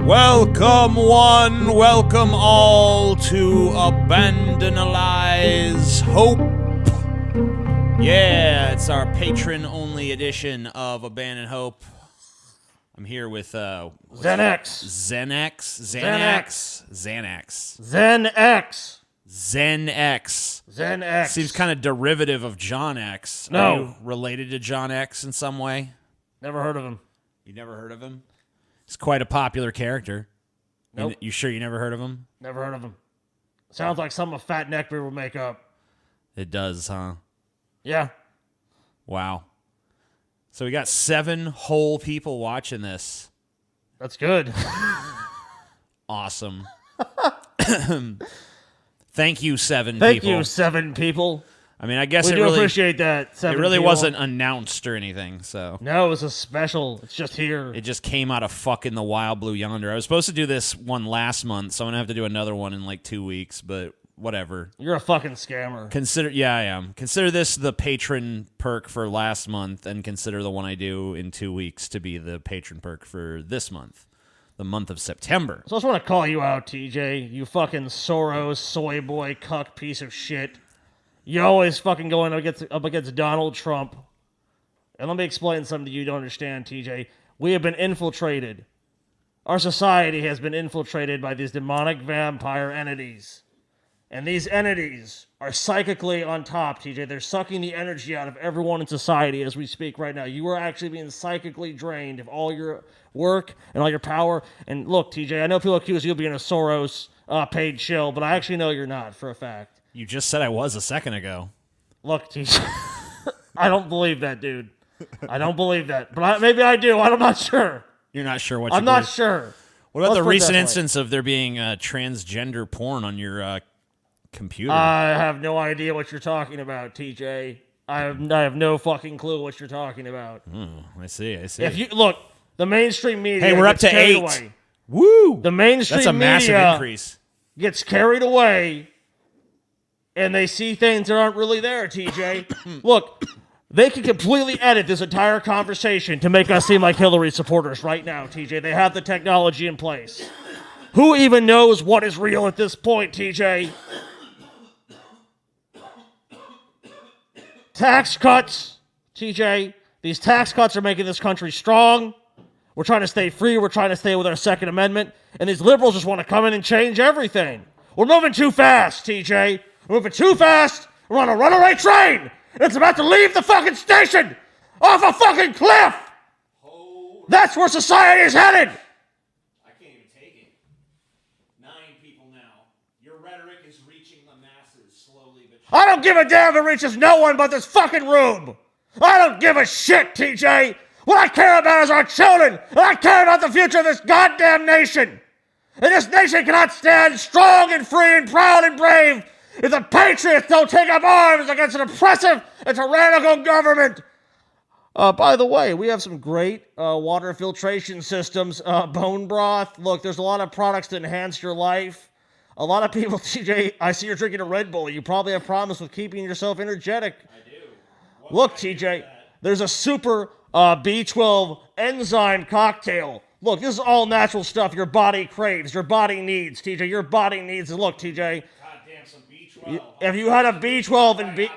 Welcome one, welcome all to Abandonalize Hope. Yeah, it's our patron-only edition of Abandon Hope. I'm here with Xanax. Seems kind of derivative of John X. No. Are you related to John X in some way? Never heard of him. You never heard of him? He's quite a popular character. Nope. You sure you never heard of him? Never heard of him. Sounds like something a fat neckbeard would make up. It does, huh? Yeah. Wow. So we got 7 whole people watching this. That's good. Awesome. Thank you, 7 people. Thank you, 7 people. I mean, I guess we do appreciate that, 7 It really people. wasn't announced or anything, so. No, it was a special. It's just here. It just came out of fucking the wild blue yonder. I was supposed to do this one last month, so I'm going to have to do another one in like 2 weeks, but whatever. You're a fucking scammer. Yeah, I am. Consider this the patron perk for last month, and consider the one I do in 2 weeks to be the patron perk for this month, the month of September. So I just want to call you out, TJ. You fucking Soros, soy boy, cuck piece of shit. You're always fucking going up against Donald Trump. And let me explain something to you don't understand, TJ. We have been infiltrated. Our society has been infiltrated by these demonic vampire entities. And these entities are psychically on top, TJ. They're sucking the energy out of everyone in society as we speak right now. You are actually being psychically drained of all your work and all your power. And look, TJ, I know people accuse you of being a Soros paid shill, but I actually know you're not for a fact. You just said I was a second ago. Look, TJ, I don't believe that, dude. I don't believe that. But maybe I do. I'm not sure. You're not sure what I'm not sure. What about the recent instance of there being transgender porn on your computer? I have no idea what you're talking about, TJ. I have no fucking clue what you're talking about. I see. If you look, the mainstream media. Hey, we're up to 8. Away. Woo! The mainstream That's a massive media increase. Gets carried away, and they see things that aren't really there, TJ. Look, they can completely edit this entire conversation to make us seem like Hillary supporters right now, TJ. They have the technology in place. Who even knows what is real at this point, TJ? Tax cuts, TJ. These tax cuts are making this country strong. We're trying to stay free. We're trying to stay with our Second Amendment. And these liberals just want to come in and change everything. We're moving too fast, TJ. We're moving too fast. We're on a runaway train. It's about to leave the fucking station off a fucking cliff. That's where society is headed. I can't even take it. 9 people now. Your rhetoric is reaching the masses slowly but surely. I don't give a damn if it reaches no one but this fucking room. I don't give a shit, TJ. What I care about is our children, and I care about the future of this goddamn nation. And this nation cannot stand strong and free and proud and brave if the patriots don't take up arms against an oppressive and tyrannical government. By the way, we have some great water filtration systems, bone broth. Look, there's a lot of products to enhance your life. A lot of people, TJ, I see you're drinking a Red Bull. You probably have problems with keeping yourself energetic. I do. Look, TJ, there's a super B12 enzyme cocktail. Look, this is all natural stuff your body craves, your body needs, TJ. Your body needs it. Look, TJ. Goddamn, some B12. If you had a B12 and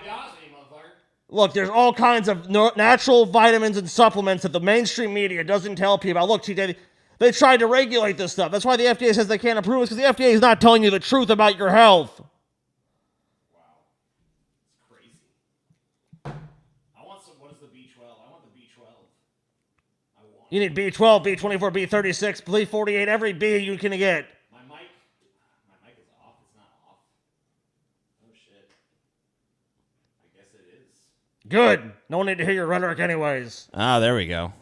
Look, there's all kinds of natural vitamins and supplements that the mainstream media doesn't tell people about. Look, TJ, they tried to regulate this stuff. That's why the FDA says they can't approve it, because the FDA is not telling you the truth about your health. You need B12, B24, B36, B48, every B you can get. My mic is off. It's not off. Oh, shit. I guess it is. Good. No one need to hear your rhetoric anyways. Ah, there we go.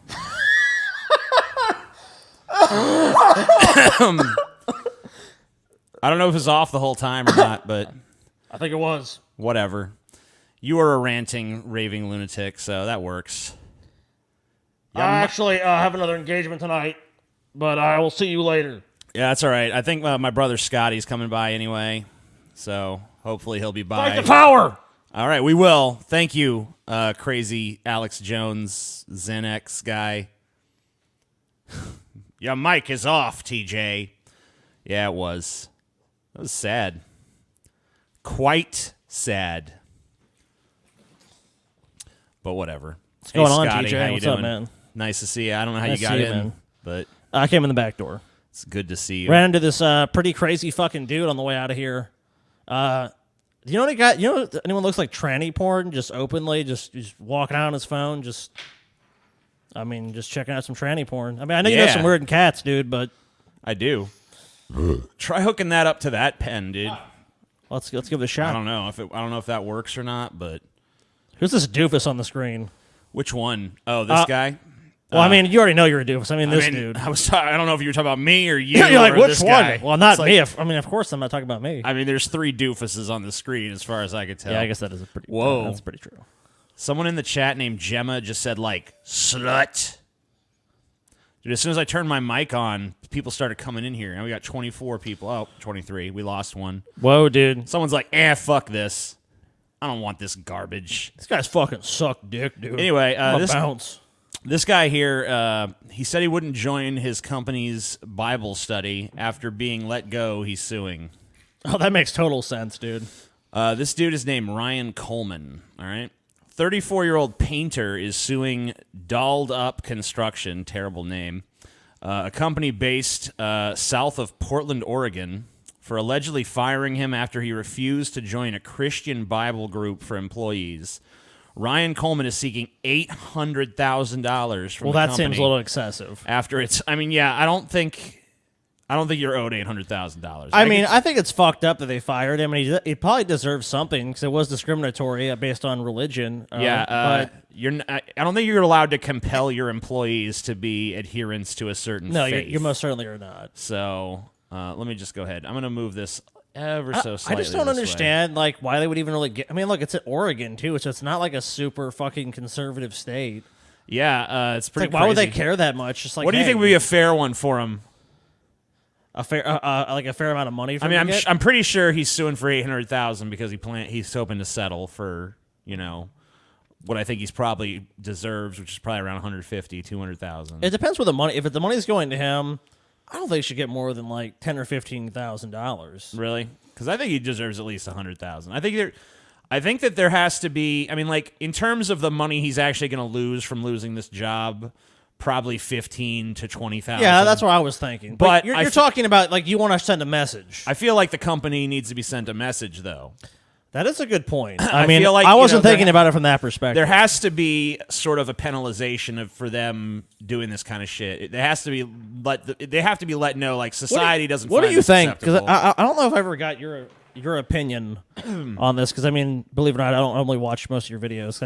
I don't know if it's off the whole time or not, but I think it was. Whatever. You are a ranting, raving lunatic, so that works. I actually have another engagement tonight, but I will see you later. Yeah, that's all right. I think my brother Scotty's coming by anyway, so hopefully he'll be by. Fight the power! All right, we will. Thank you, crazy Alex Jones, Xenex guy. Your mic is off, TJ. Yeah, it was. It was sad. Quite sad. But whatever. What's going on, Scotty, TJ? how you What's doing? up, man? Nice to see you. I don't know how Nice you to got see you, in, man. but I came in the back door. it's good to see you. Ran into this pretty crazy fucking dude on the way out of here. You know any guy? You know anyone looks like tranny porn? Just openly, just walking out on his phone, just checking out some tranny porn. I mean, I know you know Yeah. some weird cats, dude, but I do. Try hooking that up to that pen, dude. let's give it a I shot. don't know if that works or not, but Who's this doofus on the screen? which one? Oh, this guy. Well, I mean, you already know you're a doofus. I mean, this I mean, dude. I don't know if you were talking about me or you. You're like, or which this one? guy. Well, not It's like- me. Of course, I'm not talking about me. I mean, there's 3 doofuses on the screen as far as I could tell. Yeah, I guess that is a pretty. Whoa. That's pretty true. Someone in the chat named Gemma just said, like, slut. Dude, as soon as I turned my mic on, people started coming in here. And we got 24 people. Oh, 23. We lost one. Whoa, dude. Someone's like, fuck this. I don't want this garbage. This guy's fucking suck dick, dude. Anyway, I'm a this bounce. This guy here, he said he wouldn't join his company's Bible study after being let go. He's suing. Oh, that makes total sense, dude. This dude is named Ryan Coleman, all right? 34-year-old painter is suing Dolled Up Construction, terrible name, a company based south of Portland, Oregon, for allegedly firing him after he refused to join a Christian Bible group for employees. Ryan Coleman is seeking $800,000 from Well, the that company seems a little excessive. after it's. I mean, yeah, I don't think you're owed $800,000. I mean, I think it's fucked up that they fired him, and he probably deserves something because it was discriminatory based on religion. yeah, but I don't think you're allowed to compel your employees to be adherents to a certain no, faith. you most certainly are not. So let me just go ahead. I'm going to move this ever so I slightly. just don't this way. understand like why they would even really get. I mean, look, it's in Oregon too, so it's not like a super fucking conservative state. Yeah, it's It's pretty. like, why would they crazy. care that much? Just like, What do you hey, think would be a fair one for him? a fair, like a fair amount of money? For I mean, him to get? I'm pretty sure he's suing for $800,000 because he's hoping to settle for what I think he's probably deserves, which is probably around $150,000-$200,000. It depends where the money. If the money's going to him, I don't think he should get more than like $10,000 or $15,000. Really? Because I think he deserves at least $100,000. I think that there has to be. I mean, like in terms of the money he's actually going to lose from losing this job, probably $15,000 to $20,000. Yeah, that's what I was thinking. But you're I talking about like you want to send a message. I feel like the company needs to be sent a message, though. That is a good point. I I mean, feel like, I wasn't there thinking about it from that perspective. There has to be sort of a penalization for them doing this kind of shit. They have to be let know like society doesn't. What do find you this think? Because acceptable. I don't know if I ever got your opinion on this. Because I mean, believe it or not, I don't normally watch most of your videos.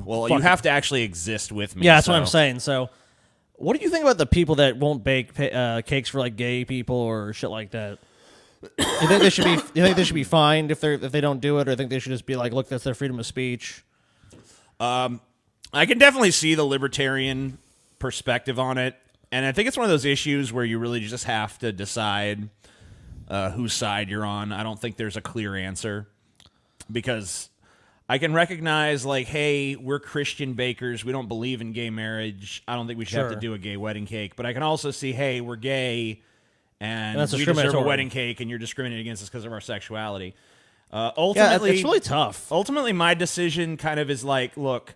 Well, fuck you have to actually exist with me. Yeah, that's what I'm so- saying. So, what do you think about the people that won't bake cakes for like gay people or shit like that? You think they should be? You think they should be fined if they don't do it, or think they should just be like, look, that's their freedom of speech? I can definitely see the libertarian perspective on it, and I think it's one of those issues where you really just have to decide whose side you're on. I don't think there's a clear answer because I can recognize like, hey, we're Christian bakers. We don't believe in gay marriage. I don't think we should have to Sure. do a gay wedding cake. But I can also see, hey, we're gay and that's we deserve a discriminatory. wedding cake, and you're discriminating against us because of our sexuality. Yeah, Ultimately, it's really tough. ultimately my decision kind of is like, look,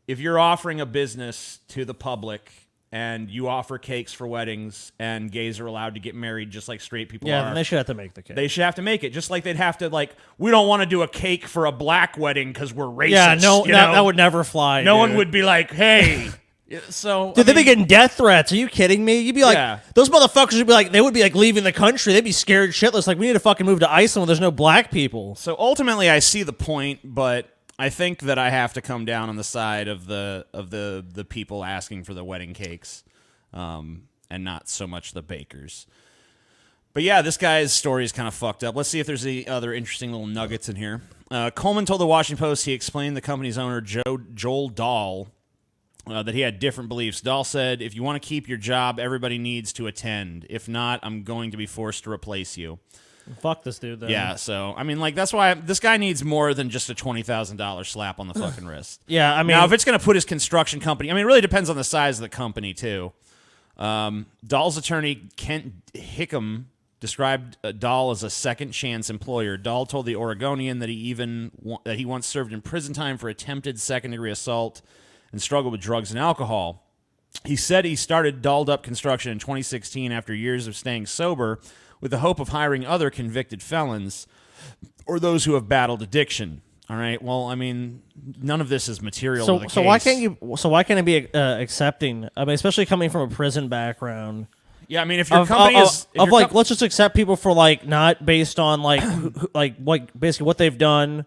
if you're offering a business to the public and you offer cakes for weddings and gays are allowed to get married just like straight people Yeah, are, then they should have to make the cake. they should have to make it. Just like they'd have to, like, we don't want to do a cake for a black wedding because we're racist. yeah, no, you that, know? that would never fly. No one dude. would be like, hey. So Dude, they'd be getting death threats. Are you kidding me? You'd be like, Yeah. those motherfuckers would be like, they would be like leaving the country. They'd be scared shitless. Like, we need to fucking move to Iceland where there's no black people. So ultimately, I see the point, but I think that I have to come down on the side of the people asking for the wedding cakes, and not so much the bakers. But yeah, this guy's story is kind of fucked up. Let's see if there's any other interesting little nuggets in here. Coleman told the Washington Post he explained the company's owner, Joel Dahl, that he had different beliefs. Dahl said, if you want to keep your job, everybody needs to attend. If not, I'm going to be forced to replace you. Fuck this dude, then. Yeah, so, I mean, like, that's why this guy needs more than just a $20,000 slap on the fucking wrist. Yeah, I mean... Now, if it's going to put his construction company... I mean, it really depends on the size of the company, too. Dahl's attorney, Kent Hickam, described Dahl as a second-chance employer. Dahl told the Oregonian that he once served in prison time for attempted second-degree assault and struggled with drugs and alcohol. He said he started Dolled Up Construction in 2016 after years of staying sober with the hope of hiring other convicted felons or those who have battled addiction. All right. Well, I mean, none of this is material to the case. So why can't you? So why can't it be accepting? I mean, especially coming from a prison background. Yeah, I mean, if your company is let's just accept people for like not based on like like basically what they've done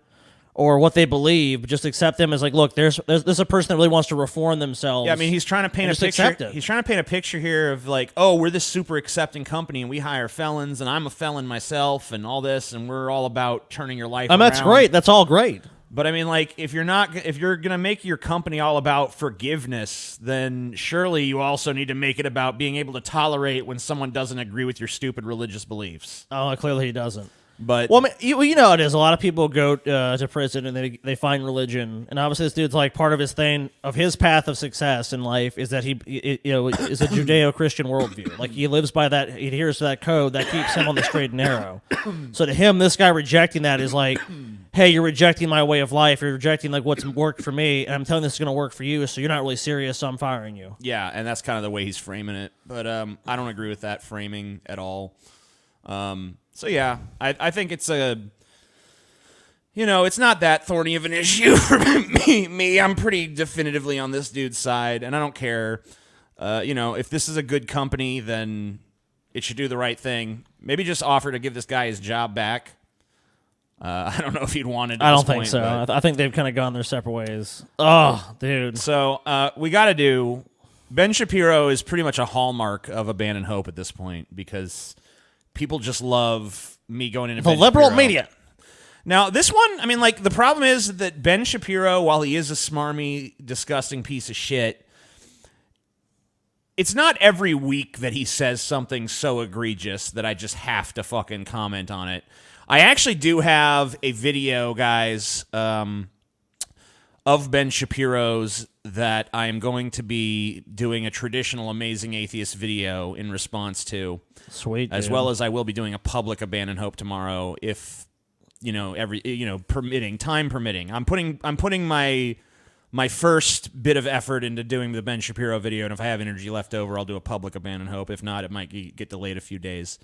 or what they believe, but just accept them as like, look, there's a person that really wants to reform themselves. Yeah, I mean, he's trying to paint a picture. He's trying to paint a picture here of like, oh, we're this super accepting company and we hire felons, and I'm a felon myself, and all this, and we're all about turning your life around. That's great. That's all great. But I mean, like, if you're gonna make your company all about forgiveness, then surely you also need to make it about being able to tolerate when someone doesn't agree with your stupid religious beliefs. Oh, clearly he doesn't. But well, I mean, you know how it is. A lot of people go to prison and they find religion, and obviously this dude's like part of his thing of his path of success in life is that he is a Judeo-Christian worldview. Like he lives by that, he adheres to that code that keeps him on the straight and narrow. So to him, this guy rejecting that is like, hey, you're rejecting my way of life. You're rejecting like what's worked for me, and I'm telling you this is going to work for you. So you're not really serious. So I'm firing you. Yeah, and that's kind of the way he's framing it. But I don't agree with that framing at all. So yeah, I think it's it's not that thorny of an issue for me. I'm pretty definitively on this dude's side, and I don't care. If this is a good company, then it should do the right thing. Maybe just offer to give this guy his job back. I don't know if he'd want it. I don't think so. I think they've kind of gone their separate ways. Oh, dude. So we got to do. Ben Shapiro is pretty much a hallmark of Abandon Hope at this point because people just love me going into the liberal media. Now, this one, I mean, like, the problem is that Ben Shapiro, while he is a smarmy, disgusting piece of shit, it's not every week that he says something so egregious that I just have to fucking comment on it. I actually do have a video, guys, of Ben Shapiro's that I am going to be doing a traditional Amazing Atheist video in response to. Sweet, as well as I will be doing a public Abandon Hope tomorrow if time permitting. I'm putting my first bit of effort into doing the Ben Shapiro video, and if I have energy left over, I'll do a public Abandon Hope. If not, it might get delayed a few days.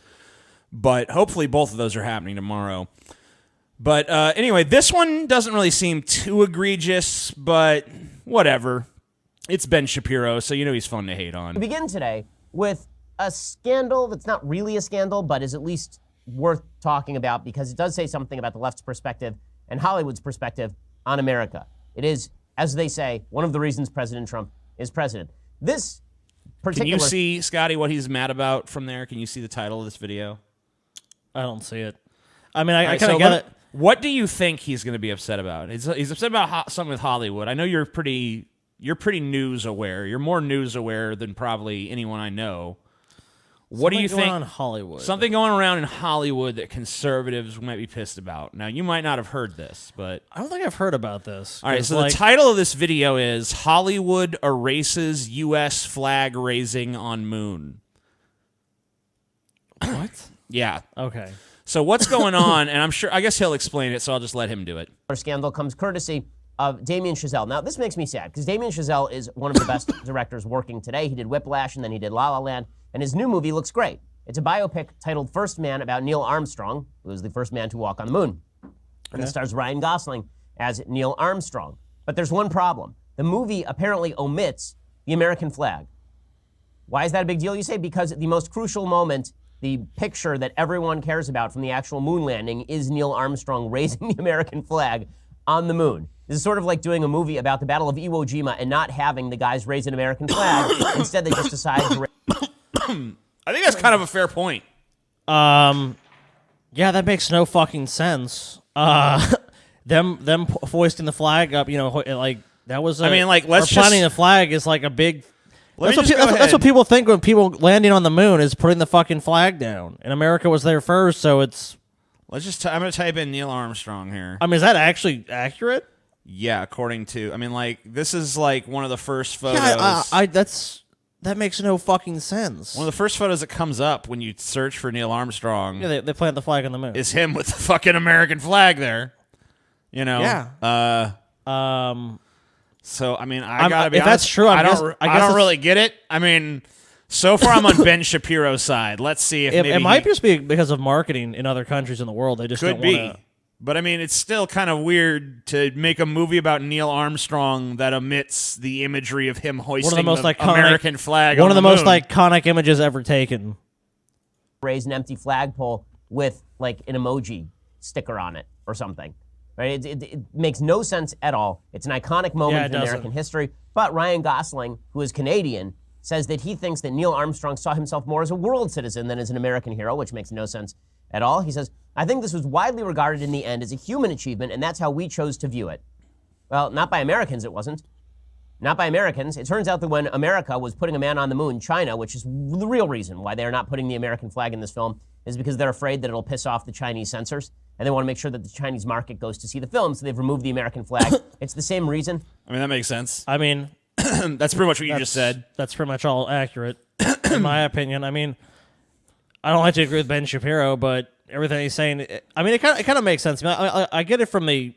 But hopefully both of those are happening tomorrow. But anyway, this one doesn't really seem too egregious, but whatever. It's Ben Shapiro, so he's fun to hate on. We begin today with a scandal that's not really a scandal, but is at least worth talking about because it does say something about the left's perspective and Hollywood's perspective on America. It is, as they say, one of the reasons President Trump is president. This particular... Can you see, Scotty, what he's mad about from there? Can you see the title of this video? I don't see it. I mean, I kind of get it. What do you think he's going to be upset about? He's upset about something with Hollywood. I know you're pretty news aware. You're more news aware than probably anyone I know. What do you think? On Hollywood. Something going around in Hollywood that conservatives might be pissed about. Now, you might not have heard this, but I don't think I've heard about this. All right, so the title of this video is Hollywood Erases U.S. Flag Raising on Moon. What? Yeah. Okay. So what's going on? And I guess he'll explain it, so I'll just let him do it. Our scandal comes courtesy of Damien Chazelle. Now, this makes me sad because Damien Chazelle is one of the best directors working today. He did Whiplash, and then he did La La Land, and his new movie looks great. It's a biopic titled First Man about Neil Armstrong, who was the first man to walk on the moon. And it stars Ryan Gosling as Neil Armstrong. But there's one problem. The movie apparently omits the American flag. Why is that a big deal, you say? Because the most crucial moment, the picture that everyone cares about from the actual moon landing, is Neil Armstrong raising the American flag on the moon. This is sort of like doing a movie about the Battle of Iwo Jima and not having the guys raise an American flag. Instead, they just decide to I think that's kind of a fair point. Yeah, that makes no fucking sense. Them foisting the flag up, like That was. I mean, like, let's planting just- the flag is like a big. Let That's me what, just go that's what ahead. people think when people landing on the moon is putting the fucking flag down. And America was there first, so it's. Let's just. I'm gonna type in Neil Armstrong here. I mean, is that actually accurate? Yeah, according to. I mean, like, this is like one of the first photos. Yeah, that makes no fucking sense. One of the first photos that comes up when you search for Neil Armstrong Yeah, they plant the flag on the moon. is him with the fucking American flag there. You know. Yeah. So I mean, I gotta be if honest. that's true, I I don't guess it's- really get it. I mean, so far I'm on Ben Shapiro's side. Let's see if maybe it might he just be because of marketing in other countries in the world. They just could don't be. want to. But I mean, it's still kind of weird to make a movie about Neil Armstrong that omits the imagery of him hoisting One of the most iconic American flag. One on of the the most moon. iconic images ever taken. Raise an empty flagpole with like an emoji sticker on it or something. Right? It makes no sense at all. It's an iconic moment Yeah, it in doesn't. American history. But Ryan Gosling, who is Canadian, says that he thinks that Neil Armstrong saw himself more as a world citizen than as an American hero, which makes no sense at all. He says, I think this was widely regarded in the end as a human achievement, and that's how we chose to view it. Well, not by Americans, it wasn't. Not by Americans. It turns out that when America was putting a man on the moon, China, which is the real reason why they're not putting the American flag in this film, is because they're afraid that it'll piss off the Chinese censors, and they want to make sure that the Chinese market goes to see the film, so they've removed the American flag. It's the same reason. I mean, that makes sense. I mean, That's pretty much what you just said. That's pretty much all accurate, in my opinion. I mean, I don't like to agree with Ben Shapiro, but everything he's saying, I mean, it kind of makes sense. I mean, I get it from the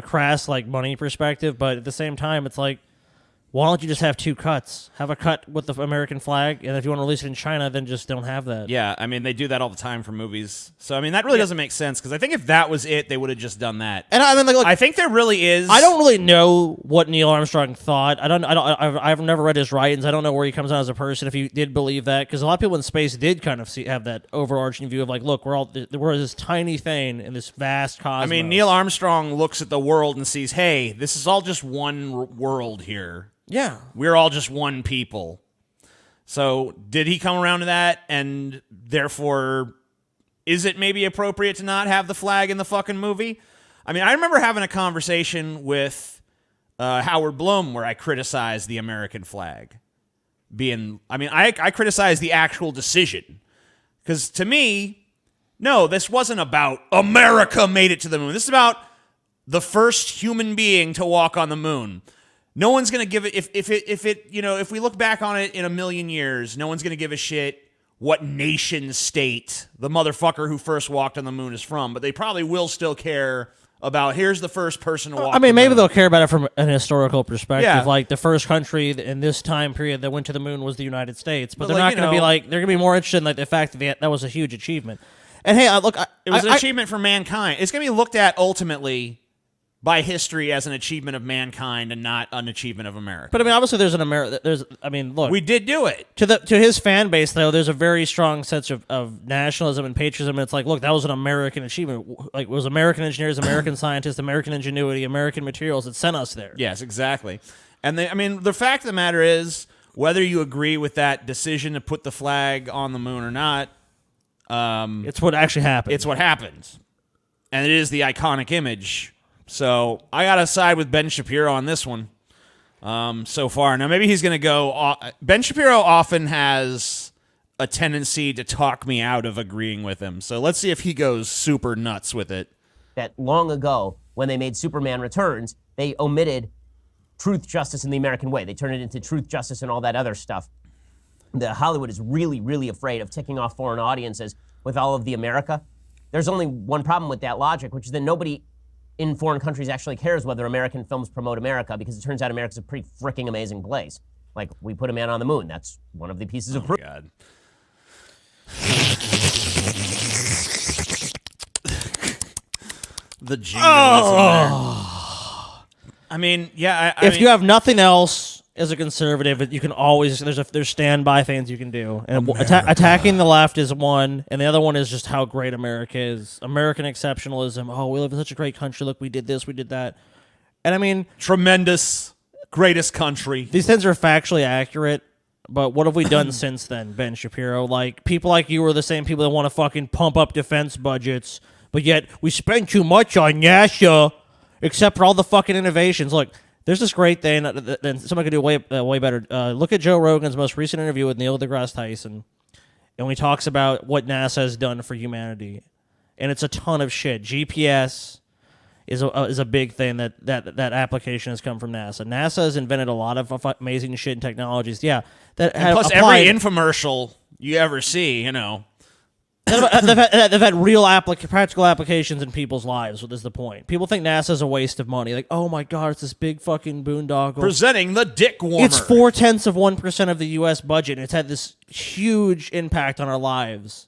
crass like money perspective, but at the same time, it's like, why don't you just have two cuts? Have a cut with the American flag, and if you want to release it in China, then just don't have that. Yeah, I mean, they do that all the time for movies. So, I mean, that really doesn't make sense because I think if that was it, they would have just done that. And I mean, like, look, I think there really is. I don't really know what Neil Armstrong thought. I've never read his writings. I don't know where he comes out as a person. If he did believe that, because a lot of people in space did kind of have that overarching view of like, look, we're this tiny thing in this vast cosmos. I mean, Neil Armstrong looks at the world and sees, hey, this is all just one world here. yeah, We're all just one people. So did he come around to that? And therefore, is it maybe appropriate to not have the flag in the fucking movie? I mean, I remember having a conversation with Howard Blum where I criticized the American flag. I criticized the actual decision. Because to me, no, this wasn't about America made it to the moon. This is about the first human being to walk on the moon. No one's gonna give it if we look back on it in a million years, no one's gonna give a shit what nation state the motherfucker who first walked on the moon is from, but they probably will still care about here's the first person to walk. I mean, the maybe moon. they'll care about it from an historical perspective. Yeah. Like the first country in this time period that went to the moon was the United States, but But, they're like, not you going to be know- like they're going to be more interested in like the fact that that was a huge achievement. And hey, look, It was an achievement for mankind. It's gonna be looked at ultimately by history as an achievement of mankind and not an achievement of America. But I mean, obviously, there's an America. Look, We did do it. to his fan base though, there's a very strong sense of nationalism and patriotism. And it's like, look, that was an American achievement. Like it was American engineers, American scientists, American ingenuity, American materials that sent us there. Yes, exactly. And the fact of the matter is, whether you agree with that decision to put the flag on the moon or not, It's what actually happened. it's what happened. And it is the iconic image. So I got to side with Ben Shapiro on this one so far. Now, maybe he's going to go. Ben Shapiro often has a tendency to talk me out of agreeing with him. So let's see if he goes super nuts with it. That long ago, when they made Superman Returns, they omitted truth, justice, and the American way. They turned it into truth, justice, and all that other stuff. Hollywood is really, really afraid of ticking off foreign audiences with all of the America. There's only one problem with that logic, which is that nobody in foreign countries actually cares whether American films promote America, because it turns out America's a pretty freaking amazing place. Like, we put a man on the moon. That's one of the pieces of proof. God. The jingoism. I mean, yeah. If you have nothing else as a conservative, you can always there's standby things you can do. And attacking the left is one, and the other one is just how great America is. American exceptionalism. Oh, we live in such a great country. Look, we did this, we did that. And I mean, tremendous, greatest country. these things are factually accurate. But what have we done since then, Ben Shapiro? Like, people like you are the same people that want to fucking pump up defense budgets, but yet we spend too much on NASA, except for all the fucking innovations. Look, There's this great thing that someone could do way better. Look at Joe Rogan's most recent interview with Neil deGrasse Tyson, and when he talks about what NASA has done for humanity, and it's a ton of shit. GPS is a big thing that application has come from NASA. NASA has invented a lot of amazing shit and technologies. Yeah, that And plus, applied, every infomercial you ever see, you know. they've had real practical applications in people's lives. What is the point? People think NASA's a waste of money. Like, oh my god, it's this big fucking boondoggle. Presenting the dick warmer. It's 0.4% of the U.S. budget, and it's had this huge impact on our lives.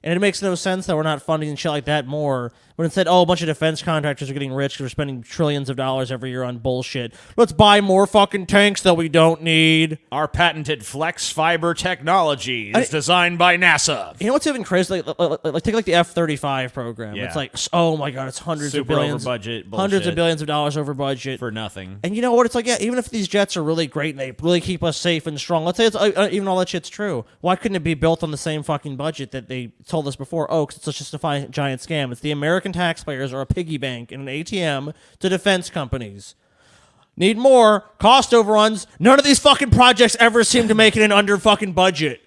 And it makes no sense that we're not funding shit like that more. When instead, a bunch of defense contractors are getting rich because we're spending trillions of dollars every year on bullshit. Let's buy more fucking tanks that we don't need. Our patented flex fiber technology is designed by NASA. You know what's even crazy? Like take the F-35 program. Yeah. It's like, oh my god, it's hundreds Super of billions, over budget hundreds bullshit. of billions of dollars over budget. For nothing. And you know what? It's like, yeah, even if these jets are really great and they really keep us safe and strong, let's say it's, even all that shit's true. Why couldn't it be built on the same fucking budget that they told us before? Oh, because it's just a giant scam. It's the American taxpayers are a piggy bank and an ATM to defense companies. Need more cost overruns. None of these fucking projects ever seem to make it in under fucking budget.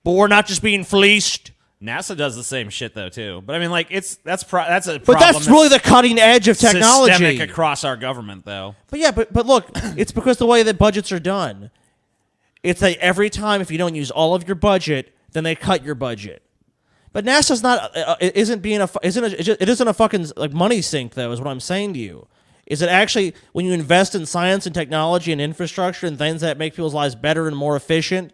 But we're not just being fleeced. NASA does the same shit though too. But I mean, like that's a problem. But that's really the cutting edge of technology. Systemic across our government though. But yeah, but look, it's because the way that budgets are done. It's like every time if you don't use all of your budget, then they cut your budget. But NASA's not it isn't a fucking like money sink though. Is what I'm saying to you. Is it actually when you invest in science and technology and infrastructure and things that make people's lives better and more efficient,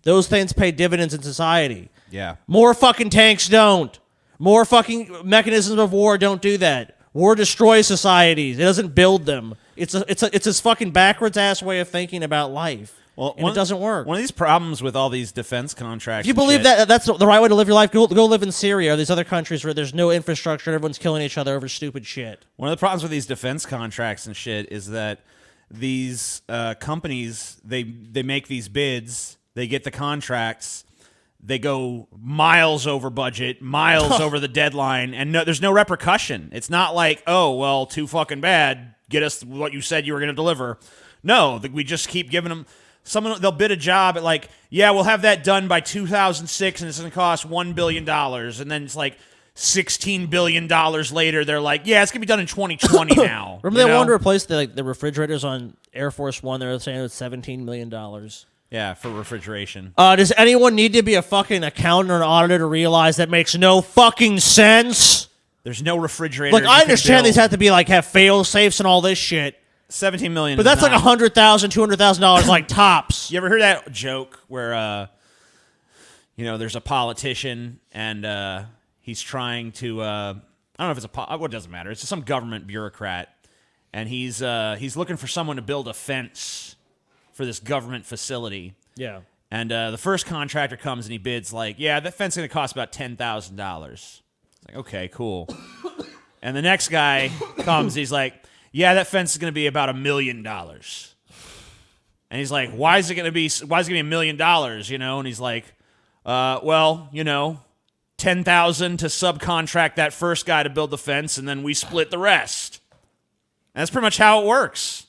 those things pay dividends in society. Yeah. More fucking tanks don't. More fucking mechanisms of war don't do that. War destroys societies. It doesn't build them. It's this fucking backwards ass way of thinking about life. Well, and it doesn't work. One of these problems with all these defense contracts. If you believe that that's the right way to live your life, go live in Syria or these other countries where there's no infrastructure and everyone's killing each other over stupid shit. One of the problems with these defense contracts and shit is that these companies they make these bids, they get the contracts, they go miles over budget, miles over the deadline, and there's no repercussion. It's not like, oh well, too fucking bad. Get us what you said you were going to deliver. No, we just keep giving them. They'll bid a job at like, yeah, we'll have that done by 2006, and it's going to cost $1 billion. And then it's like $16 billion later, they're like, yeah, it's going to be done in 2020 now. Remember they wanted to replace the refrigerators on Air Force One? They were saying it was $17 million. Yeah, for refrigeration. Does anyone need to be a fucking accountant or an auditor to realize that makes no fucking sense? There's no refrigerator. Like, I understand these have to be like have fail safes and all this shit. $17 million. But that's like $100,000, $200,000 like tops. You ever hear that joke where, there's a politician and he's trying to, I don't know if it's it doesn't matter. It's just some government bureaucrat, and he's looking for someone to build a fence for this government facility. Yeah. And the first contractor comes and he bids like, yeah, that fence is going to cost about $10,000. It's like, okay, cool. And the next guy comes, he's like, yeah, that fence is going to be about $1 million. And he's like, why is it going to be $1 million? And he's like, $10,000 to subcontract that first guy to build the fence, and then we split the rest. And that's pretty much how it works.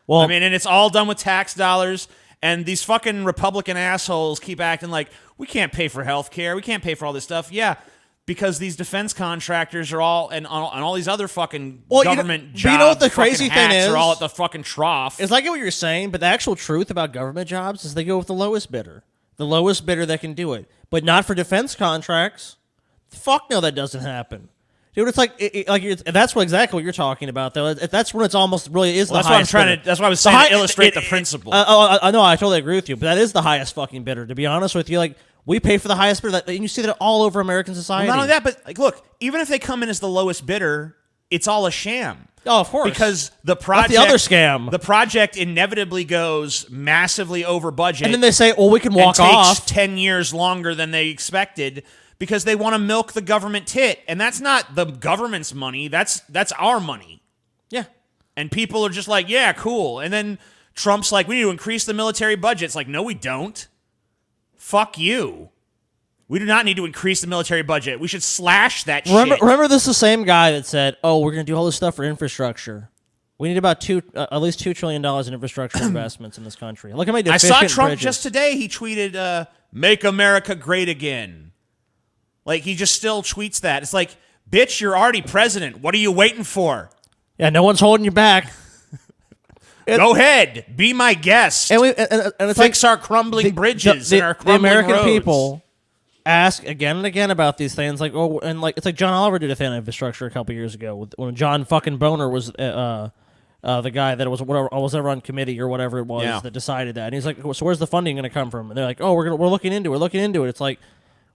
Well, I mean, and it's all done with tax dollars. And these fucking Republican assholes keep acting like we can't pay for health care, we can't pay for all this stuff. Yeah. Because these defense contractors are all, and all these other fucking government jobs, you know what the crazy thing is? Are all at the fucking trough. It's like what you're saying, but the actual truth about government jobs is they go with the lowest bidder. The lowest bidder that can do it. But not for defense contracts. Fuck no, that doesn't happen. Dude, it's like, that's exactly what you're talking about, though. That's when it's almost really is the highest bidder. That's what I was saying to illustrate the principle. I know, I totally agree with you, but that is the highest fucking bidder, to be honest with you. Like, we pay for the highest bidder, and you see that all over American society. Well, not only that, but like, look, even if they come in as the lowest bidder, it's all a sham. Oh, of course. Because the project, that's the other scam. The project inevitably goes massively over budget, and then they say, "Well, we can walk off." Takes 10 years longer than they expected because they want to milk the government tit, and that's not the government's money. That's our money. Yeah. And people are just like, "Yeah, cool." And then Trump's like, "We need to increase the military budget." It's like, no, we don't. Fuck you. We do not need to increase the military budget. We should slash that shit. Remember this is the same guy that said, oh, we're going to do all this stuff for infrastructure. We need about at least $2 trillion in infrastructure investments in this country. Look at my I deficient saw Trump bridges. just today. He tweeted, "Make America great again." Like he just still tweets that. It's like, bitch, you're already president. What are you waiting for? Yeah, no one's holding you back. Go ahead, be my guest. And it's Fix our crumbling bridges and our crumbling the American roads. people ask again and again about these things. Like, oh, and like it's like John Oliver did a thing on infrastructure a couple years ago when John fucking Boner was the guy that was ever on committee or whatever it was that decided that. And he's like, so where's the funding going to come from? And they're like, oh, we're looking into it. It's like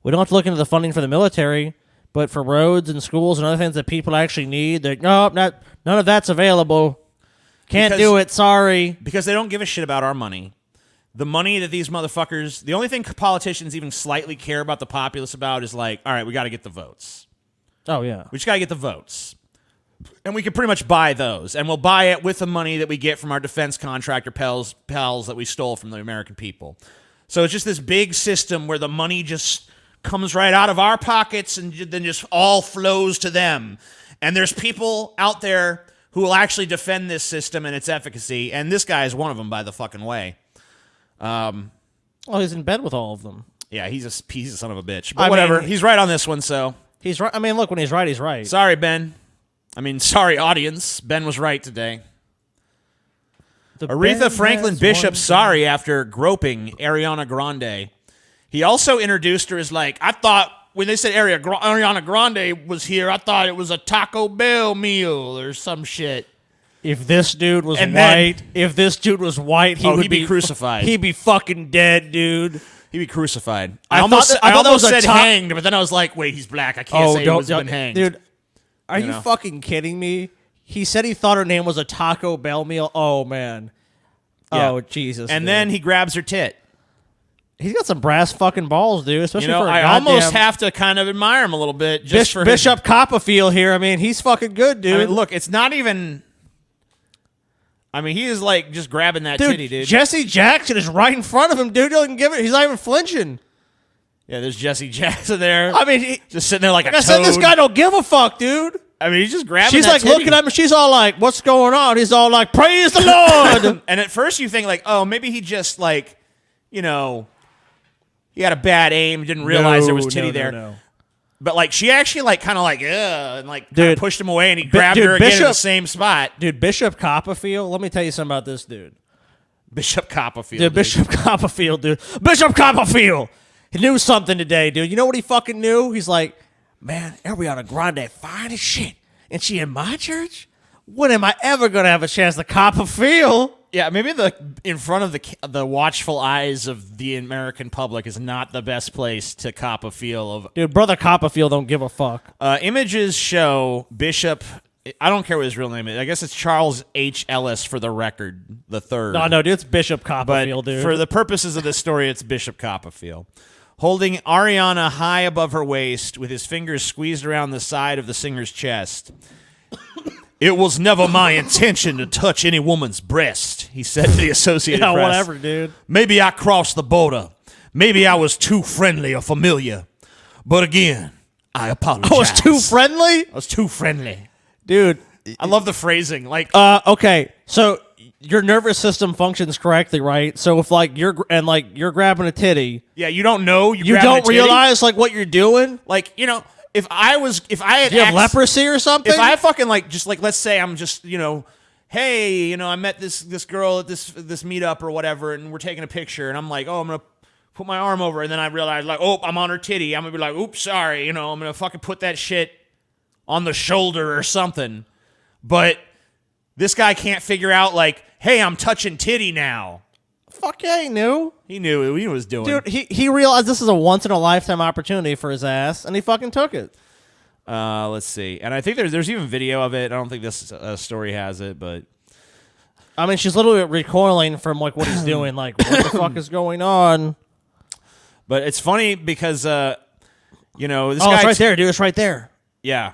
we don't have to look into the funding for the military, but for roads and schools and other things that people actually need, they're none of that's available. Can't do it. Sorry. Because they don't give a shit about our money. The money that these motherfuckers, the only thing politicians even slightly care about the populace about is like, all right, we got to get the votes. Oh, yeah. We just got to get the votes. And we can pretty much buy those. And we'll buy it with the money that we get from our defense contractor pals that we stole from the American people. So it's just this big system where the money just comes right out of our pockets and then just all flows to them. And there's people out there who will actually defend this system and its efficacy. And this guy is one of them, by the fucking way. Oh, he's in bed with all of them. Yeah, he's a son of a bitch. But whatever. He's right on this one, so. He's right. I mean, look, when he's right, he's right. Sorry, Ben. Sorry, audience. Ben was right today. Aretha Franklin Bishop sorry after groping Ariana Grande. He also introduced her as like, I thought when they said Ariana Grande was here, I thought it was a Taco Bell meal or some shit. If this dude was And white, then- he would he'd be crucified. He'd be fucking dead, dude. He'd be crucified. I I almost thought that was a said top- hanged, but then I was like, wait, he's black. I can't say he was been hanged. Dude, are You you know? fucking kidding me? He said he thought her name was a Taco Bell meal. Oh, man. Yeah. Oh, Jesus. And dude. then he grabs her tit. He's got some brass fucking balls, dude. Especially for a I goddamn almost have to kind of admire him a little bit just for his- Bishop Copperfield here. I mean, he's fucking good, dude. I mean, look, it's not even. He is like just grabbing that titty, dude. Jesse Jackson is right in front of him, dude. He doesn't give it. He's not even flinching. Yeah, there's Jesse Jackson there. I mean, just sitting there like like a I said, this toad. guy don't give a fuck, dude. He's just grabbing. She's that like titty. looking at him. She's all like, "What's going on?" He's all like, "Praise the Lord." And at first you think like, oh, maybe he just like, he had a bad aim, didn't realize there was titty there. No. But like she actually like kind of like, and like Dude. kinda pushed him away, and he grabbed dude, her again in the Bishop- same spot. Dude, Bishop Copperfield. Let me tell you something about this dude. Bishop Copperfield. Dude, Bishop Copperfield, dude. Bishop Copperfield. He knew something today, dude. You know what he fucking knew? He's like, man, Ariana Grande fine as shit. And she in my church? When am I ever going to have a chance to Copperfield? Yeah, maybe in front of the watchful eyes of the American public is not the best place to cop a feel of. Dude, Brother Copperfield don't give a fuck. Images show Bishop. I don't care what his real name is. I guess it's Charles H. Ellis for the record, the third. No, dude, it's Bishop But Copperfield, dude. for the purposes of this story, it's Bishop Copperfield. Holding Ariana high above her waist with his fingers squeezed around the side of the singer's chest. It was never my intention to touch any woman's breast, he said to the Associated yeah, Press. whatever, dude. Maybe I crossed the border. Maybe I was too friendly or familiar. But again, I apologize. I was too friendly? I was too friendly. Dude. I love the phrasing. Like, Okay, so your nervous system functions correctly, right? So if you're grabbing a titty, yeah, you don't know. You you grabbing a don't titty. realize what you're doing. Like, if I had Do you have leprosy or something? If I fucking let's say I'm just, hey, I met this girl at this meetup or whatever, and we're taking a picture, and I'm like, oh, I'm gonna put my arm over, and then I realize like, oh, I'm on her titty. I'm gonna be like, oops, sorry, I'm gonna fucking put that shit on the shoulder or something. But this guy can't figure out like, hey, I'm touching titty now. Fuck yeah, he knew. He knew what he was doing. Dude, he realized this is a once-in-a-lifetime opportunity for his ass, and he fucking took it. Let's see. And I think there's even video of it. I don't think this story has it, but I mean, she's literally recoiling from what he's doing. Like, what the fuck is going on? but it's funny because this Oh, guy it's right there, dude. It's right there. Yeah.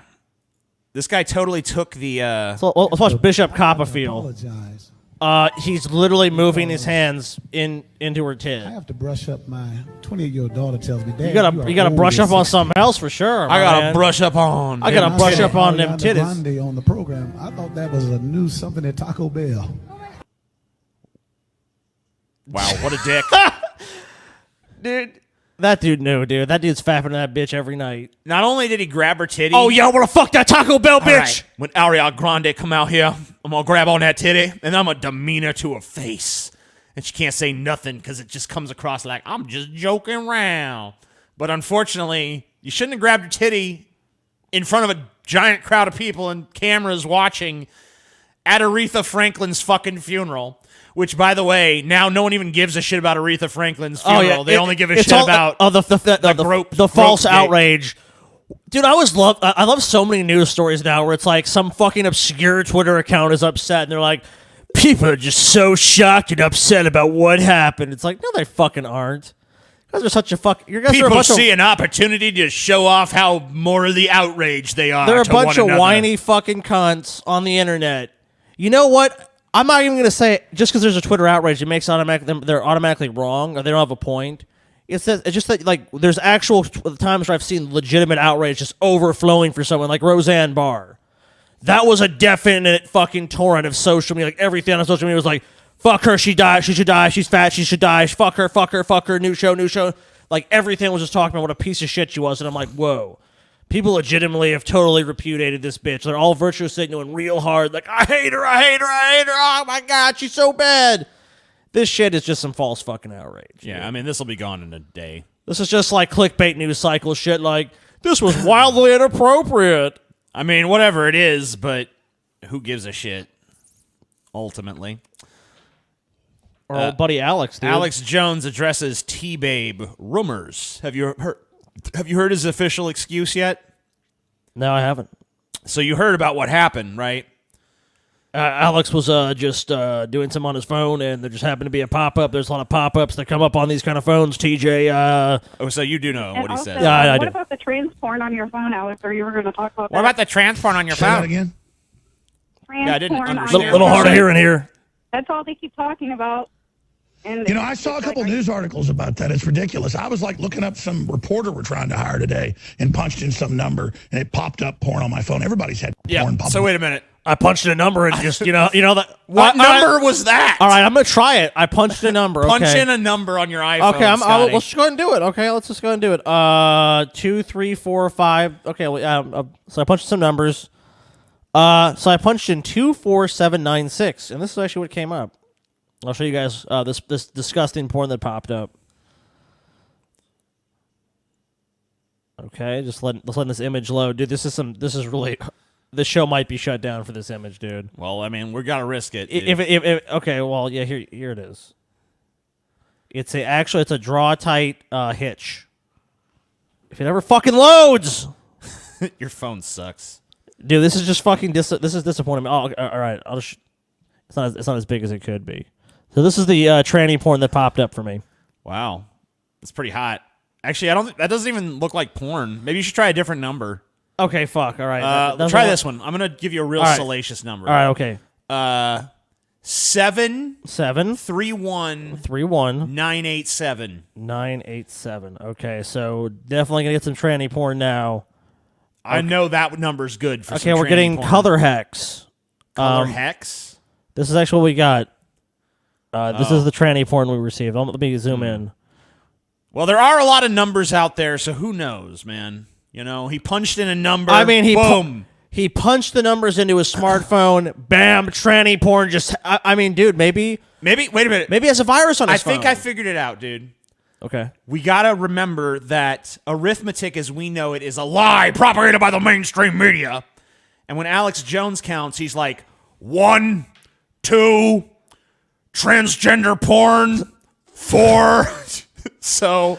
This guy totally took the So let's watch Bishop Copperfield. Apologize He's literally moving his hands into her tit. I have to brush up. My 28-year-old daughter tells me, Dad, You gotta brush up on something else for sure. I gotta man. brush up on. I gotta brush up on them titties. Grande on the program. I thought that was a new something at Taco Bell. Wow, what a dick. Dude, that dude knew, dude. That dude's fapping that bitch every night. Not only did he grab her titty. Oh, yeah, I wanna fuck that Taco Bell All bitch. right, when Ariana Grande come out here, I'm gonna grab on that titty and I'm gonna demean her to her face. And she can't say nothing because it just comes across like I'm just joking around. But unfortunately, you shouldn't have grabbed your titty in front of a giant crowd of people and cameras watching at Aretha Franklin's fucking funeral. Which, by the way, now no one even gives a shit about Aretha Franklin's funeral. They only give a shit about the false gate. outrage. Dude, I love so many news stories now where it's like some fucking obscure Twitter account is upset and they're like, people are just so shocked and upset about what happened. It's like, no, they fucking aren't. You guys are such a fuck. You guys are a People bunch see of, an opportunity to show off how morally outraged they are. they're a to bunch one of another. whiny fucking cunts on the internet. You know what? I'm not even gonna say just because there's a Twitter outrage, it makes they're automatically wrong or they don't have a point. It's just that like there's actual times where I've seen legitimate outrage just overflowing for someone like Roseanne Barr. That was a definite fucking torrent of social media. Like everything on social media was like, fuck her, she died, she should die, she's fat, she should die, fuck her, new show. Like everything was just talking about what a piece of shit she was, and I'm like, whoa. People legitimately have totally repudiated this bitch. They're all virtue signaling real hard, like, I hate her, oh my god, she's so bad. This shit is just some false fucking outrage. Yeah, dude. I mean, this will be gone in a day. This is just like clickbait news cycle shit like, this was wildly inappropriate. I mean, whatever it is, but who gives a shit, ultimately? Or old buddy Alex, dude. Alex Jones addresses T-Babe rumors. Have you heard his official excuse yet? No, I haven't. So you heard about what happened, right? Alex was just doing some on his phone, and there just happened to be a pop-up. There's a lot of pop-ups that come up on these kind of phones, TJ. Oh, so you do know And what he also, said. Yeah, I what do. about the trans porn on your phone, Alex? Or you were going to talk about What about the trans porn on your Say that phone? again. trans Yeah, I didn't porn on understand. your Little phone? hard of hearing here. That's all they keep talking about. And You know, I saw a couple news articles about that. It's ridiculous. I was like looking up some reporter we're trying to hire today and punched in some number and it popped up porn on my phone. Everybody's had porn pop So up. wait a minute. I punched in a number and just, you know that. What All right, number was that? All right, I'm going to try it. I punched a number. Punch okay. in a number on your iPhone. Okay, Scotty. let's just go ahead and do it. Okay, let's just go ahead and do it. 2, 3, 4, 5. Okay, so I punched some numbers. So I punched in 24796, and this is actually what came up. I'll show you guys this disgusting porn that popped up. Okay, let's let this image load, dude. This is really. This show might be shut down for this image, dude. Well, I mean, we gotta risk it. dude. If okay, well, yeah, here it is. It's a draw tight hitch. If it ever fucking loads, Your phone sucks. dude, this is just fucking this is disappointing. Oh, all right, it's not as big as it could be. So this is the tranny porn that popped up for me. Wow, that's pretty hot. Actually, I don't. That doesn't even look like porn. Maybe you should try a different number. Okay, fuck. All right, that's Try all- this one. I'm gonna give you a real All right. salacious number. All right, okay. 7 7 3 1 3 1 987. 987. Okay, so definitely gonna get some tranny porn now. I know that number's good for. Okay, some we're tranny getting porn. color hex. Color hex. This is actually what we got. This is the tranny porn we received. Let me zoom in. Well, there are a lot of numbers out there, so who knows, man? You know, he punched in a number. I mean, boom. He punched the numbers into his smartphone. Bam, tranny porn. Just, I mean, dude, maybe Maybe. Wait a minute. he has a virus on I his phone. think I figured it out, dude. Okay. We gotta remember that arithmetic, as we know it, is a lie propagated by the mainstream media. And when Alex Jones counts, he's like 1, 2, transgender porn, 4. So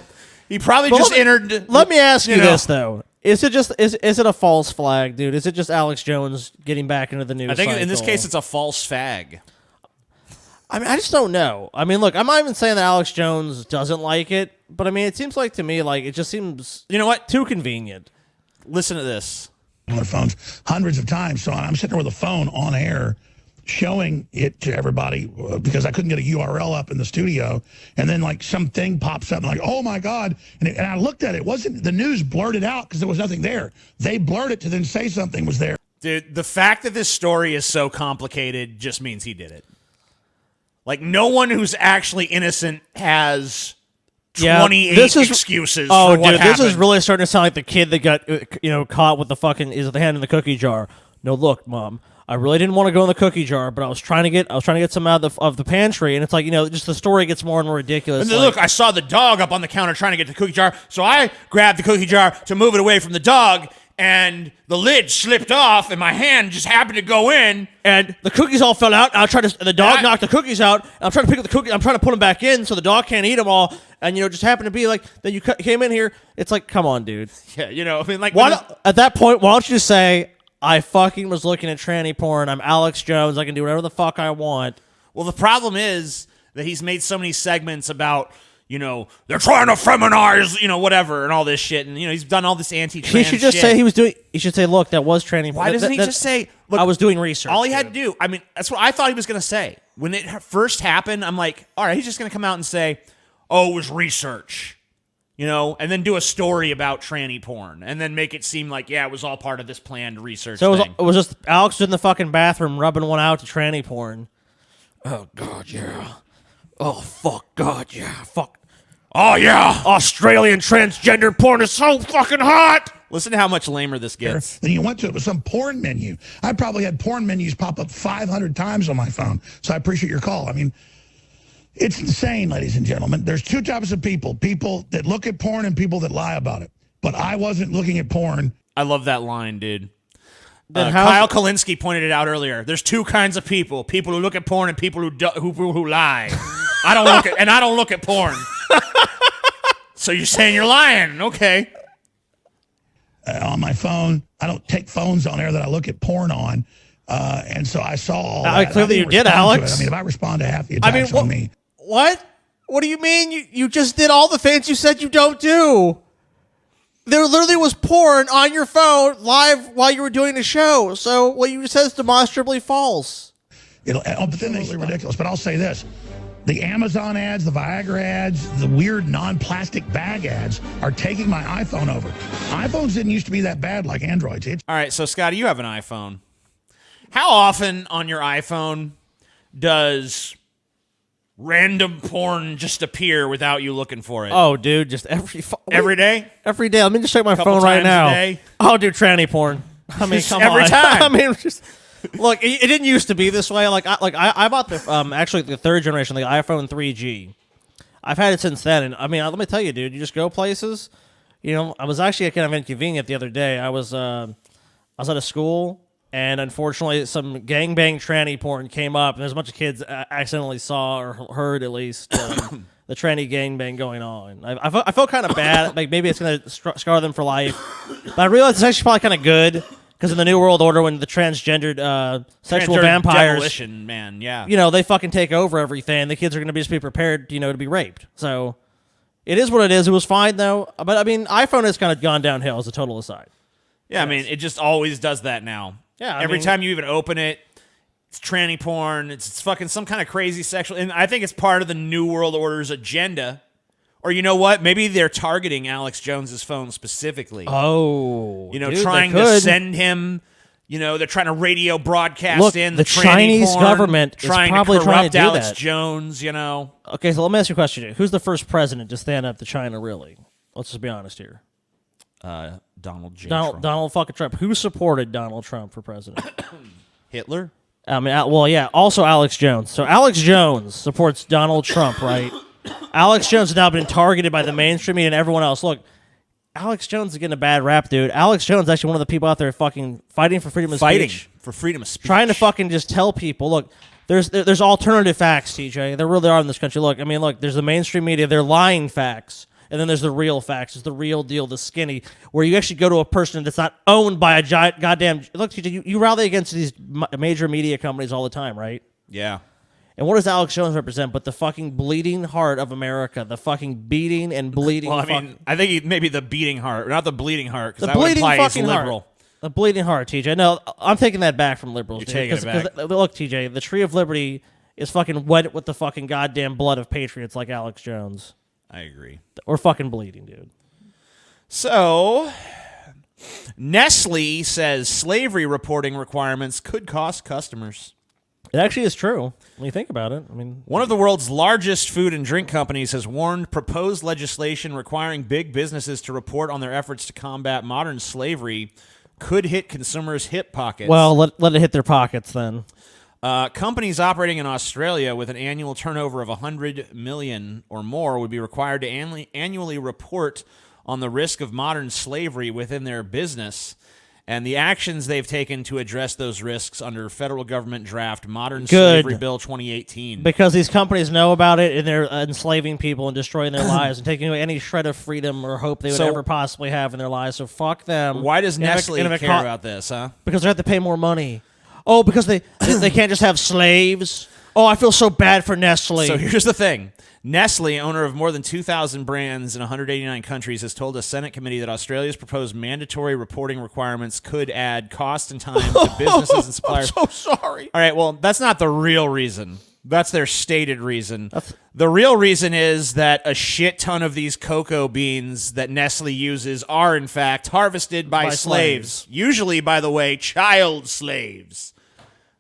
he probably just entered. Let me ask you know. this though: Is it just is it a false flag, dude? Is it just Alex Jones getting back into the news? I think in this cycle? case, it's a false fag. I mean, I just don't know. I mean, look, I'm not even saying that Alex Jones doesn't like it, but I mean, it seems like to me like it just seems You know what? too convenient. Listen to this. on their phones hundreds of times. So I'm sitting there with a phone on air showing it to everybody because I couldn't get a URL up in the studio. And then like something pops up and like, oh my God. And I looked at it. It wasn't, the news blurred it out because there was nothing there. They blurred it to then say something was there. Dude, the fact that this story is so complicated just means he did it. Like, no one who's actually innocent has 28 excuses for what happened. This is really starting to sound like the kid that got caught with the fucking is the hand in the cookie jar. No, look, Mom, I really didn't want to go in the cookie jar, but I was trying to get some out of the pantry, and it's like, just the story gets more and more ridiculous. And then, look, I saw the dog up on the counter trying to get the cookie jar, so I grabbed the cookie jar to move it away from the dog, and the lid slipped off, and my hand just happened to go in, and the cookies all fell out. And the dog knocked the cookies out. And I'm trying to pick up the cookies. I'm trying to put them back in so the dog can't eat them all. And it just happened to be like that. You came in here. It's like, come on, dude. Yeah, I mean, like, at that point, why don't you just say, I fucking was looking at tranny porn. I'm Alex Jones. I can do whatever the fuck I want. Well, the problem is that he's made so many segments about, they're trying to feminize, whatever, and all this shit. And, he's done all this anti-trans shit. He should just say he should say, look, that was tranny porn. Why doesn't he just say, look, I was doing research. All he had to do, I mean, that's what I thought he was going to say. When it first happened, I'm like, all right, he's just going to come out and say, oh, it was research. And then do a story about tranny porn, and then make it seem like, yeah, it was all part of this planned research thing. It was just Alex in the fucking bathroom rubbing one out to tranny porn. Oh, God, yeah. Oh, fuck, God, yeah. Fuck. Oh, yeah. Australian transgender porn is so fucking hot. Listen to how much lamer this gets. Then you went to it with some porn menu. I probably had porn menus pop up 500 times on my phone, so I appreciate your call. I mean, it's insane, ladies and gentlemen. There's two types of people that look at porn and people that lie about it. But I wasn't looking at porn. I love that line, dude. Kyle Kalinske pointed it out earlier. There's two kinds of people who look at porn and people who lie. I don't look at porn. So you're saying you're lying. Okay. On my phone, I don't take phones on air that I look at porn on. And so I saw all that. Clearly you did, Alex. I mean, if I respond to half the attacks on me. What? What do you mean? You just did all the things you said you don't do. There literally was porn on your phone live while you were doing the show. So what you said is demonstrably false. But then they ridiculous. But I'll say this. The Amazon ads, the Viagra ads, the weird non-plastic bag ads are taking my iPhone over. iPhones didn't used to be that bad like Androids. All right, so Scotty, you have an iPhone. How often on your iPhone does random porn just appear without you looking for it? Oh, dude, just every day? Every day. Let me just check my phone right now. Oh, dude, tranny porn. I mean, come on. Every time. I mean, just... Look, it didn't used to be this way. I bought the third generation, the iPhone 3G. I've had it since then, and I mean, let me tell you, dude, you just go places. I was actually kind of inconvenient the other day. I was at a school, and unfortunately, some gangbang tranny porn came up, and there's a bunch of kids accidentally saw or heard at least the tranny gangbang going on. I felt kind of bad. Like maybe it's gonna scar them for life, but I realized it's actually probably kind of good. Because in the New World Order, when the transgendered sexual vampires, demolition, man, yeah, they fucking take over everything. The kids are going to be prepared, to be raped. So it is what it is. It was fine though. But I mean, iPhone has kind of gone downhill as a total aside. Yeah, yes. I mean, it just always does that now. Yeah, every time you even open it, it's tranny porn. It's fucking some kind of crazy sexual. And I think it's part of the New World Order's agenda. Or you know what? Maybe they're targeting Alex Jones's phone specifically. Oh, dude, trying to send him. They're trying to radio broadcast in the Chinese porn, government is probably trying to do Alex that. Jones. Okay, so let me ask you a question. Who's the first president to stand up to China? Really? Let's just be honest here. Donald J. Trump. Donald fucking Trump. Who supported Donald Trump for president? Hitler. I mean, well, yeah. Also, Alex Jones. So Alex Jones supports Donald Trump, right? Alex Jones has now been targeted by the mainstream media and everyone else. Look, Alex Jones is getting a bad rap, dude. Alex Jones is actually one of the people out there fucking fighting for freedom of speech. For freedom of speech. Trying to fucking just tell people, look, there's alternative facts, TJ. There really are in this country. Look, I mean, there's the mainstream media. They're lying facts. And then there's the real facts. It's the real deal, the skinny, where you actually go to a person that's not owned by a giant goddamn... Look, TJ, you rally against these major media companies all the time, right? Yeah. And what does Alex Jones represent but the fucking bleeding heart of America? The fucking beating and bleeding. Well, I mean, I think maybe the beating heart, not the bleeding heart, because the that would bleeding imply he's fucking liberal. Heart. A bleeding heart, TJ. No, I'm taking that back from liberals. You're dude, taking it back. Look, TJ, the Tree of Liberty is fucking wet with the fucking goddamn blood of patriots like Alex Jones. I agree. We're fucking bleeding, dude. So, Nestle says slavery reporting requirements could cost customers. It actually is true when you think about it. I mean, One of the world's largest food and drink companies has warned proposed legislation requiring big businesses to report on their efforts to combat modern slavery could hit consumers' hip pockets. well, let it hit their pockets then. Companies operating in Australia with an annual turnover of 100 million or more would be required to annually report on the risk of modern slavery within their business and the actions they've taken to address those risks under federal government draft Modern Slavery Bill 2018. Because these companies know about it and they're enslaving people and destroying their lives and taking away any shred of freedom or hope they would So- ever possibly have in their lives. So fuck them. Why does And if it- Nestle and if it care co- about this, huh? Because they have to pay more money. Oh, because they can't just have slaves. Oh, I feel so bad for Nestle. So here's the thing. Nestle, owner of more than 2,000 brands in 189 countries, has told a Senate committee that Australia's proposed mandatory reporting requirements could add cost and time to businesses and suppliers. I'm so sorry. All right, well, that's not the real reason. That's their stated reason. The real reason is that a shit ton of these cocoa beans that Nestle uses are, in fact, harvested by slaves. Usually, by the way, child slaves.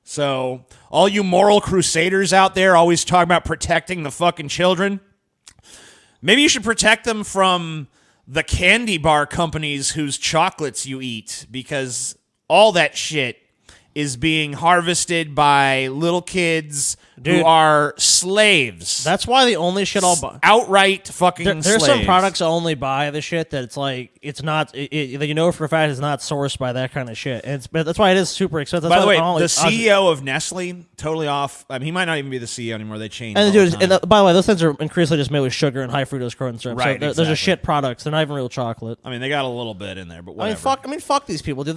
So, all you moral crusaders out there always talking about protecting the fucking children, maybe you should protect them from the candy bar companies whose chocolates you eat, because all that shit is being harvested by little kids who Dude. are slaves. That's why the only shit I'll buy. Outright fucking There's slaves. some products I only buy the shit that it's like it's not you know for a fact it's not sourced by that kind of shit. And but that's why it is super expensive. That's By the why way, only- the CEO of Nestle, totally off. I mean, he might not even be the CEO anymore. They changed. and all dude, the time. by the way, those things are increasingly just made with sugar and high fructose corn syrup. Right, So those exactly. are shit products. They're not even real chocolate. I mean, they got a little bit in there, but I whatever. mean, fuck these people, dude.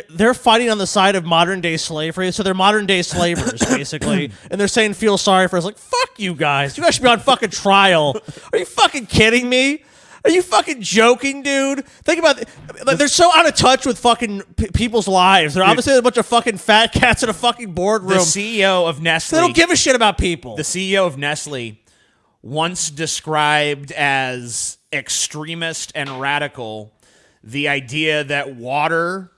They're fighting on the side of modern day slavery, so they're modern day slavers, basically. And they're saying feel sorry for us. Like, fuck you guys. You guys should be on fucking trial. Are you fucking kidding me? Are you fucking joking, dude? Think about it. Like, they're so out of touch with fucking people's lives. They're obviously a bunch of fucking fat cats in a fucking boardroom. The CEO of Nestle. They don't give a shit about people. The CEO of Nestle, once described as extremist and radical, the idea that water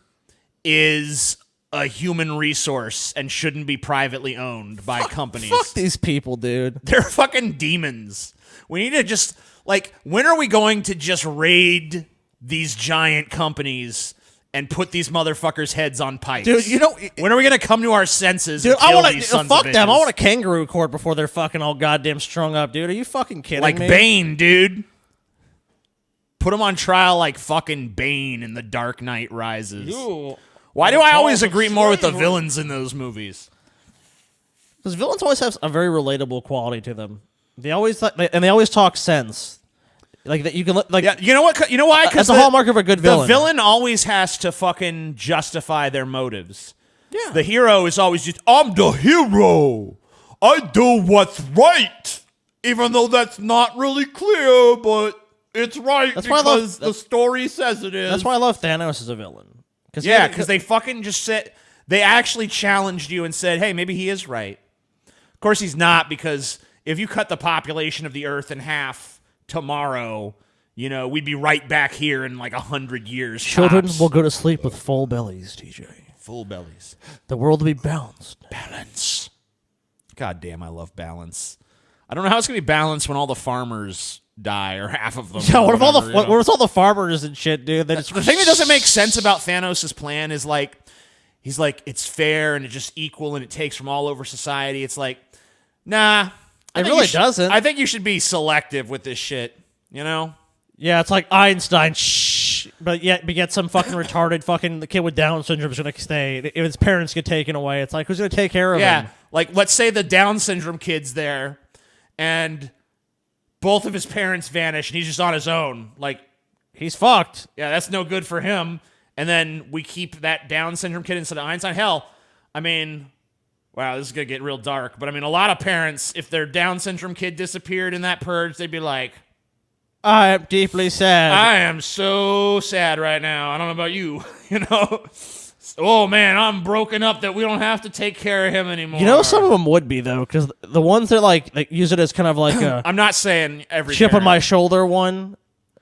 is a human resource and shouldn't be privately owned by companies. Fuck these people, dude. They're fucking demons. We need to just, like, when are we going to just raid these giant companies and put these motherfuckers' heads on pikes? Dude, you know- when are we going to come to our senses Dude, and I kill want these to sons fuck of them. I bitches? want a kangaroo court before they're fucking all goddamn strung up, dude. Are you fucking kidding Like me? Bane, dude. Put him on trial like fucking Bane in The Dark Knight Rises. Why do I always agree more with the villains in those movies? Because villains always have a very relatable quality to them. They always and they always talk sense. Like that you can like. Yeah, you know what? You know why? That's the hallmark of a good villain. The villain always has to fucking justify their motives. Yeah. The hero is always just, I'm the hero. I do what's right. Even though that's not really clear, but it's right That's why I love- because the story says it is. That's why I love Thanos as a villain. Yeah, because they fucking just said, they actually challenged you and said, hey, maybe he is right. Of course he's not, because if you cut the population of the Earth in half tomorrow, you know, we'd be right back here in like 100 years. children tops. will go to sleep with full bellies, TJ. Full bellies. The world will be balanced. Balance. God damn, I love balance. I don't know how it's going to be balanced when all the farmers die, or half of them. Yeah, or what if all the whatever, you know? what if all the farmers and shit, dude? They just The thing that doesn't make sense about Thanos' plan is like, he's like, it's fair and it's just equal and it takes from all over society. It's like, nah. It really doesn't. I think you should be selective with this shit, you know? Yeah, it's like Einstein, but yet some fucking retarded fucking kid with Down syndrome is gonna stay. If his parents get taken away, it's like who's gonna take care of Yeah. him? Like, let's say the Down syndrome kid's there and both of his parents vanish and he's just on his own. Like, He's fucked. yeah, that's no good for him. And then we keep that Down syndrome kid instead of Einstein. Hell, I mean, wow, this is going to get real dark. But I mean, a lot of parents, if their Down syndrome kid disappeared in that purge, they'd be like, I am deeply sad. I am so sad right now. I don't know about you. You know? Oh, man, I'm broken up that we don't have to take care of him anymore. You know, some of them would be, though, because the ones that, like use it as kind of like a I'm not saying every chip on parent. my shoulder one.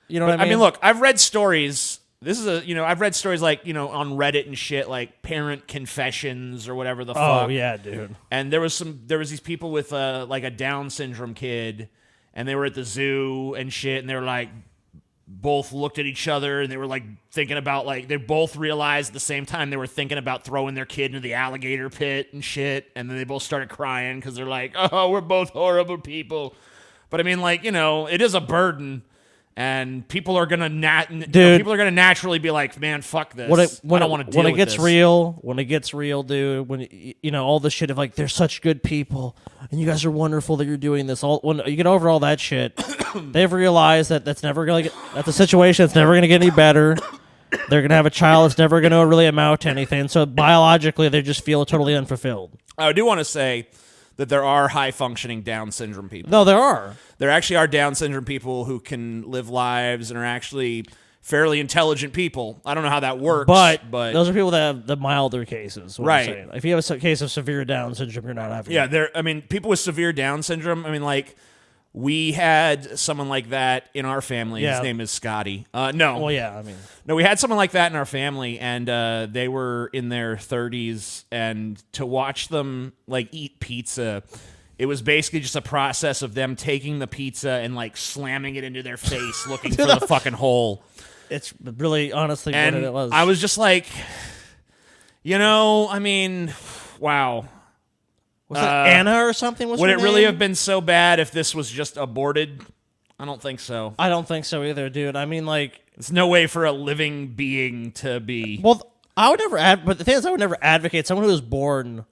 You know what I mean? Look, I've read stories. I've read stories like, on Reddit and shit, like parent confessions or whatever the fuck. Oh, yeah, dude. And there was these people with like a Down syndrome kid, and they were at the zoo and shit, and they were like, both looked at each other, and they were like thinking about, like, they both realized at the same time they were thinking about throwing their kid into the alligator pit and shit, and then they both started crying because they're like, oh, we're both horrible people. But I mean, like, it is a burden. And people are gonna people are gonna naturally be like, man, fuck this. I don't want to deal with when it gets this. real. When it gets real, dude. When all the shit of like, they're such good people, and you guys are wonderful that you're doing this. All when you get over all that shit, they've realized that that's a situation that's never gonna get any better. They're gonna have a child that's never gonna really amount to anything. So biologically, they just feel totally unfulfilled. I do want to say that there are high-functioning Down syndrome people. No, there are. There actually are Down syndrome people who can live lives and are actually fairly intelligent people. I don't know how that works, But but those are people that have the milder cases. What I'm Right. saying. If you have a case of severe Down syndrome, you're not having. yeah, people with severe Down syndrome. I mean, like, we had someone like that in our family. Yeah. His name is Scotty. No. Well, yeah. I mean, No, we had someone like that in our family, and they were in their 30s, and to watch them, like, eat pizza, it was basically just a process of them taking the pizza and, like, slamming it into their face, looking for the fucking hole. it's really honestly And what it was. I was just like, I mean, wow. Was that Anna or something? Was Would her it really name? have been so bad if this was just aborted? I don't think so. I don't think so either, dude. I mean, like, There's no way for a living being to be. well, I would never but the thing is, I would never advocate someone who was born.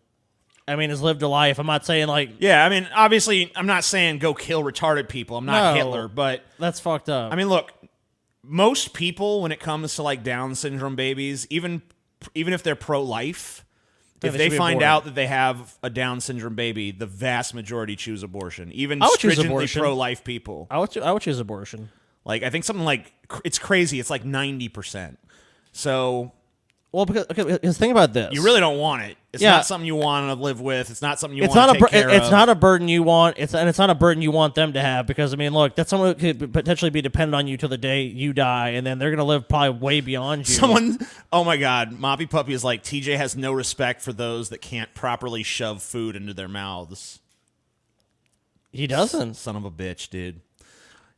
I mean, has lived a life. I'm not saying like Yeah, I mean, obviously, I'm not saying go kill retarded people. I'm not No. Hitler, but that's fucked up. I mean, look, most people, when it comes to like Down syndrome babies, even if they're pro-life, if they they should be find aborted. out that they have a Down syndrome baby, the vast majority choose abortion. Even I would choose stringently abortion. pro-life people. I would choose abortion. Like, I think something like, it's crazy. It's like 90%. So Well, because think about this. you really don't want it. It's Yeah. not something you want to live with. It's not something you It's want not to take care it's of. not a burden you want. It's not a burden you want them to have because I mean, look, that's someone who could potentially be dependent on you till the day you die, and then they're gonna live probably way beyond you. Someone, oh my God, Moppy Puppy is like, TJ has no respect for those that can't properly shove food into their mouths. He doesn't. Son of a bitch, dude.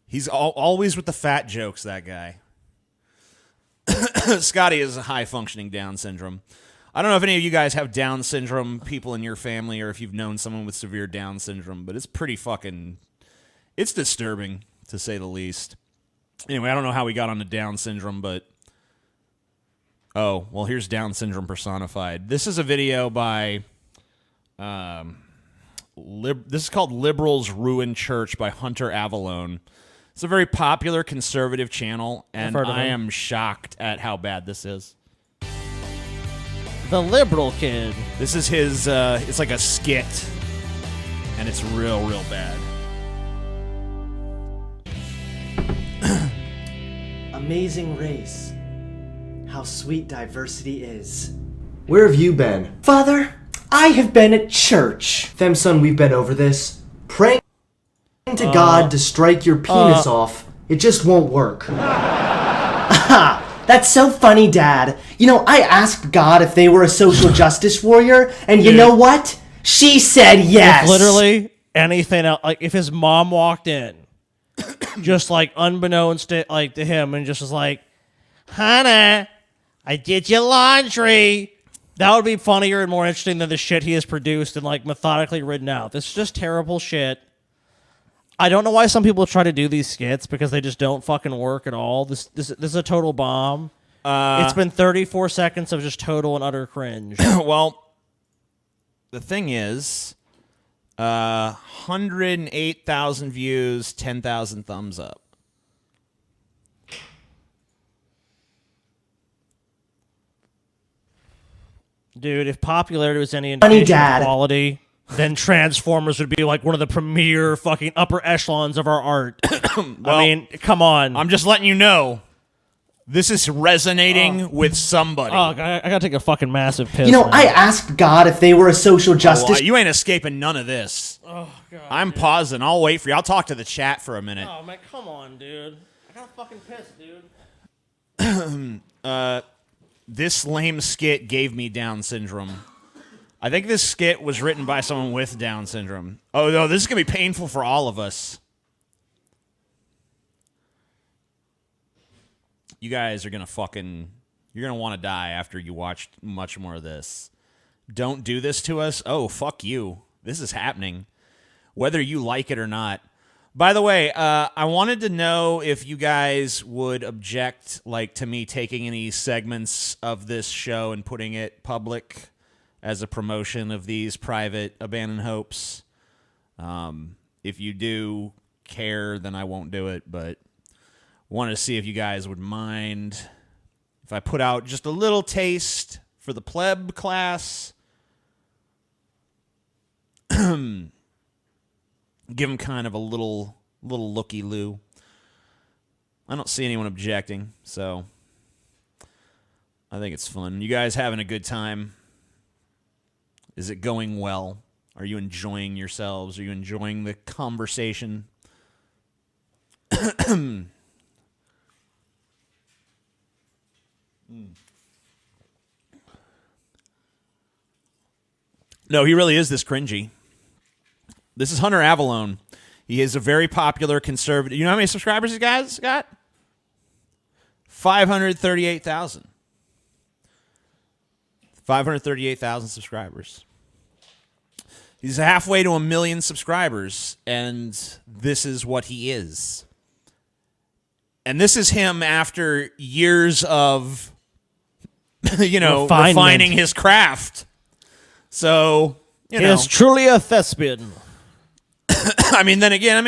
He's always with the fat jokes, that guy. Scotty is a high-functioning Down syndrome. I don't know if any of you guys have Down syndrome people in your family or if you've known someone with severe Down syndrome, but it's pretty fucking... It's disturbing, to say the least. Anyway, I don't know how we got onto Down syndrome, but... Oh, well, here's Down syndrome personified. This is a video by... This is called Liberals Ruin Church by Hunter Avallone. It's a very popular conservative channel, and heard of I him. am shocked at how bad this is. The liberal kid. This is his, it's like a skit, and it's real, real bad. Amazing race. How sweet diversity is. Where have you been? Father, I have been at church. Fem son, we've been over this. Praying to God to strike your penis off. It just won't work. That's so funny, Dad. You know, I asked God if they were a social justice warrior, and you know what? She said yes. If literally anything else, like if his mom walked in, just like unbeknownst to, like to him, and just was like, "Hannah, I did your laundry." That would be funnier and more interesting than the shit he has produced and like methodically written out. This is just terrible shit. I don't know why some people try to do these skits because they just don't fucking work at all. This is a total bomb. It's been 34 seconds of just total and utter cringe. Well, the thing is, 108,000 views, 10,000 thumbs up. Dude, if popularity was any Funny indication Dad. of quality, then Transformers would be like one of the premier fucking upper echelons of our art. I mean, come on. I'm just letting you know. This is resonating with somebody. Oh, I gotta take a fucking massive piss. You know, man. I asked God if they were a social justice. Well, you ain't escaping none of this. Oh, God. I'm pausing. I'll wait for you. I'll talk to the chat for a minute. Oh, man, come on, dude. I gotta fucking piss, dude. This lame skit gave me Down syndrome. I think this skit was written by someone with Down syndrome. Oh, no, this is going to be painful for all of us. You guys are going to you're going to want to die after you watch much more of this. Don't do this to us. Oh, fuck you. This is happening. Whether you like it or not. By the way, I wanted to know if you guys would object, like, to me taking any segments of this show and putting it public as a promotion of these private Abandoned Hopes. If you do care, then I won't do it, but wanted to see if you guys would mind if I put out just a little taste for the pleb class. Give them kind of a little looky-loo. I don't see anyone objecting, so I think it's fun. You guys having a good time? Is it going well? Are you enjoying yourselves? Are you enjoying the conversation? No, he really is this cringy. This is Hunter Avalone. He is a very popular conservative. You know how many subscribers this guy's got? 538,000. 538,000 subscribers. He's halfway to 1 million subscribers, and this is what he is. And this is him after years of, refining his craft. So, He is truly a thespian. I mean, then again,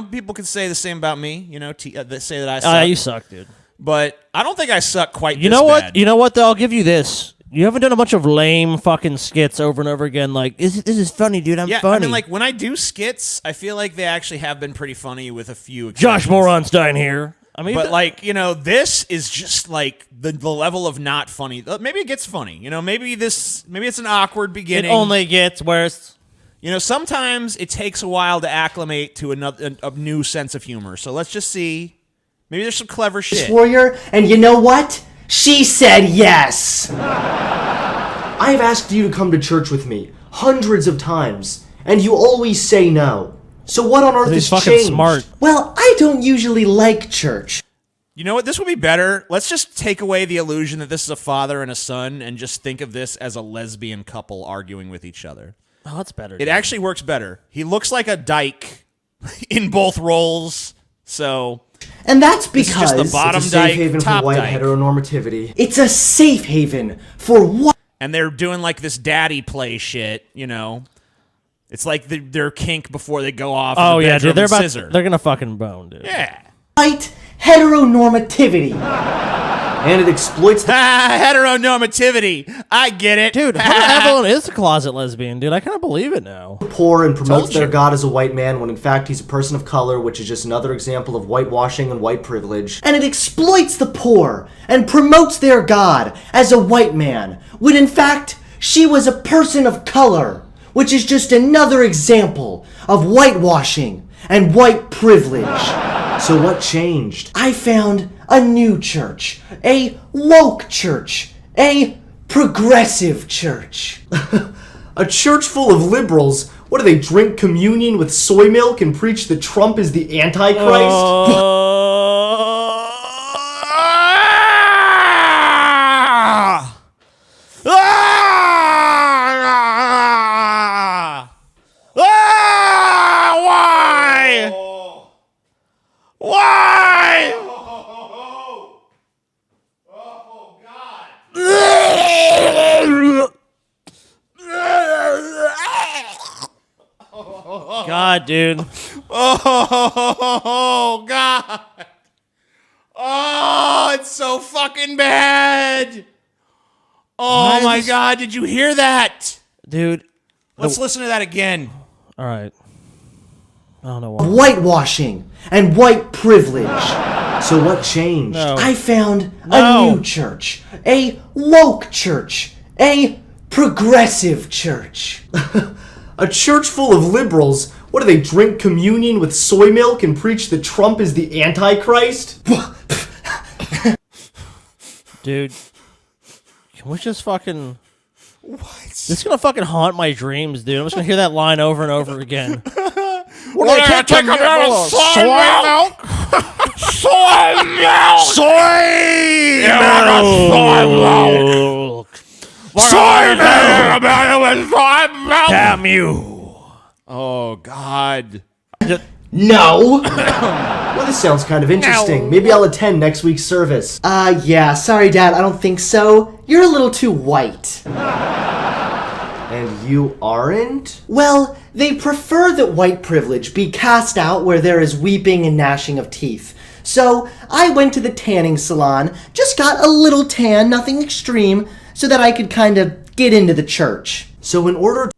people could say the same about me, that say that I suck. You suck, dude. But I don't think I suck quite You this know what? bad. You know what, though? I'll give you this. You haven't done a bunch of lame fucking skits over and over again. Like, this is funny, dude. I'm funny. I mean, like, when I do skits, I feel like they actually have been pretty funny with a few Josh exceptions. Moronstein here. I mean, But, this is just, like, the level of not funny. Maybe it gets funny. Maybe it's an awkward it beginning. only gets worse. Sometimes it takes a while to acclimate to a new sense of humor. So let's just see. Maybe there's some clever shit. Warrior, and you know what? She said yes. I have asked you to come to church with me hundreds of times, and you always say no. So what on earth He's has fucking changed? smart. Well, I don't usually like church. You know what? This would be better. Let's just take away the illusion that this is a father and a son and just think of this as a lesbian couple arguing with each other. Oh, that's better. It actually works better. He looks like a dyke in both roles, so... And that's This is because just the bottom it's a safe dyke, haven for top white dyke. heteronormativity. It's a safe haven for what? And they're doing like this daddy play shit, It's like their kink before they go off. Oh in the yeah, bedroom dude. and scissor. They're gonna fucking bone, dude. Yeah. White heteronormativity. And it exploits the Heteronormativity. I get it. Dude, Hunter Avalone is a closet lesbian, dude. I kind of believe it now. poor and promotes Told their you. god as a white man when in fact he's a person of color, which is just another example of whitewashing and white privilege. And it exploits the poor and promotes their god as a white man when in fact she was a person of color, which is just another example of whitewashing and white privilege. So what changed? I found a new church, a woke church, a progressive church. A church full of liberals. What do they drink communion with soy milk and preach that Trump is the Antichrist? Why? Why? God, dude. Oh, God. Oh, it's so fucking bad. Oh, Why my is- God. Did you hear that? Dude. Let's listen to that again. All right. I don't know why. Whitewashing and white privilege. So what changed? No. I found No. a new church. A woke church. A progressive church. A church full of liberals. What do they drink communion with soy milk and preach that Trump is the Antichrist? Dude, can we just fucking... What? This is gonna fucking haunt my dreams, dude. I'm just gonna hear that line over and over again. We're gonna take a little soy milk. Soy milk. Soy milk. Soy milk. Damn you. Oh, God. No! Well, this sounds kind of interesting. Maybe I'll attend next week's service. Yeah, sorry, Dad, I don't think so. You're a little too white. And you aren't? Well, they prefer that white privilege be cast out where there is weeping and gnashing of teeth. So, I went to the tanning salon, just got a little tan, nothing extreme, so that I could kind of get into the church. So in order to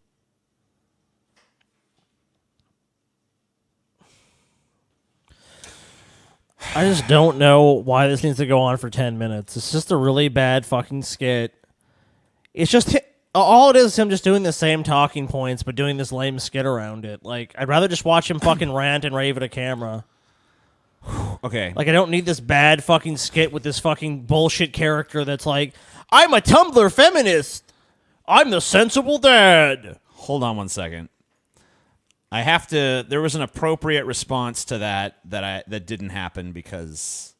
I just don't know why this needs to go on for 10 minutes. It's just a really bad fucking skit. It's just all it is him just doing the same talking points, but doing this lame skit around it. Like, I'd rather just watch him fucking rant and rave at a camera. Okay. Like, I don't need this bad fucking skit with this fucking bullshit character that's like, I'm a Tumblr feminist. I'm the sensible dad. Hold on one second. I have to. There was an appropriate response to that didn't happen because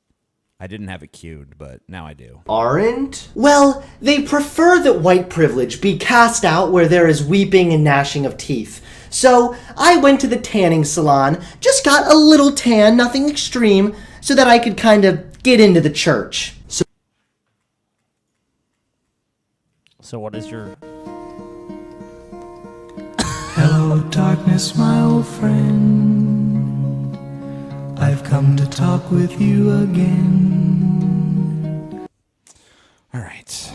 I didn't have it queued, but now I do. aren't? Well, they prefer that white privilege be cast out where there is weeping and gnashing of teeth. So I went to the tanning salon, just got a little tan, nothing extreme, so that I could kind of get into the church. So what is your... Hello, darkness, my old friend. I've come to talk with you again. All right.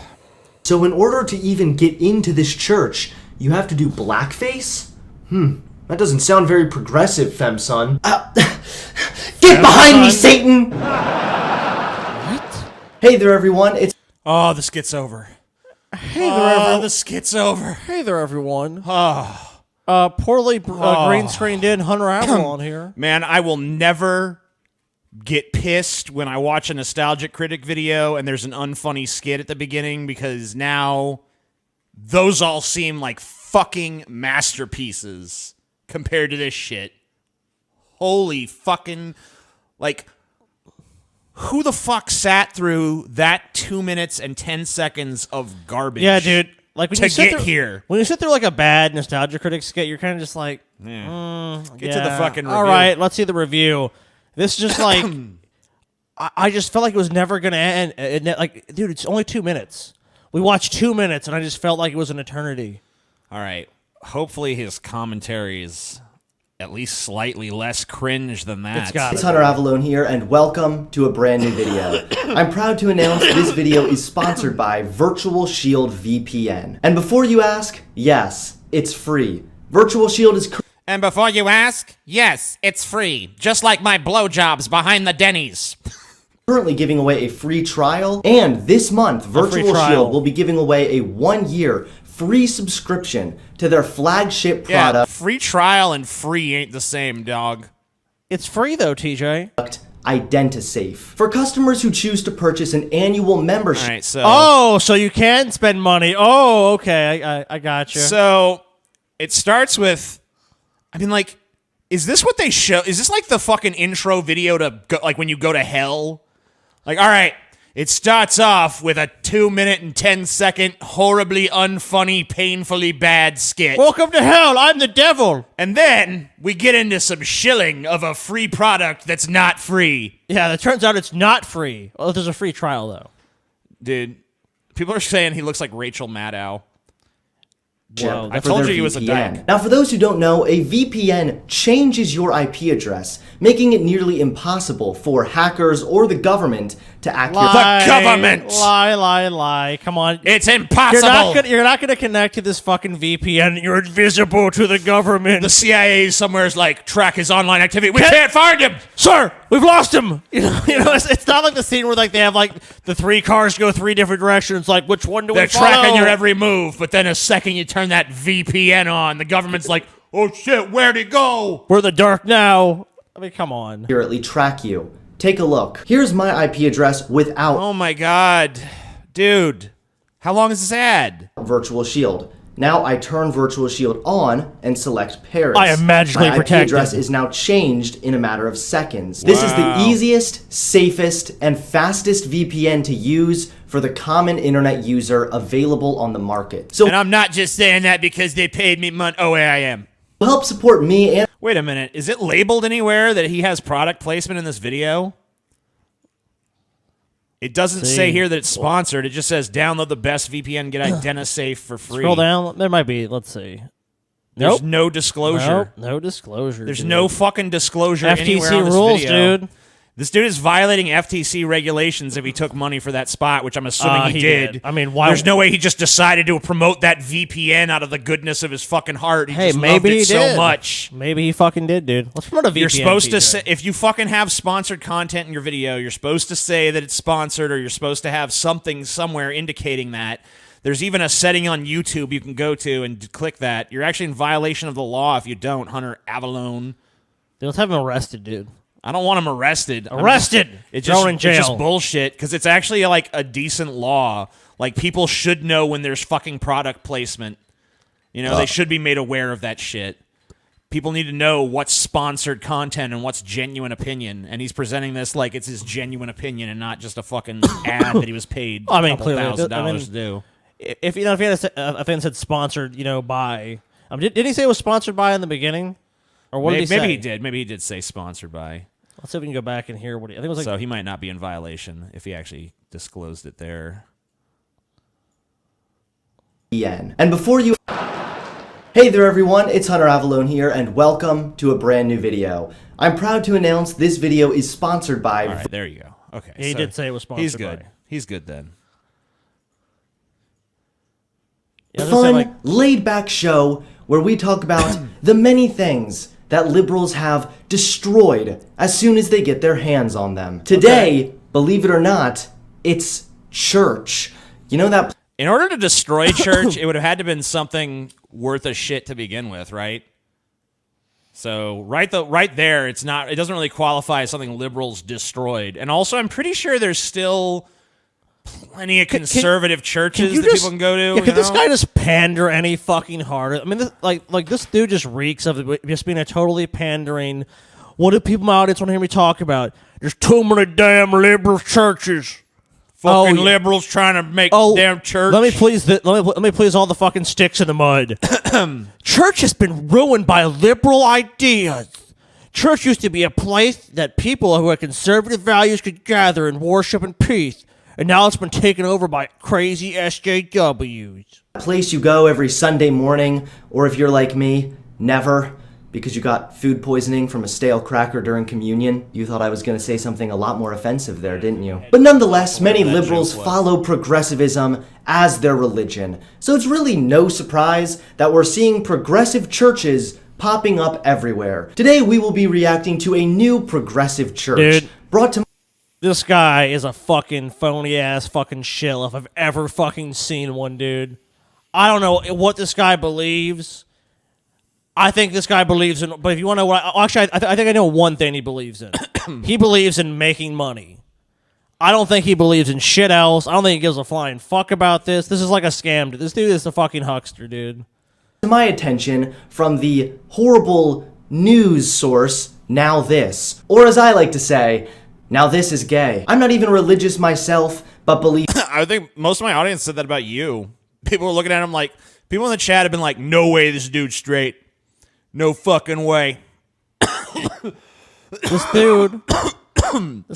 So in order to even get into this church, you have to do blackface? That doesn't sound very progressive, Femson. Get behind me, Satan! What? Hey there, everyone. It's Oh, the skit's over. Hey there, everyone. The skit's over. Hey there, everyone. Oh. Poorly green screened in Hunter Avalon here. Man, I will never get pissed when I watch a Nostalgic Critic video and there's an unfunny skit at the beginning because now those all seem like fucking masterpieces compared to this shit. Holy fucking... Like, who the fuck sat through that 2 minutes and 10 seconds of garbage? Yeah, dude. Like when to you sit get through, here. When you sit through like a bad Nostalgia Critic skit, you're kind of just like, Get yeah, to the fucking review. All right, let's see the review. This is just like, I just felt like it was never gonna end. Like, dude, it's only 2 minutes. We watched 2 minutes, and I just felt like it was an eternity. All right. Hopefully his commentary is at least slightly less cringe than that. It's got It's Hunter Avalon here, and welcome to a brand new video. I'm proud to announce this video is sponsored by Virtual Shield VPN. And before you ask, yes, it's free. Virtual Shield is And before you ask, yes, it's free. Just like my blowjobs behind the Denny's. currently giving away a free trial, and this month, Virtual Shield will be giving away a 1-year free subscription to their flagship Yeah, product. free trial and free ain't the same, dog. It's free though, TJ. IdentiSafe. For customers who choose to purchase an annual membership. All right, so... Oh, so you can spend money. Oh, okay, I got you. So, it starts with... I mean, like, is this what they show? Is this like the fucking intro video to, go, like, when you go to hell? Like, all right, it starts off with a 2 minute and 10-second, horribly unfunny, painfully bad skit. Welcome to hell. I'm the devil. And then we get into some shilling of a free product that's not free. Yeah, it turns out it's not free. Well, there's a free trial though. Dude, people are saying he looks like Rachel Maddow. Whoa, I for told their you he was a VPN. dyke. Now, for those who don't know, a VPN changes your IP address, making it nearly impossible for hackers or the government to accurately. government! Lie. Come on. It's impossible. You're not gonna connect to this fucking VPN. You're invisible to the government. The CIA somewhere is like, track his online activity. We can't find him. Sir, we've lost him. You know, it's not like the scene where like they have like the 3 cars go 3 different directions. Like, which one do They're we follow? tracking your every move, but then a second you turn that VPN on, the government's like, oh shit, where'd he go? We're in the dark now. I mean, come on. accurately track you. Take a look. Here's my IP address without Oh my god. Dude, how long is this ad? Virtual Shield. Now I turn Virtual Shield on and select Paris. I am magically my protected. IP address is now changed in a matter of seconds. This is the Wow. easiest, safest, and fastest VPN to use for the common internet user available on the market. So And I'm not just saying that because they paid me money. Oh, yeah, I am. to help support me and Wait a minute. Is it labeled anywhere that he has product placement in this video? It doesn't say here that it's sponsored. It just says download the best VPN, get IdentiSafe for free. Scroll down. There might be. Let's see. There's Nope. no disclosure. Nope. No disclosure. There's dude. no fucking disclosure anywhere FTC on this rules, video. dude. This dude is violating FTC regulations if he took money for that spot, which I'm assuming he did. I mean, why? There's no way he just decided to promote that VPN out of the goodness of his fucking heart. He Hey, just maybe loved it he so did. much. Maybe he fucking did, dude. Let's promote a VPN. You're supposed to TJ. say, if you fucking have sponsored content in your video, you're supposed to say that it's sponsored, or you're supposed to have something somewhere indicating that. There's even a setting on YouTube you can go to and click that. You're actually in violation of the law if you don't, Hunter Avalone. Dude, let's have him arrested, dude. I don't want him arrested. Arrested! It's Thrown in It's just jail. bullshit because it's actually like a decent law. Like people should know when there's fucking product placement. You know, they should be made aware of that shit. People need to know what's sponsored content and what's genuine opinion. And he's presenting this like it's his genuine opinion and not just a fucking ad that he was paid I mean, a couple clearly, $1,000 to do. If you know, if he had a thing that said sponsored, you know, by. Didn't he say it was sponsored by in the beginning? Or what Maybe, did he say? maybe he did. Maybe he did say sponsored by. Let's see if we can go back and hear what he. I think it was like. So he might not be in violation if he actually disclosed it there. VPN. And before you... Hey there everyone, it's Hunter Avalone here, and welcome to a brand new video. I'm proud to announce this video is sponsored by... All right, there you go. Okay. He did say it was sponsored He's good. by. He's good then. Yeah, let's fun, say, like, laid-back show where we talk about the many things that liberals have destroyed as soon as they get their hands on them. Today, believe it or not, it's church. You know that In order to destroy church, it would have had to been something worth a shit to begin with, right? So right there, it's not. It doesn't really qualify as something liberals destroyed. And also, I'm pretty sure there's still plenty of conservative churches that people can go to. Yeah, can this guy just pander any fucking harder? I mean, this dude just reeks of just being a totally pandering. What do people in my audience want to hear me talk about? There's too many damn liberal churches. Fucking yeah. liberals trying to make damn church. Let me please all the fucking sticks in the mud. Church has been ruined by liberal ideas. Church used to be a place that people who had conservative values could gather and worship in peace. And now it's been taken over by crazy SJWs. place you go every Sunday morning, or if you're like me, never, because you got food poisoning from a stale cracker during communion. You thought I was going to say something a lot more offensive there, didn't you? But nonetheless, many liberals follow progressivism as their religion. So it's really no surprise that we're seeing progressive churches popping up everywhere. Today we will be reacting to a new progressive church Dude. brought to This guy is a fucking phony ass fucking shill if I've ever fucking seen one, dude. I don't know what this guy believes. I think this guy believes in, but if you want to know what, actually, I think I know one thing he believes in. He believes in making money. I don't think he believes in shit else. I don't think he gives a flying fuck about this. This is like a scam. This dude is a fucking huckster, dude. my attention from the horrible news source, Now This. Or as I like to say, now this is gay. I'm not even religious myself, but believe I think most of my audience said that about you. People were looking at him like, people in the chat have been like, no way this dude's straight. No fucking way. This dude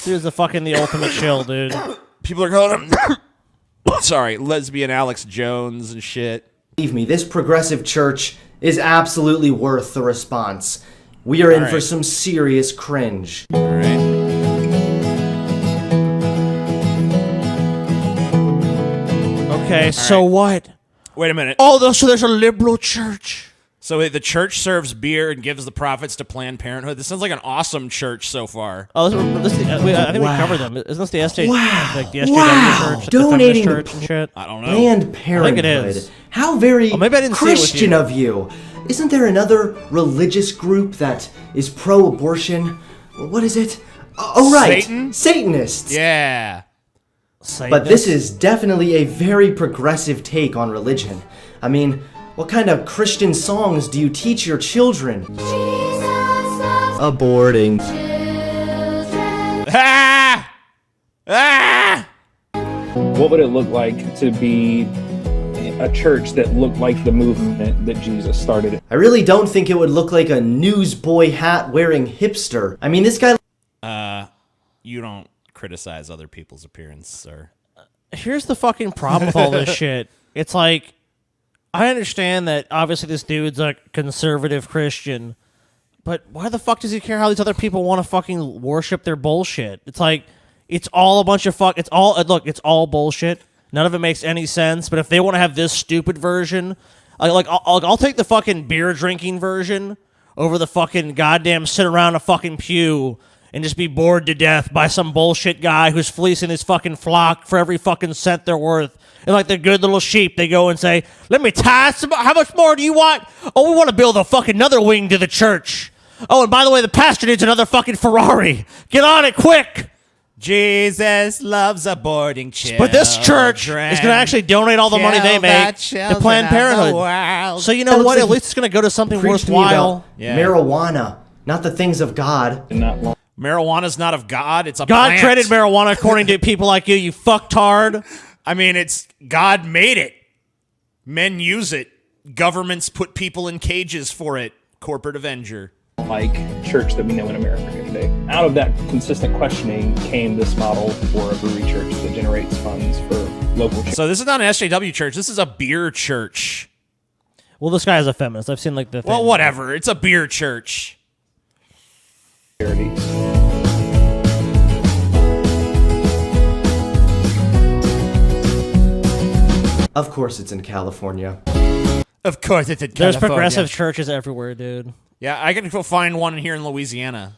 is the ultimate shill, dude. People are calling him, sorry, lesbian Alex Jones and shit. Believe me, this progressive church is absolutely worth the response. We are in for some serious cringe. All right. Okay, so what? Wait a minute. So there's a liberal church. So the church serves beer and gives the profits to Planned Parenthood. This sounds like an awesome church so far. Oh, I think we covered them. Isn't this the SJ, like the SJW church, Donating the feminist church and shit? I don't know. Planned Parenthood. I think it is. How very maybe I didn't see it with Christian you. of you. Isn't there another religious group that is pro-abortion? What is it? Oh, right. Satan? Satanists. Yeah. But this is definitely a very progressive take on religion. I mean, what kind of Christian songs do you teach your children? Aborting. Ah! Ah! What would it look like to be a church that looked like the movement that Jesus started? I really don't think it would look like a newsboy hat wearing hipster. I mean, this guy... You don't criticize other people's appearance, sir. Here's the fucking problem with all this shit. It's like, I understand that obviously this dude's a conservative Christian, but why the fuck does he care how these other people want to fucking worship their bullshit? It's like, it's all a bunch of it's all bullshit. None of it makes any sense, but if they want to have this stupid version, I'll take the fucking beer drinking version over the fucking goddamn sit around a fucking pew and just be bored to death by some bullshit guy who's fleecing his fucking flock for every fucking cent they're worth. And like the good little sheep, they go and say, let me tithe some, how much more do you want? Oh, we want to build a fucking another wing to the church. Oh, and by the way, the pastor needs another fucking Ferrari. Get on it quick. Jesus loves aborting children. But this church is going to actually donate all the money they make to Planned Parenthood. So you know what? At least it's going to go to something Preach to me worthwhile. about marijuana, not the things of God. Marijuana's not of God. It's a God plant. created marijuana according to people like you fucktard. I mean, it's God made it. Men use it. Governments put people in cages for it. Corporate Avenger. Like church that we know in America today. Out of that consistent questioning came this model for a brewery church that generates funds for local churches. So this is not an SJW church. This is a beer church. Well, this guy is a feminist. I've seen like the thing. Well, whatever. It's a beer church. Of course it's in California. Of course it's in California. There's progressive churches everywhere, dude. Yeah, I can go find one here in Louisiana.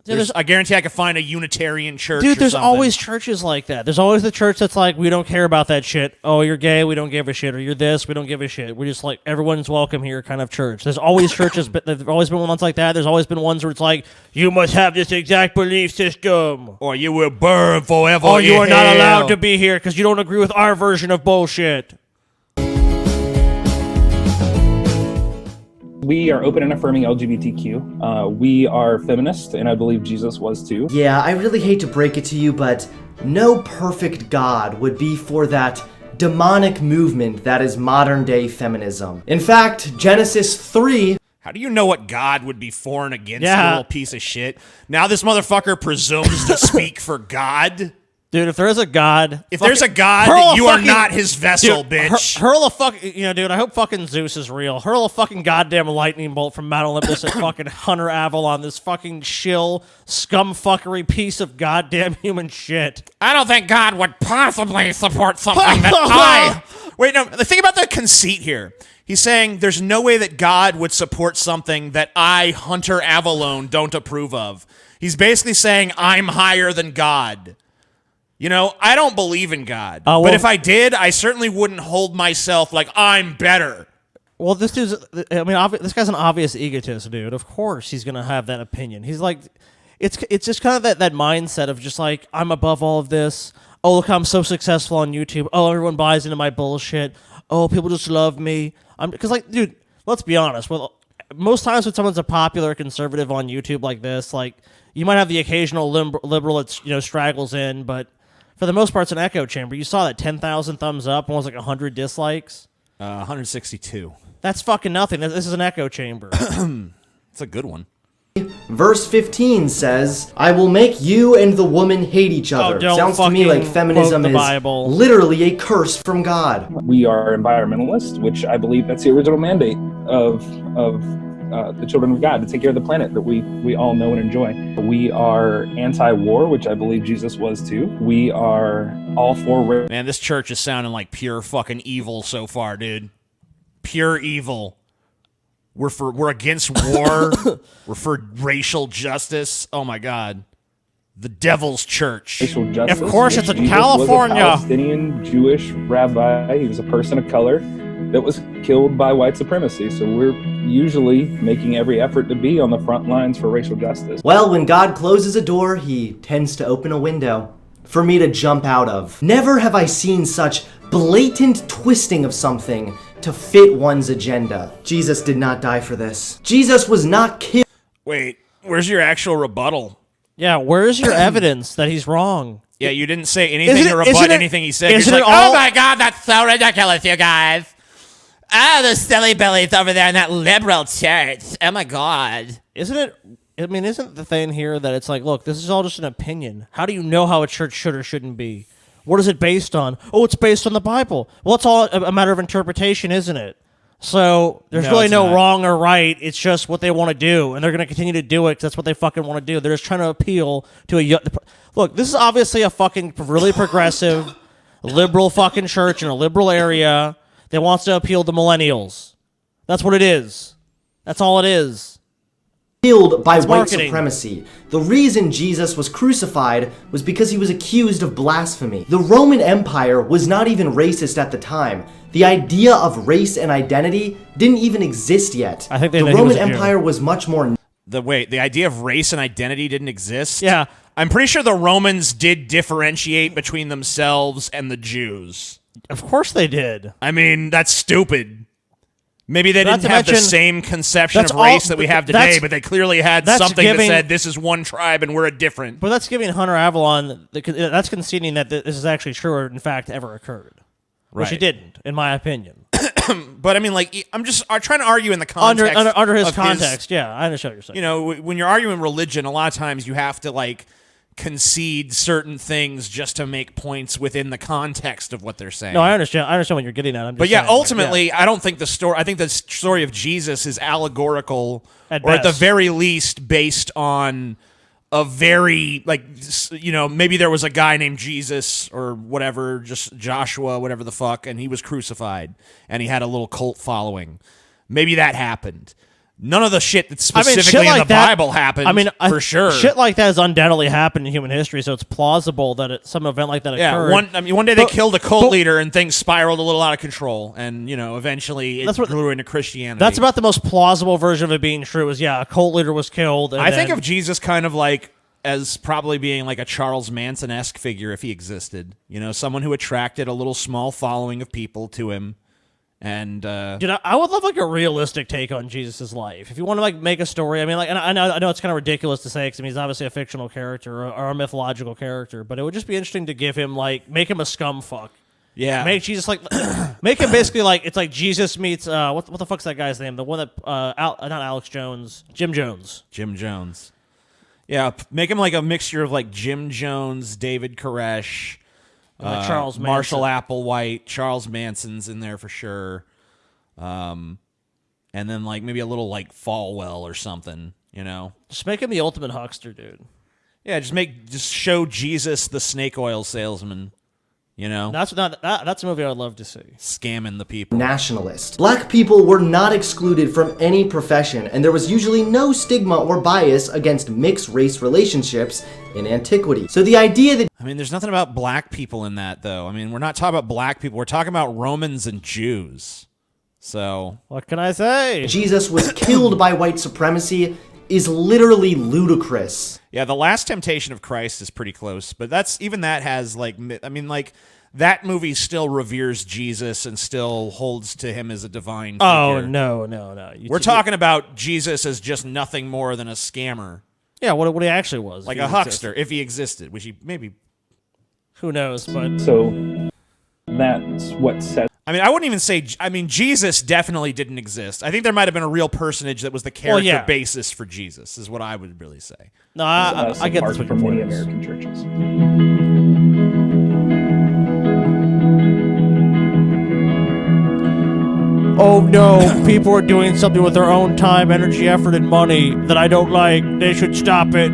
Dude, I guarantee I could find a Unitarian church. Dude, there's or something. always churches like that. There's always the church that's like, we don't care about that shit. Oh, you're gay, we don't give a shit. Or you're this, we don't give a shit. We're just like, everyone's welcome here kind of church. There's always churches, but there's always been ones like that. There's always been ones where it's like, you must have this exact belief system. Or you will burn forever. Or you in are not hell. allowed to be here because you don't agree with our version of bullshit. We are open and affirming LGBTQ. We are feminist, and I believe Jesus was too. Yeah, I really hate to break it to you, but no perfect God would be for that demonic movement that is modern-day feminism. In fact, Genesis 3... How do you know what God would be for and against, Yeah. you little piece of shit? Now this motherfucker presumes to speak for God? Dude, if there is a God... If there's a God, hurl a you are fucking- not his vessel, Dude, bitch. Hurl a fucking... dude, I hope fucking Zeus is real. Hurl a fucking goddamn lightning bolt from Mount Olympus at fucking Hunter Avalon, this fucking shill, scumfuckery piece of goddamn human shit. I don't think God would possibly support something that I... Wait, no, the thing about the conceit here, he's saying there's no way that God would support something that I, Hunter Avalon, don't approve of. He's basically saying I'm higher than God. You know, I don't believe in God. well- but if I did, I certainly wouldn't hold myself like I'm better. Well, this dude's... I mean, this guy's an obvious egotist, dude. Of course he's going to have that opinion. He's like... It's just kind of that mindset of just like, I'm above all of this. Oh, look, I'm so successful on YouTube. Oh, everyone buys into my bullshit. Oh, people just love me. Because, like, dude, let's be honest. Well, most times when someone's a popular conservative on YouTube like this, like, you might have the occasional liberal that, straggles in, but for the most part, it's an echo chamber. You saw that 10,000 thumbs up and was like 100 dislikes. 162. That's fucking nothing. This is an echo chamber. It's a good one. Verse 15 says, I will make you and the woman hate each other. don't Sounds to me fucking like feminism quote the is Bible. literally a curse from God. We are environmentalists, which I believe that's the original mandate of the children of God, to take care of the planet that we all know and enjoy. We are anti-war, which I believe Jesus was too. We are all for... Man, this church is sounding like pure fucking evil so far, dude. Pure evil. We're against war. We're for racial justice. Oh my God. The devil's church. Racial justice. Of course, it's in Jesus California. Was a Palestinian Jewish rabbi. He was a person of color that was killed by white supremacy. So we're usually making every effort to be on the front lines for racial justice. Well, when God closes a door, he tends to open a window for me to jump out of. Never have I seen such blatant twisting of something to fit one's agenda. Jesus did not die for this. Jesus was not killed. Wait, where's your actual rebuttal? Yeah, where's your evidence that he's wrong? Yeah, you didn't say anything to rebut anything he said. You're just like, oh my God, that's so ridiculous, you guys. Ah, the silly billies over there in that liberal church. Oh my God. Isn't it? I mean, isn't the thing here that it's like, look, this is all just an opinion. How do you know how a church should or shouldn't be? What is it based on? Oh, it's based on the Bible. Well, it's all a matter of interpretation, isn't it? So there's really no wrong or right. It's just what they want to do, and they're going to continue to do it because that's what they fucking want to do. They're just trying to appeal to a look. This is obviously a fucking really progressive, liberal fucking church in a liberal area that wants to appeal to millennials. That's what it is. That's all it is. Killed by white marketing. supremacy. The reason Jesus was crucified was because he was accused of blasphemy. The Roman Empire was not even racist at the time. The idea of race and identity didn't even exist yet. I think the Roman Empire was much more... The idea of race and identity didn't exist? Yeah. I'm pretty sure the Romans did differentiate between themselves and the Jews. Of course they did. I mean, that's stupid. Maybe they didn't have the same conception of race that we have today, but they clearly had something that said this is one tribe and we're a different. But that's giving Hunter Avalon, that's conceding that this is actually true or in fact ever occurred. Which it didn't, in my opinion. But I mean, like, I'm trying to argue in the context. Under his context, yeah, I understand what you're saying. You know, when you're arguing religion, a lot of times you have to, like, concede certain things just to make points within the context of what they're saying. No, I understand what you're getting at. But yeah, ultimately, I don't think I think the story of Jesus is allegorical, at the very least based on a very, like, you know, maybe there was a guy named Jesus or whatever, just Joshua, whatever the fuck, and he was crucified and he had a little cult following. Maybe that happened. None of the shit that's specifically in the Bible happened, for sure. Shit like that has undoubtedly happened in human history, so it's plausible that some event like that occurred. One day they killed a cult leader and things spiraled a little out of control, and, you know, eventually it grew into Christianity. That's about the most plausible version of it being true, is, yeah, a cult leader was killed. And I think of Jesus kind of like as probably being like a Charles Manson-esque figure if he existed. You know, someone who attracted a little small following of people to him. And dude, I would love like a realistic take on Jesus' life. If you want to like make a story, I mean, like, and I know it's kind of ridiculous to say because he's obviously a fictional character or a mythological character, but it would just be interesting to give him like make him a scum fuck. Yeah, make Jesus like make him basically like it's like Jesus meets what the fuck's that guy's name? The one that not Alex Jones, Jim Jones. Jim Jones. Yeah, make him like a mixture of like Jim Jones, David Koresh. Charles Manson. Marshall Applewhite, Charles Manson's in there for sure, and then like maybe a little like Falwell or something, you know. Just make him the ultimate huckster, dude. Yeah, just show Jesus the snake oil salesman, you know. That's a movie I would love to see. Scamming the people. Nationalist. Black people were not excluded from any profession, and there was usually no stigma or bias against mixed race relationships in antiquity. So the idea that... I mean, there's nothing about black people in that, though. I mean, we're not talking about black people. We're talking about Romans and Jews. So... what can I say? Jesus was killed by white supremacy is literally ludicrous. Yeah, The Last Temptation of Christ is pretty close, but even that has, like... I mean, like... that movie still reveres Jesus and still holds to him as a divine figure. Oh, no. We're talking about Jesus as just nothing more than a scammer. Yeah, what he actually was. Like a huckster, if he existed, which he maybe... who knows, but... So that's what sets... I mean, I wouldn't even say. I mean, Jesus definitely didn't exist. I think there might have been a real personage that was the character basis for Jesus. Is what I would really say. No, I get this apart what from your many point is. American churches. Oh no, people are doing something with their own time, energy, effort, and money that I don't like. They should stop it.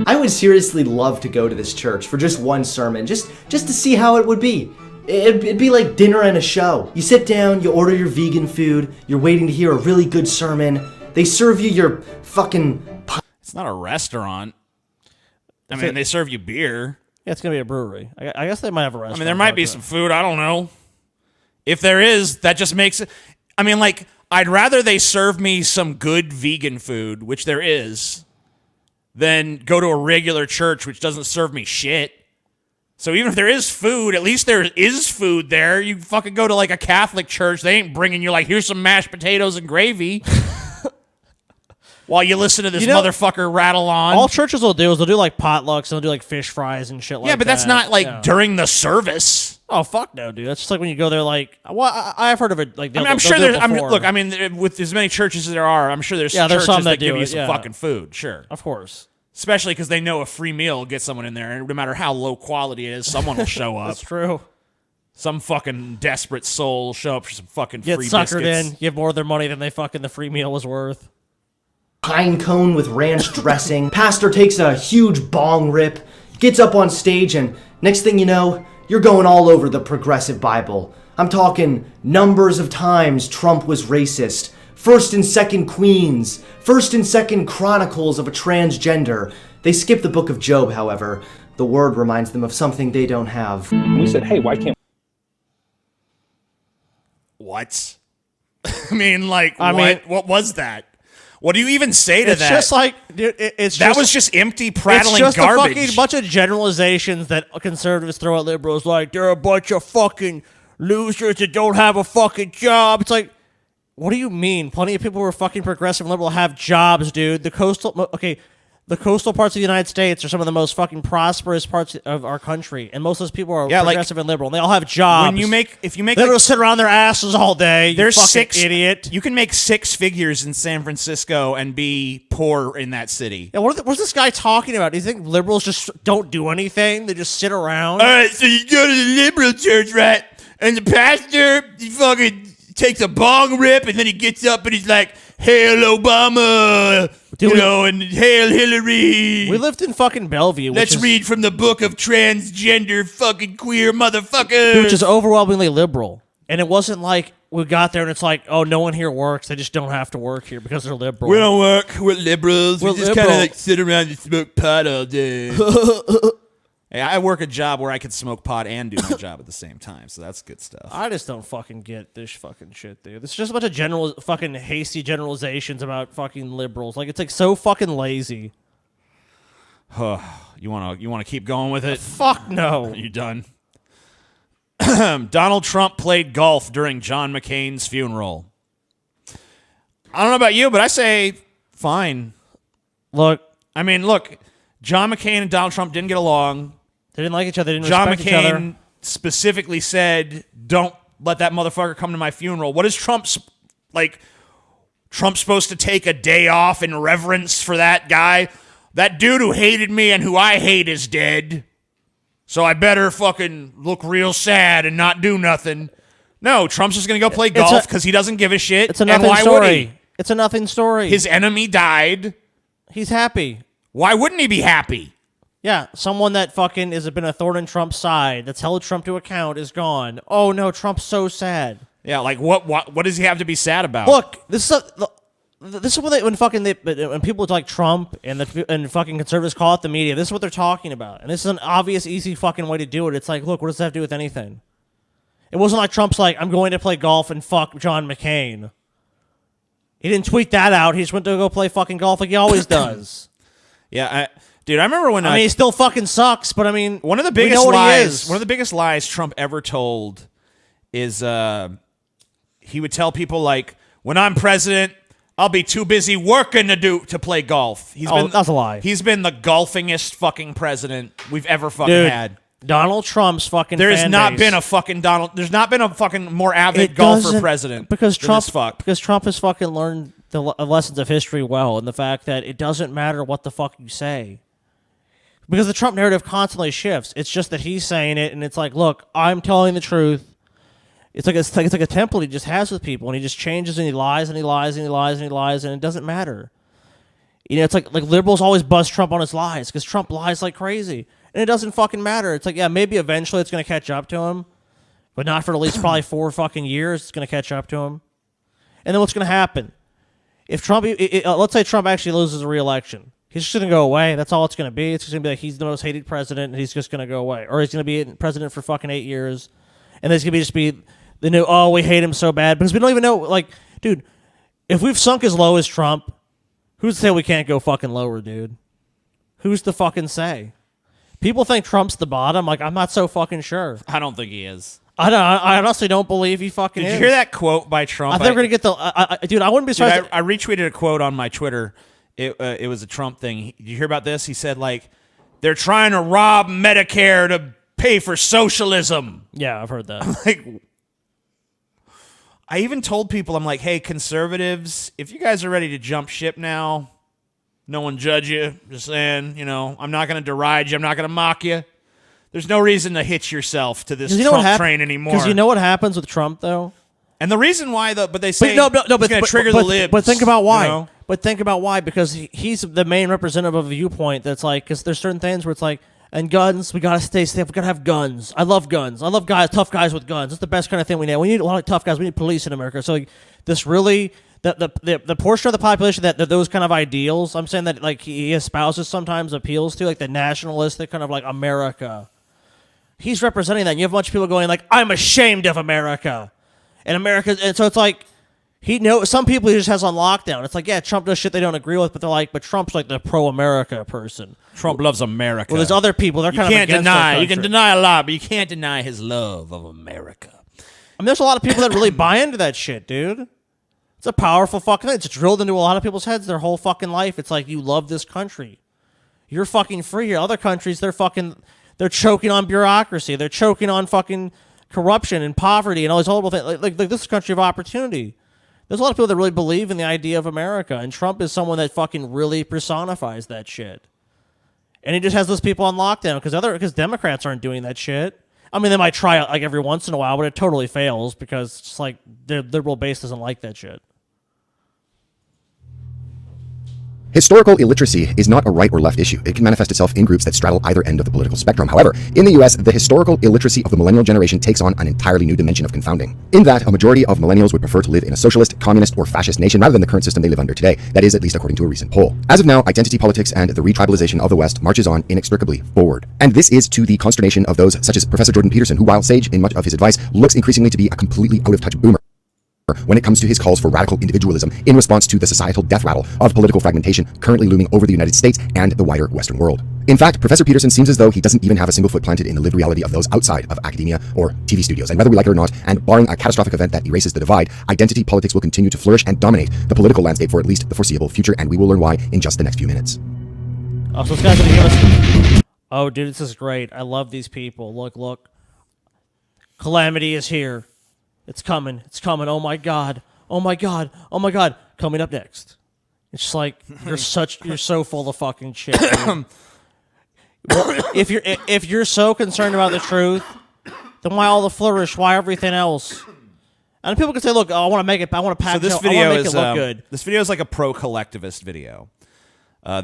I would seriously love to go to this church for just one sermon, just to see how it would be. It'd be like dinner and a show. You sit down, you order your vegan food, you're waiting to hear a really good sermon. They serve you your fucking... It's not a restaurant. I mean, they serve you beer. Yeah, it's gonna be a brewery. I guess they might have a restaurant. I mean, there might be some food. I don't know. If there is, that just makes it... I mean, like, I'd rather they serve me some good vegan food, which there is, than go to a regular church which doesn't serve me shit. So even if there is food, at least there is food there. You fucking go to, like, a Catholic church, they ain't bringing you, like, here's some mashed potatoes and gravy. While you listen to this motherfucker rattle on. All churches will do is they'll do, like, potlucks, and they'll do, like, fish fries and shit like that. Yeah, but that's not, like, during the service. Oh, fuck no, dude. That's just like when you go there, like, well, I've heard of it. Like, I mean, I'm sure there's. Look, I mean, with as many churches as there are, I'm sure there's churches some that that give do you it, some fucking food. Sure, of course. Especially because they know a free meal will get someone in there, and no matter how low quality it is, someone will show up. That's true. Some fucking desperate soul will show up for some fucking Get free suckered biscuits. in, give more of their money than they fucking the free meal was worth. pine cone with ranch dressing. Pastor takes a huge bong rip, gets up on stage, and next thing you know, you're going all over the progressive Bible. I'm talking numbers of times Trump was racist, 1st and 2nd Queens, 1st and 2nd Chronicles of a transgender. They skip the book of Job, however. The word reminds them of something they don't have. We said, hey, why can't... What? I mean, like, what was that? What do you even say to It's that? just like, dude, it's that just, was just empty prattling it's just garbage. a fucking bunch of generalizations that conservatives throw at liberals, like they're a bunch of fucking losers that don't have a fucking job. It's like, what do you mean? Plenty of people who are fucking progressive and liberal have jobs, dude. The coastal parts of the United States are some of the most fucking prosperous parts of our country, and most of those people are progressive and liberal, and they all have jobs. If you make, they don't sit around their asses all day. There's you fucking idiot. You can make 6 figures in San Francisco and be poor in that city. Yeah, what's this guy talking about? Do you think liberals just don't do anything? They just sit around? All right, so you go to the liberal church, right? And the pastor, he fucking takes a bong rip, and then he gets up and he's like, "Hail Obama," and "Hail Hillary." We lived in fucking Bellevue. Let's read from the book of transgender fucking queer motherfuckers. Which is overwhelmingly liberal. And it wasn't like we got there and it's like, oh, no one here works. They just don't have to work here because they're liberal. We don't work. We're liberals. We're we just kind of like sit around and smoke pot all day. Hey, I work a job where I can smoke pot and do my job at the same time, so that's good stuff. I just don't fucking get this fucking shit, dude. It's just a bunch of fucking hasty generalizations about fucking liberals. Like, it's like so fucking lazy. You wanna keep going with it? Fuck no. Are you done? Donald Trump played golf during John McCain's funeral. I don't know about you, but I say fine. Look, John McCain and Donald Trump didn't get along. They didn't like each other. They didn't John respect each other. McCain specifically said, "Don't let that motherfucker come to my funeral." What is Trump's supposed to take a day off in reverence for that guy? That dude who hated me and who I hate is dead. So I better fucking look real sad and not do nothing. No, Trump's just going to go play golf because he doesn't give a shit. It's a nothing why story. Would he? It's a nothing story. His enemy died. He's happy. Why wouldn't he be happy? Yeah, someone that fucking has been a thorn in Trump's side, that's held Trump to account, is gone. Oh no, Trump's so sad. Yeah, like what does he have to be sad about? Look, this is when people like Trump and fucking conservatives call it the media. This is what they're talking about, and this is an obvious, easy fucking way to do it. It's like, look, what does that have to do with anything? It wasn't like Trump's like, I'm going to play golf and fuck John McCain. He didn't tweet that out. He just went to go play fucking golf like he always does. Yeah, dude, I remember when. I mean, he still fucking sucks, but I mean, one of the biggest lies Trump ever told is he would tell people like, when I'm president, I'll be too busy working to play golf. That's a lie. He's been the golfingest fucking president we've ever fucking had. Donald Trump's fucking. There has fan not base. been a fucking Donald. There's not been a fucking more avid It golfer doesn't- president because than Trump. this fuck. Because Trump has fucking learned the lessons of history well, and the fact that it doesn't matter what the fuck you say. Because the Trump narrative constantly shifts. It's just that he's saying it, and it's like, look, I'm telling the truth. It's like a template he just has with people, and he just changes and he lies and he lies and he lies and he lies, and it doesn't matter. You know, it's like liberals always buzz Trump on his lies because Trump lies like crazy, and it doesn't fucking matter. It's like, yeah, maybe eventually it's gonna catch up to him, but not for at least probably 4 fucking years. It's gonna catch up to him, and then what's gonna happen if Trump? Let's say Trump actually loses a re-election. He's just going to go away. That's all it's going to be. It's just going to be like he's the most hated president, and he's just going to go away. Or he's going to be president for fucking 8 years, and there's going to just be the new, oh, we hate him so bad. Because we don't even know, like, dude, if we've sunk as low as Trump, who's to say we can't go fucking lower, dude? Who's to fucking say? People think Trump's the bottom. Like, I'm not so fucking sure. I don't think he is. I honestly don't believe he fucking is. Did you hear that quote by Trump? I think we're going to get the... dude, I wouldn't be surprised... I retweeted a quote on my Twitter. It was a Trump thing. Did you hear about this? He said, like, they're trying to rob Medicare to pay for socialism. Yeah, I've heard that. Like, I even told people, I'm like, hey, conservatives, if you guys are ready to jump ship now, no one judge you. Just saying, you know, I'm not going to deride you. I'm not going to mock you. There's no reason to hitch yourself to this Trump train anymore. Because you know what happens with Trump, though? And the reason why, though, but they say no, but it's going to trigger the libs. But think about why. You know? But think about why. Because he's the main representative of a viewpoint that's like, because there's certain things where it's like, and guns, we got to stay safe. We got to have guns. I love guns. I love guys, tough guys with guns. That's the best kind of thing we need. We need a lot of tough guys. We need police in America. So like, this really, the portion of the population that those kind of ideals, I'm saying that like he espouses sometimes appeals to, like the nationalistic kind of like America. He's representing that. And you have a bunch of people going like, I'm ashamed of America. And America, and so it's like, he knows some people he just has on lockdown. It's like, yeah, Trump does shit they don't agree with, but they're like, but Trump's like the pro-America person. Trump loves America. Well, there's other people. They're kind you of can't deny. our You can country. deny a lot, but you can't deny his love of America. I mean, there's a lot of people that really buy into that shit, dude. It's a powerful fucking thing. It's drilled into a lot of people's heads their whole fucking life. It's like, you love this country. You're fucking free here. Other countries, they're choking on bureaucracy. They're choking on fucking corruption and poverty and all these horrible things. Like this is a country of opportunity. There's a lot of people that really believe in the idea of America, and Trump is someone that fucking really personifies that shit. And he just has those people on lockdown because Democrats aren't doing that shit. I mean, they might try it like every once in a while, but it totally fails because it's like their liberal base doesn't like that shit. Historical illiteracy is not a right or left issue. It can manifest itself in groups that straddle either end of the political spectrum. However, in the US, the historical illiteracy of the millennial generation takes on an entirely new dimension of confounding. In that, a majority of millennials would prefer to live in a socialist, communist, or fascist nation rather than the current system they live under today. That is, at least according to a recent poll. As of now, identity politics and the retribalization of the West marches on inextricably forward. And this is to the consternation of those such as Professor Jordan Peterson, who, while sage in much of his advice, looks increasingly to be a completely out-of-touch boomer when it comes to his calls for radical individualism in response to the societal death rattle of political fragmentation currently looming over the United States and the wider Western world. In fact, Professor Peterson seems as though he doesn't even have a single foot planted in the lived reality of those outside of academia or TV studios. And whether we like it or not, and barring a catastrophic event that erases the divide, identity politics will continue to flourish and dominate the political landscape for at least the foreseeable future, and we will learn why in just the next few minutes. Oh, so this guy's gonna give us... Oh, dude, this is great. I love these people. Look. Calamity is here. It's coming. Oh my God. Coming up next. It's just like, you're so full of fucking shit. Well, if you're so concerned about the truth, then why all the flourish? Why everything else? And people can say, look, I want to make it look good. This video is like a pro-collectivist video.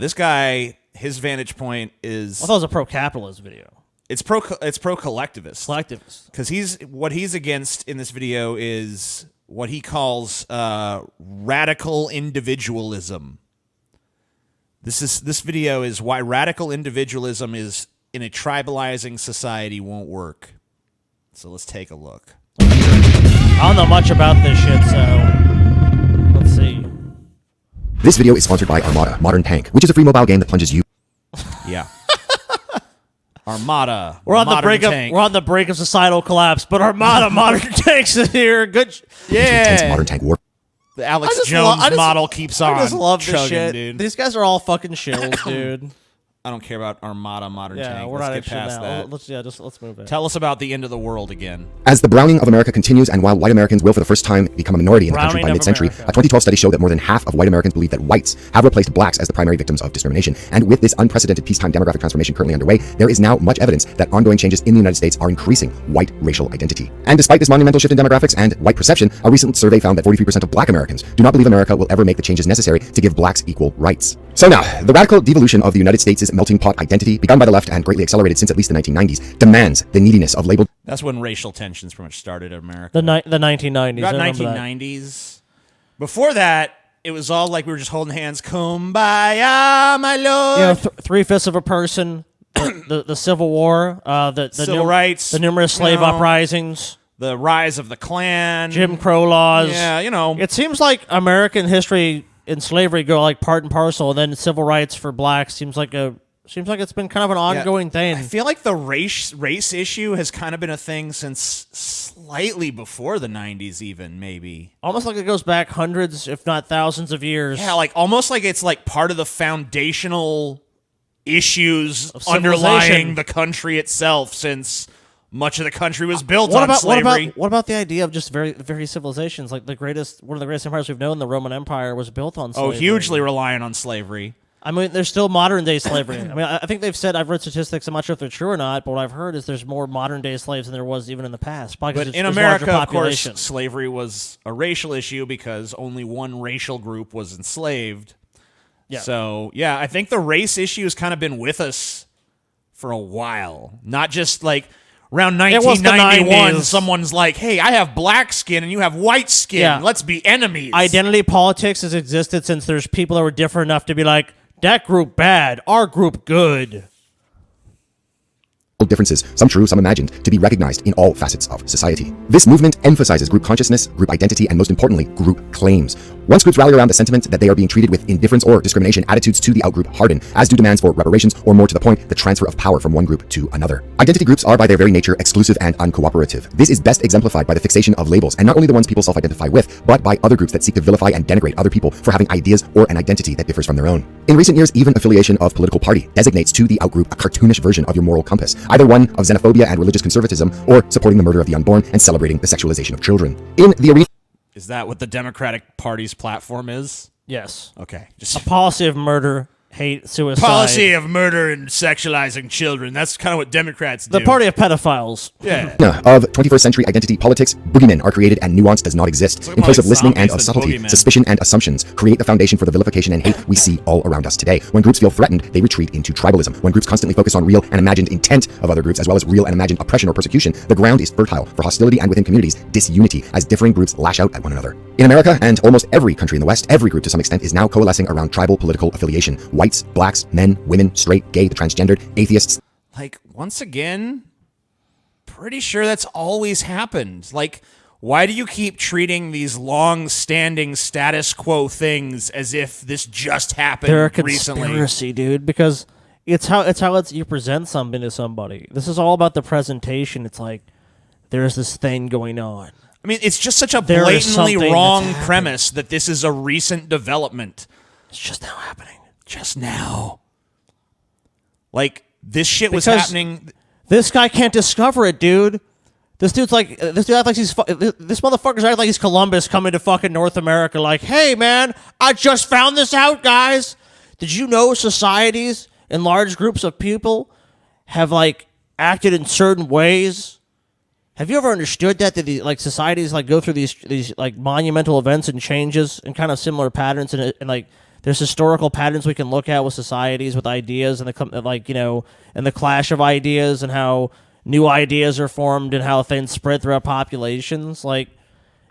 This guy, his vantage point is... I thought it was a pro-capitalist video. It's pro-collectivist. Collectivist. Because what he's against in this video is what he calls radical individualism. This video is why radical individualism is in a tribalizing society won't work. So let's take a look. I don't know much about this shit, so let's see. This video is sponsored by Armada Modern Tank, which is a free mobile game that plunges you. Yeah. Armada. We're on Tank. We're on the brink of societal collapse, but Armada Modern Tanks is here. Good. Intense Modern Tank war. The Alex Jones model keeps on. I just love this chugging, shit. Dude. These guys are all fucking shills, dude. I don't care about Armada Modern Yeah, Tank. we're Let's not get interested past in that. that. Let's move it. Tell us about the end of the world again. As the browning of America continues, and while white Americans will for the first time become a minority in the country by Browning of mid-century, America. a 2012 study showed that more than half of white Americans believe that whites have replaced blacks as the primary victims of discrimination. And with this unprecedented peacetime demographic transformation currently underway, there is now much evidence that ongoing changes in the United States are increasing white racial identity. And despite this monumental shift in demographics and white perception, a recent survey found that 43% of black Americans do not believe America will ever make the changes necessary to give blacks equal rights. So now, the radical devolution of the United States' melting pot identity, begun by the left and greatly accelerated since at least the 1990s, demands the neediness of labeled. That's when racial tensions pretty much started in America. The 1990s. About I remember that. 1990s. Before that, it was all like we were just holding hands. Kumbaya, my lord. You know, 3/5 of a person, the Civil War, the Civil rights, the numerous slave you know, uprisings, the rise of the Klan, Jim Crow laws. Yeah, you know. It seems like American history and slavery go like part and parcel, and then civil rights for blacks seems like it's been kind of an ongoing thing. I feel like the race issue has kind of been a thing since slightly before the 90s, even maybe. Almost like it goes back hundreds, if not thousands of years. Yeah, like almost like it's like part of the foundational issues Of underlying civilization. the country itself, since much of the country was built on slavery. What about the idea of just very civilizations? Like one of the greatest empires we've known, the Roman Empire, was built on slavery. Oh, hugely reliant on slavery. I mean, there's still modern day slavery. I mean, I think they've said, I've read statistics, I'm not sure if they're true or not, but what I've heard is there's more modern day slaves than there was even in the past. Probably 'cause But it's in larger America, of population. course, slavery was a racial issue because only one racial group was enslaved. Yeah. So, yeah, I think the race issue has kind of been with us for a while. Not just like around It was the 1991, 90s. someone's like, hey, I have black skin and you have white skin. Yeah. Let's be enemies. Identity politics has existed since there's people that were different enough to be like, that group bad, our group good. Differences, some true, some imagined, to be recognized in all facets of society. This movement emphasizes group consciousness, group identity, and most importantly, group claims. Once groups rally around the sentiment that they are being treated with indifference or discrimination, attitudes to the outgroup harden, as do demands for reparations, or more to the point, the transfer of power from one group to another. Identity groups are by their very nature exclusive and uncooperative. This is best exemplified by the fixation of labels, and not only the ones people self-identify with, but by other groups that seek to vilify and denigrate other people for having ideas or an identity that differs from their own. In recent years, even affiliation of political party designates to the outgroup a cartoonish version of your moral compass, either one of xenophobia and religious conservatism, or supporting the murder of the unborn and celebrating the sexualization of children. In the arena. Is that what the Democratic Party's platform is? Yes. Okay. A policy of murder, hate, suicide. Policy of murder and sexualizing children. That's kind of what Democrats do. The party of pedophiles. Yeah. Of 21st century identity politics, boogeymen are created and nuance does not exist. In place of listening and of subtlety, suspicion and assumptions create the foundation for the vilification and hate we see all around us today. When groups feel threatened, they retreat into tribalism. When groups constantly focus on real and imagined intent of other groups, as well as real and imagined oppression or persecution, the ground is fertile for hostility and within communities, disunity, as differing groups lash out at one another. In America and almost every country in the West, every group to some extent is now coalescing around tribal political affiliation. Whites, blacks, men, women, straight, gay, the transgendered, atheists. Like, once again, pretty sure that's always happened. Like, why do you keep treating these long-standing status quo things as if this just happened They're a recently? conspiracy, dude, because it's how you present something to somebody. This is all about the presentation. It's like there's this thing going on. I mean, it's just such a There is blatantly something wrong that's happening. premise that this is a recent development. It's just now happening. Just now. Like, this shit was Because happening. This guy can't discover it, dude. This dude acts like he's this motherfucker's acting like he's Columbus coming to fucking North America. Like, hey man, I just found this out, guys. Did you know societies and large groups of people have like acted in certain ways? Have you ever understood that like societies like go through these like monumental events and changes and kind of similar patterns and like there's historical patterns we can look at with societies with ideas and and the clash of ideas and how new ideas are formed and how things spread throughout populations. Like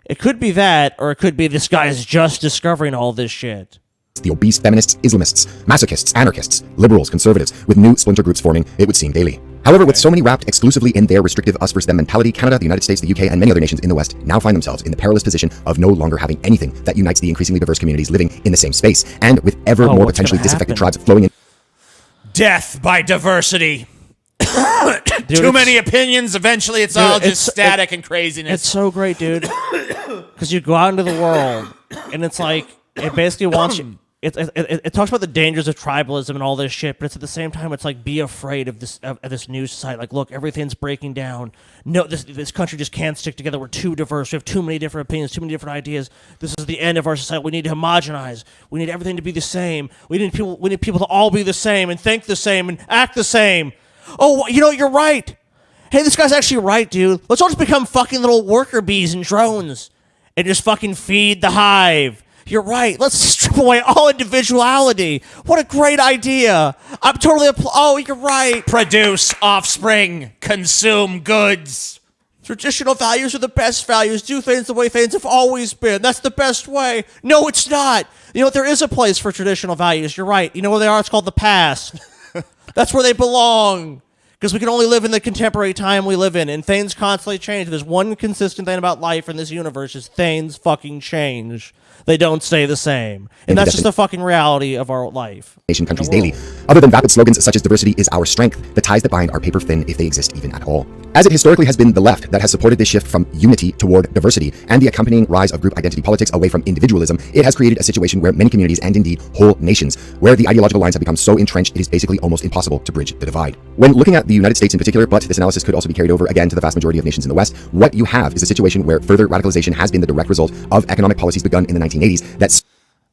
it could be that, or it could be this guy is just discovering all this shit. The obese feminists, Islamists, masochists, anarchists, liberals, conservatives, with new splinter groups forming, it would seem daily. However, with so many wrapped exclusively in their restrictive us versus them mentality, Canada, the United States, the UK, and many other nations in the West now find themselves in the perilous position of no longer having anything that unites the increasingly diverse communities living in the same space, and with ever more what's potentially gonna disaffected happen? tribes flowing in. Death by diversity. Dude, Too many opinions. Eventually, it's all just static and craziness. It's so great, dude. Because you go out into the world, and it's like it basically wants you. it talks about the dangers of tribalism and all this shit, but it's at the same time it's like be afraid of this new society. Like, look, everything's breaking down. No, this country just can't stick together. We're too diverse. We have too many different opinions, too many different ideas. This is the end of our society. We need to homogenize. We need everything to be the same. We need people to all be the same and think the same and act the same. Oh, you're right. Hey, this guy's actually right, dude. Let's all just become fucking little worker bees and drones and just fucking feed the hive. You're right. Let's strip away all individuality. What a great idea. I'm totally... oh, you're right. Produce offspring. Consume goods. Traditional values are the best values. Do things the way things have always been. That's the best way. No, it's not. There is a place for traditional values. You're right. You know where they are? It's called the past. That's where they belong. Because we can only live in the contemporary time we live in, and things constantly change. There's one consistent thing about life in this universe is things fucking change. They don't stay the same. And that's just the fucking reality of our life. Nation countries daily. Other than vapid slogans such as diversity is our strength, the ties that bind are paper thin if they exist even at all. As it historically has been the left that has supported this shift from unity toward diversity and the accompanying rise of group identity politics away from individualism, it has created a situation where many communities and indeed whole nations, where the ideological lines have become so entrenched it is basically almost impossible to bridge the divide. When looking at the United States in particular, but this analysis could also be carried over again to the vast majority of nations in the West, what you have is a situation where further radicalization has been the direct result of economic policies begun in the 1980s that...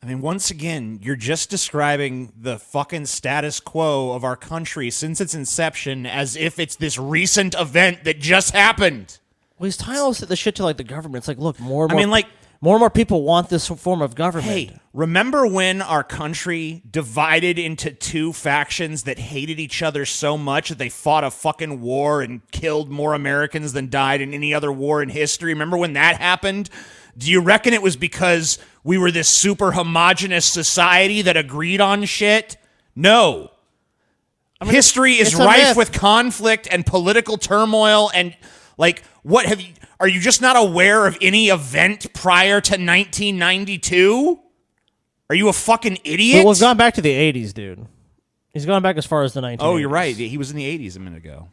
I mean, once again, you're just describing the fucking status quo of our country since its inception as if it's this recent event that just happened. Well, he's tying all the shit to like the government. It's like, look, more and more people want this form of government. Hey, remember when our country divided into two factions that hated each other so much that they fought a fucking war and killed more Americans than died in any other war in history? Remember when that happened? Do you reckon it was because we were this super homogenous society that agreed on shit? No. I mean, history is rife with conflict and political turmoil and like are you just not aware of any event prior to 1992? Are you a fucking idiot? Well, we've gone back to the 80s, dude. He's gone back as far as the 1980s. Oh, you're right. He was in the 80s a minute ago.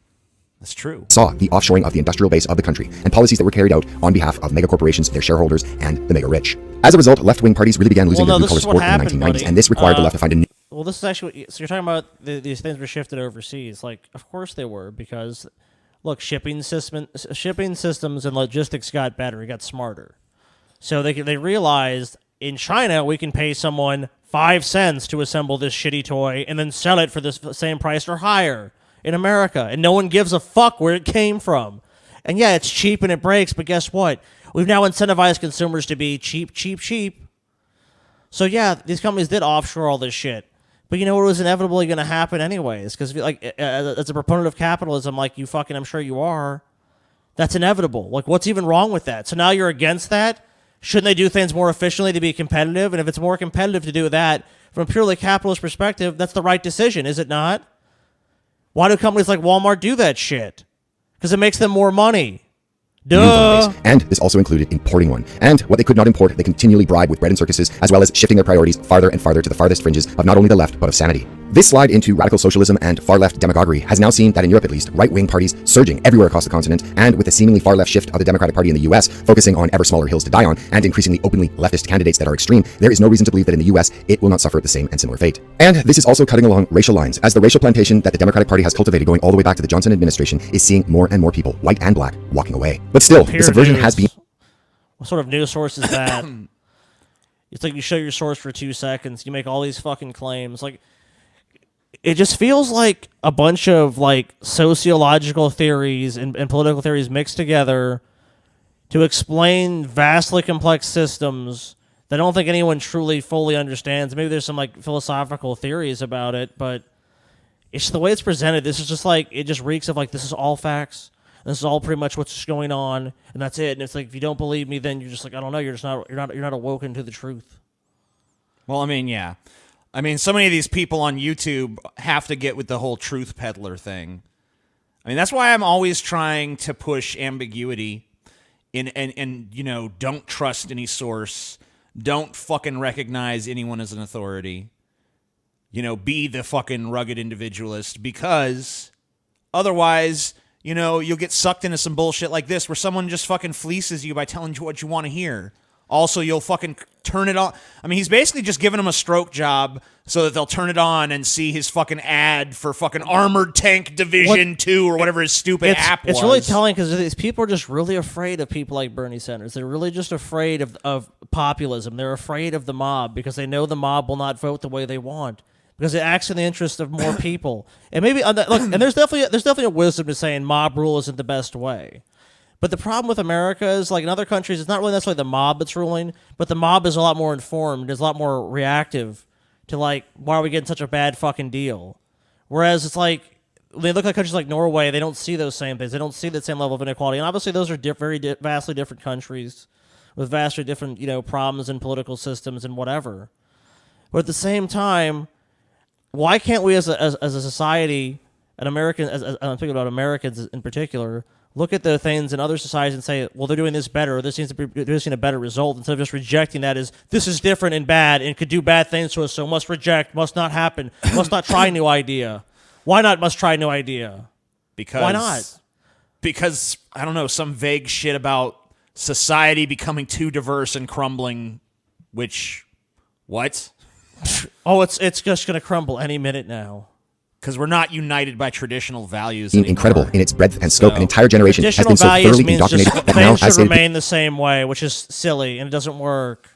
That's true. Saw the offshoring of the industrial base of the country and policies that were carried out on behalf of mega corporations, their shareholders, and the mega rich. As a result, left-wing parties really began losing their blue-collar support in the 1990s, and this required the left to find a new... Well, this is actually... So you're talking about these things were shifted overseas. Like, of course they were, because, look, shipping systems and logistics got better. It got smarter. So they realized in China we can pay someone 5 cents to assemble this shitty toy and then sell it for the same price or higher in America, and no one gives a fuck where it came from. And yeah, it's cheap and it breaks, but guess what? We've now incentivized consumers to be cheap, cheap, cheap. So yeah, these companies did offshore all this shit. But you know what was inevitably going to happen anyways? Because like, as a proponent of capitalism, like you fucking, I'm sure you are, that's inevitable. Like, what's even wrong with that? So now you're against that? Shouldn't they do things more efficiently to be competitive? And if it's more competitive to do that, from a purely capitalist perspective, that's the right decision, is it not? Why do companies like Walmart do that shit? Because it makes them more money. Duh. And this also included importing one. And what they could not import, they continually bribe with bread and circuses, as well as shifting their priorities farther and farther to the farthest fringes of not only the left, but of sanity. This slide into radical socialism and far-left demagoguery has now seen that in Europe at least, right-wing parties surging everywhere across the continent, and with the seemingly far-left shift of the Democratic Party in the US focusing on ever smaller hills to die on, and increasingly openly leftist candidates that are extreme, there is no reason to believe that in the US, it will not suffer the same and similar fate. And this is also cutting along racial lines, as the racial plantation that the Democratic Party has cultivated going all the way back to the Johnson administration is seeing more and more people, white and black, walking away. But still, the subversion has been... What sort of news source is that? It's like you show your source for 2 seconds, you make all these fucking claims. Like, it just feels like a bunch of like sociological theories and political theories mixed together to explain vastly complex systems that I don't think anyone truly fully understands. Maybe there's some like philosophical theories about it, but it's just the way it's presented. This is just like, it just reeks of like, this is all facts. This is all pretty much what's going on, and that's it. And it's like, if you don't believe me, then you're just like, I don't know. You're not awoken to the truth. Well, I mean, yeah. I mean, so many of these people on YouTube have to get with the whole truth peddler thing. I mean, that's why I'm always trying to push ambiguity and you know, don't trust any source. Don't fucking recognize anyone as an authority. You know, be the fucking rugged individualist, because otherwise, you know, you'll get sucked into some bullshit like this where someone just fucking fleeces you by telling you what you want to hear. Also, you'll fucking turn it on. I mean, he's basically just giving them a stroke job so that they'll turn it on and see his fucking ad for fucking Armored Tank Division 2 or whatever his stupid app was. It's really telling because these people are just really afraid of people like Bernie Sanders. They're really just afraid of populism. They're afraid of the mob because they know the mob will not vote the way they want because it acts in the interest of more people. And maybe look, and there's definitely a wisdom to saying mob rule isn't the best way. But the problem with America is, like in other countries, it's not really necessarily the mob that's ruling, but the mob is a lot more informed, is a lot more reactive to, like, why are we getting such a bad fucking deal? Whereas it's like, when they look at countries like Norway, they don't see those same things. They don't see that same level of inequality. And obviously those are vastly different countries with vastly different, problems and political systems and whatever. But at the same time, why can't we as a society, I'm thinking about Americans in particular, look at the things in other societies and say, well, they're doing this better, or this seems to be producing a better result, instead of just rejecting that as, this is different and bad and could do bad things to us, so must reject, must not happen, must not try new idea. Why not must try new idea? Because why not? Because, I don't know, some vague shit about society becoming too diverse and crumbling, which, what? Oh, it's just going to crumble any minute now. Because we're not united by traditional values Being incredible in its breadth and scope. An entire generation has Traditional been so values thoroughly means indoctrinated just that now, things should as stated, remain the same way, which is silly, and it doesn't work.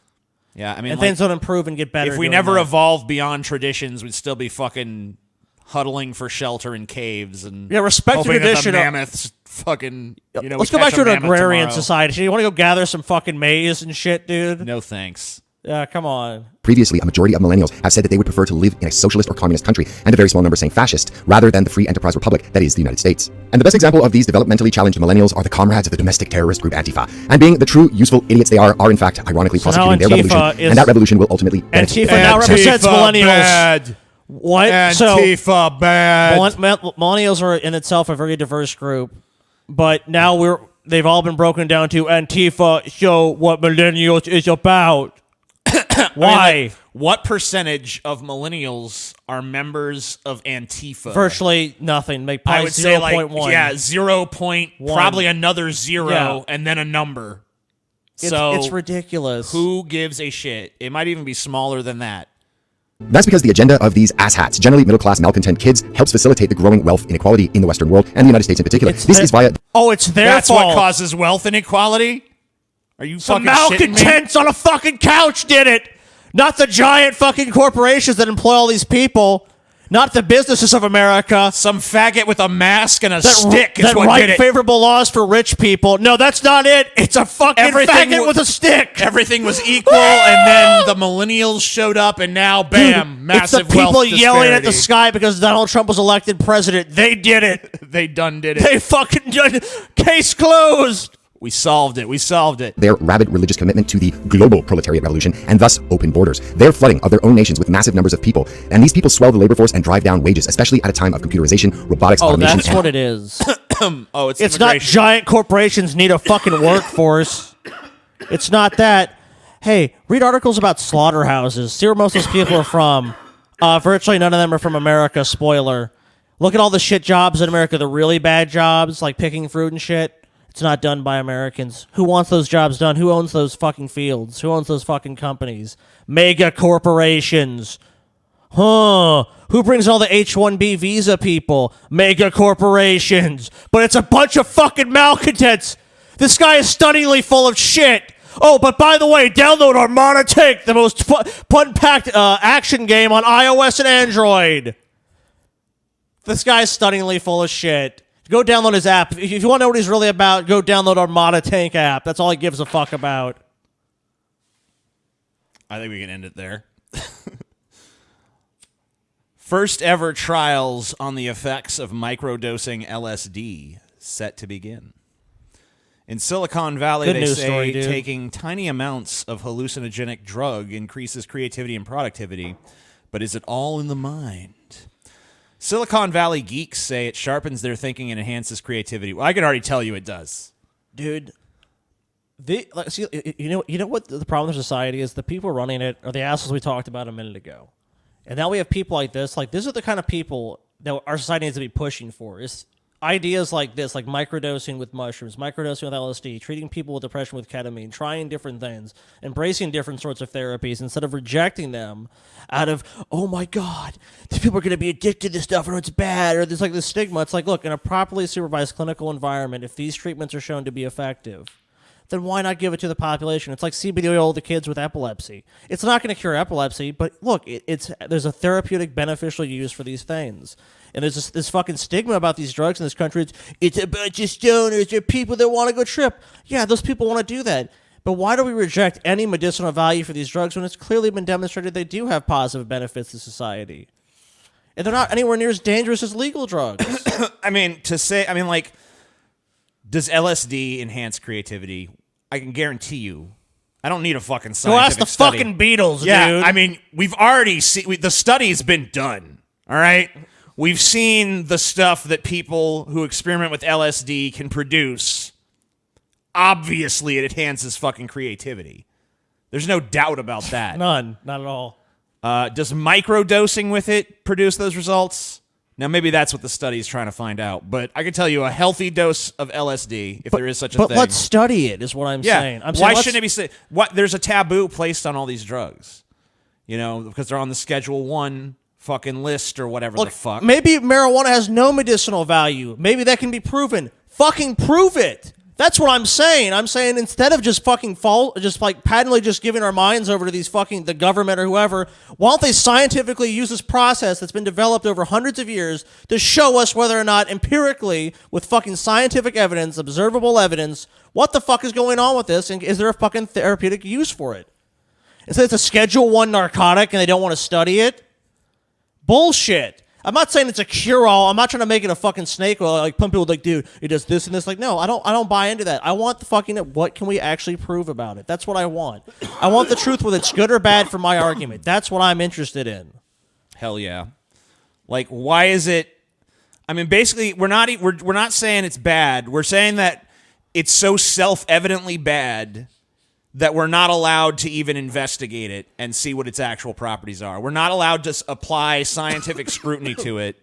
Yeah, I mean, and like, things don't improve and get better. If we doing never that. evolved beyond traditions, we'd still be fucking huddling for shelter in caves and respect the hoping that tradition. The mammoths fucking. Let's go back to an agrarian society. You want to go gather some fucking maize and shit, dude? No thanks. Yeah, come on. Previously, a majority of millennials have said that they would prefer to live in a socialist or communist country, and a very small number saying fascist, rather than the free enterprise republic that is the United States. And the best example of these developmentally challenged millennials are the comrades of the domestic terrorist group Antifa. And being the true useful idiots they are in fact ironically prosecuting their revolution, and that revolution will ultimately benefit Antifa now represents millennials. Bad. What? Antifa bad. Millennials are in itself a very diverse group, but now they've all been broken down to Antifa show what millennials is about. Why? I mean, like, what percentage of millennials are members of Antifa? Virtually nothing. Like I would say 0.1. Yeah, 0. Probably another 0 Yeah. and then a number. It's ridiculous. Who gives a shit? It might even be smaller than that. That's because the agenda of these asshats, generally middle-class malcontent kids, helps facilitate the growing wealth inequality in the Western world and the United States in particular. This is via... Oh, it's their That's fault. what causes wealth inequality? Are you Some fucking shitting me? malcontents on a fucking couch did it. Not the giant fucking corporations that employ all these people. Not the businesses of America. Some faggot with a mask and a stick is that what write did it. favorable laws for rich people. No, that's not it. It's a fucking faggot with a stick. Everything was equal, and then the millennials showed up, and now, bam, massive It's the people wealth yelling at the disparity. sky because Donald Trump was elected president. They did it. They done did it. They fucking did it. Case closed. We solved it. We solved it. Their rabid religious commitment to the global proletariat revolution and thus open borders. Their flooding of their own nations with massive numbers of people. And these people swell the labor force and drive down wages, especially at a time of computerization, robotics, automation, That's and... what it is. It's not immigration. giant corporations need a fucking workforce. It's not that. Hey, read articles about slaughterhouses. See where most of those people are from. Virtually none of them are from America. Spoiler. Look at all the shit jobs in America, the really bad jobs, like picking fruit and shit. It's not done by Americans. Who wants those jobs done? Who owns those fucking fields? Who owns those fucking companies? Mega corporations. Huh. Who brings all the H-1B visa people? Mega corporations. But it's a bunch of fucking malcontents. This guy is stunningly full of shit. Oh, but by the way, download Armada Tank, the most fun-packed action game on iOS and Android. This guy is stunningly full of shit. Go download his app. If you want to know what he's really about, go download Armada Tank app. That's all he gives a fuck about. I think we can end it there. First ever trials on the effects of microdosing LSD set to begin. In Silicon Valley, Good they news say story, dude. taking tiny amounts of hallucinogenic drug increases creativity and productivity, but is it all in the mind? Silicon Valley geeks say it sharpens their thinking and enhances creativity. Well, I can already tell you it does. Dude, you know what the problem with society is? The people running it are the assholes we talked about a minute ago. And now we have people like this. Like, these are the kind of people that our society needs to be pushing for. It's ideas like this, like microdosing with mushrooms, microdosing with LSD, treating people with depression with ketamine, trying different things, embracing different sorts of therapies instead of rejecting them out of, oh my God, these people are going to be addicted to this stuff or it's bad or there's like this stigma. It's like, look, in a properly supervised clinical environment, if these treatments are shown to be effective, then why not give it to the population? It's like CBD oil to kids with epilepsy. It's not going to cure epilepsy, but look, there's a therapeutic beneficial use for these things. And there's this fucking stigma about these drugs in this country. It's a bunch of stoners or people that want to go trip. Yeah, those people want to do that. But why do we reject any medicinal value for these drugs when it's clearly been demonstrated they do have positive benefits to society? And they're not anywhere near as dangerous as legal drugs. Like, does LSD enhance creativity? I can guarantee you. I don't need a fucking scientific Go ask the study. fucking Beatles, yeah, dude. I mean, we've already seen... the study's been done, all right? We've seen the stuff that people who experiment with LSD can produce. Obviously, it enhances fucking creativity. There's no doubt about that. None. Not at all. Does microdosing with it produce those results? Now, maybe that's what the study is trying to find out. But I can tell you a healthy dose of LSD, if there is such a thing. But let's study it, is what I'm saying. Why shouldn't it be... There's a taboo placed on all these drugs. You know, because they're on the Schedule 1... fucking list or whatever the fuck. Maybe marijuana has no medicinal value. Maybe that can be proven. Fucking prove it. That's what I'm saying. I'm saying instead of just fucking just like patently just giving our minds over to these fucking the government or whoever, why don't they scientifically use this process that's been developed over hundreds of years to show us whether or not empirically with fucking scientific evidence, observable evidence, what the fuck is going on with this and is there a fucking therapeutic use for it? Instead it's a Schedule 1 narcotic and they don't want to study it. Bullshit. I'm not saying it's a cure-all. I'm not trying to make it a fucking snake oil. Like, some people like, dude, it does this and this. Like, no, I don't buy into that. I want the fucking, what can we actually prove about it? That's what I want. I want the truth, whether it's good or bad for my argument. That's what I'm interested in. Hell yeah. Like, why is it... I mean, basically, we're not saying it's bad. We're saying that it's so self-evidently bad that we're not allowed to even investigate it and see what its actual properties are. We're not allowed to apply scientific scrutiny to it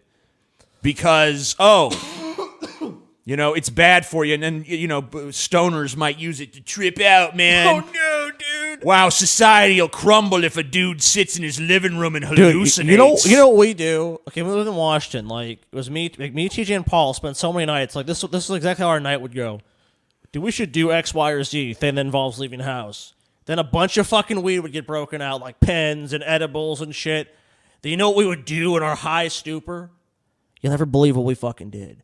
because, it's bad for you. And then, stoners might use it to trip out, man. Oh, no, dude. Wow, society will crumble if a dude sits in his living room and hallucinates. Dude, you know what we do? Okay, we live in Washington. Like, it was me, TJ, and Paul spent so many nights. Like, this is exactly how our night would go. Dude, we should do X, Y, or Z thing that involves leaving the house. Then a bunch of fucking weed would get broken out, like pens and edibles and shit. Then you know what we would do in our high stupor? You'll never believe what we fucking did.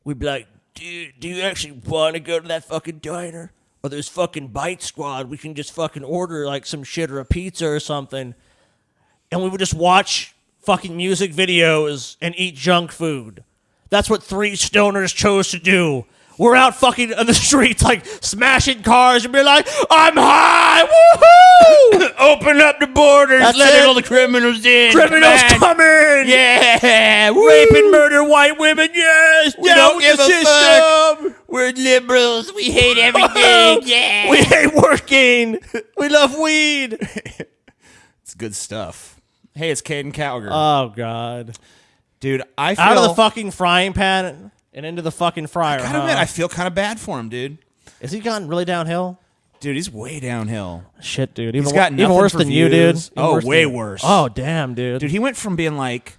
We'd be like, dude, do you actually want to go to that fucking diner? Or there's fucking Bite Squad. We can just fucking order like some shit or a pizza or something. And we would just watch fucking music videos and eat junk food. That's what 3 stoners chose to do. We're out fucking on the streets, like, smashing cars and be like, I'm high! Woohoo! Open up the borders, let all the criminals in. Criminals coming! Yeah! Woo! Rape and murder white women, yes! We Down don't with give the a system! fuck. We're liberals. We hate everything. Yeah! We hate working! We love weed! It's good stuff. Hey, it's Caden Cowger. Oh, God. Dude, I feel... Out of the fucking frying pan and into the fucking fryer, I gotta admit, I feel kind of bad for him, dude. Has he gotten really downhill? Dude, he's way downhill. Shit, dude. He's got even worse than you, dude. Way worse. Oh, damn, dude. Dude, he went from being like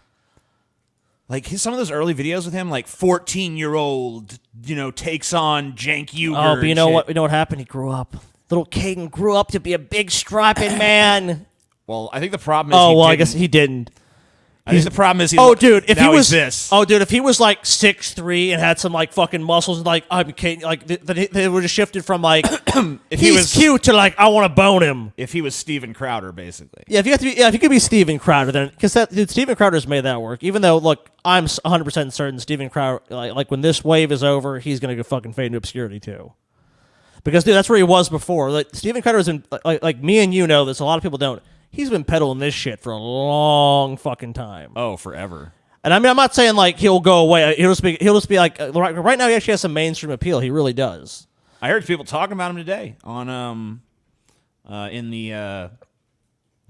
some of those early videos with him, like 14-year-old, takes on Cenk Uygur. Oh, but you know what? You know what happened? He grew up. Little Caden grew up to be a big strapping man. Well, I think the problem is. I guess he didn't. I think the problem is if he was like 6'3" and had some like fucking muscles and like they would have shifted from like if he was cute to like I want to bone him. If he was Steven Crowder, basically. Yeah, if you could be Steven Crowder, then because Steven Crowder's made that work. Even though, look, I'm 100% certain Steven Crowder, like when this wave is over, he's gonna go fucking fade into obscurity too. Because dude, that's where he was before. Like Steven Crowder was in like me and you know this. A lot of people don't. He's been peddling this shit for a long fucking time. Oh, forever. And I mean, I'm not saying like he'll go away. He'll just be like right now. He actually has some mainstream appeal. He really does. I heard people talking about him today on in the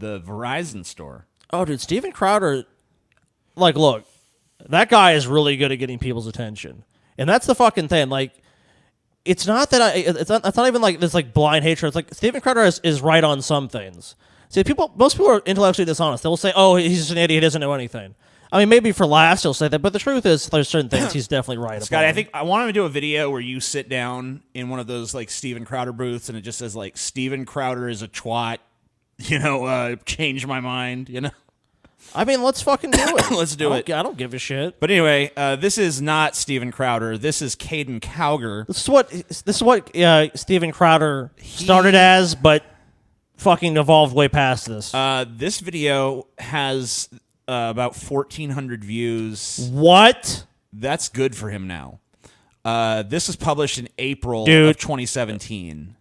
Verizon store. Oh, dude, Steven Crowder. Like, look, that guy is really good at getting people's attention. And that's the fucking thing. Like, it's not that it's not even like this like blind hatred. It's like Steven Crowder is right on some things. See, most people are intellectually dishonest. They'll say, "Oh, he's just an idiot. He doesn't know anything." I mean, maybe for laughs he'll say that, but the truth is, there's certain things he's definitely right about. Scotty, I think I want him to do a video where you sit down in one of those like Steven Crowder booths, and it just says like Steven Crowder is a twat. Change my mind. I mean, let's fucking do it. Let's do it. I don't give a shit. But anyway, this is not Steven Crowder. This is Caden Cowger. This is what Steven Crowder started as, but fucking evolved way past this. This video has about 1,400 views. What? That's good for him now. This was published in April of 2017.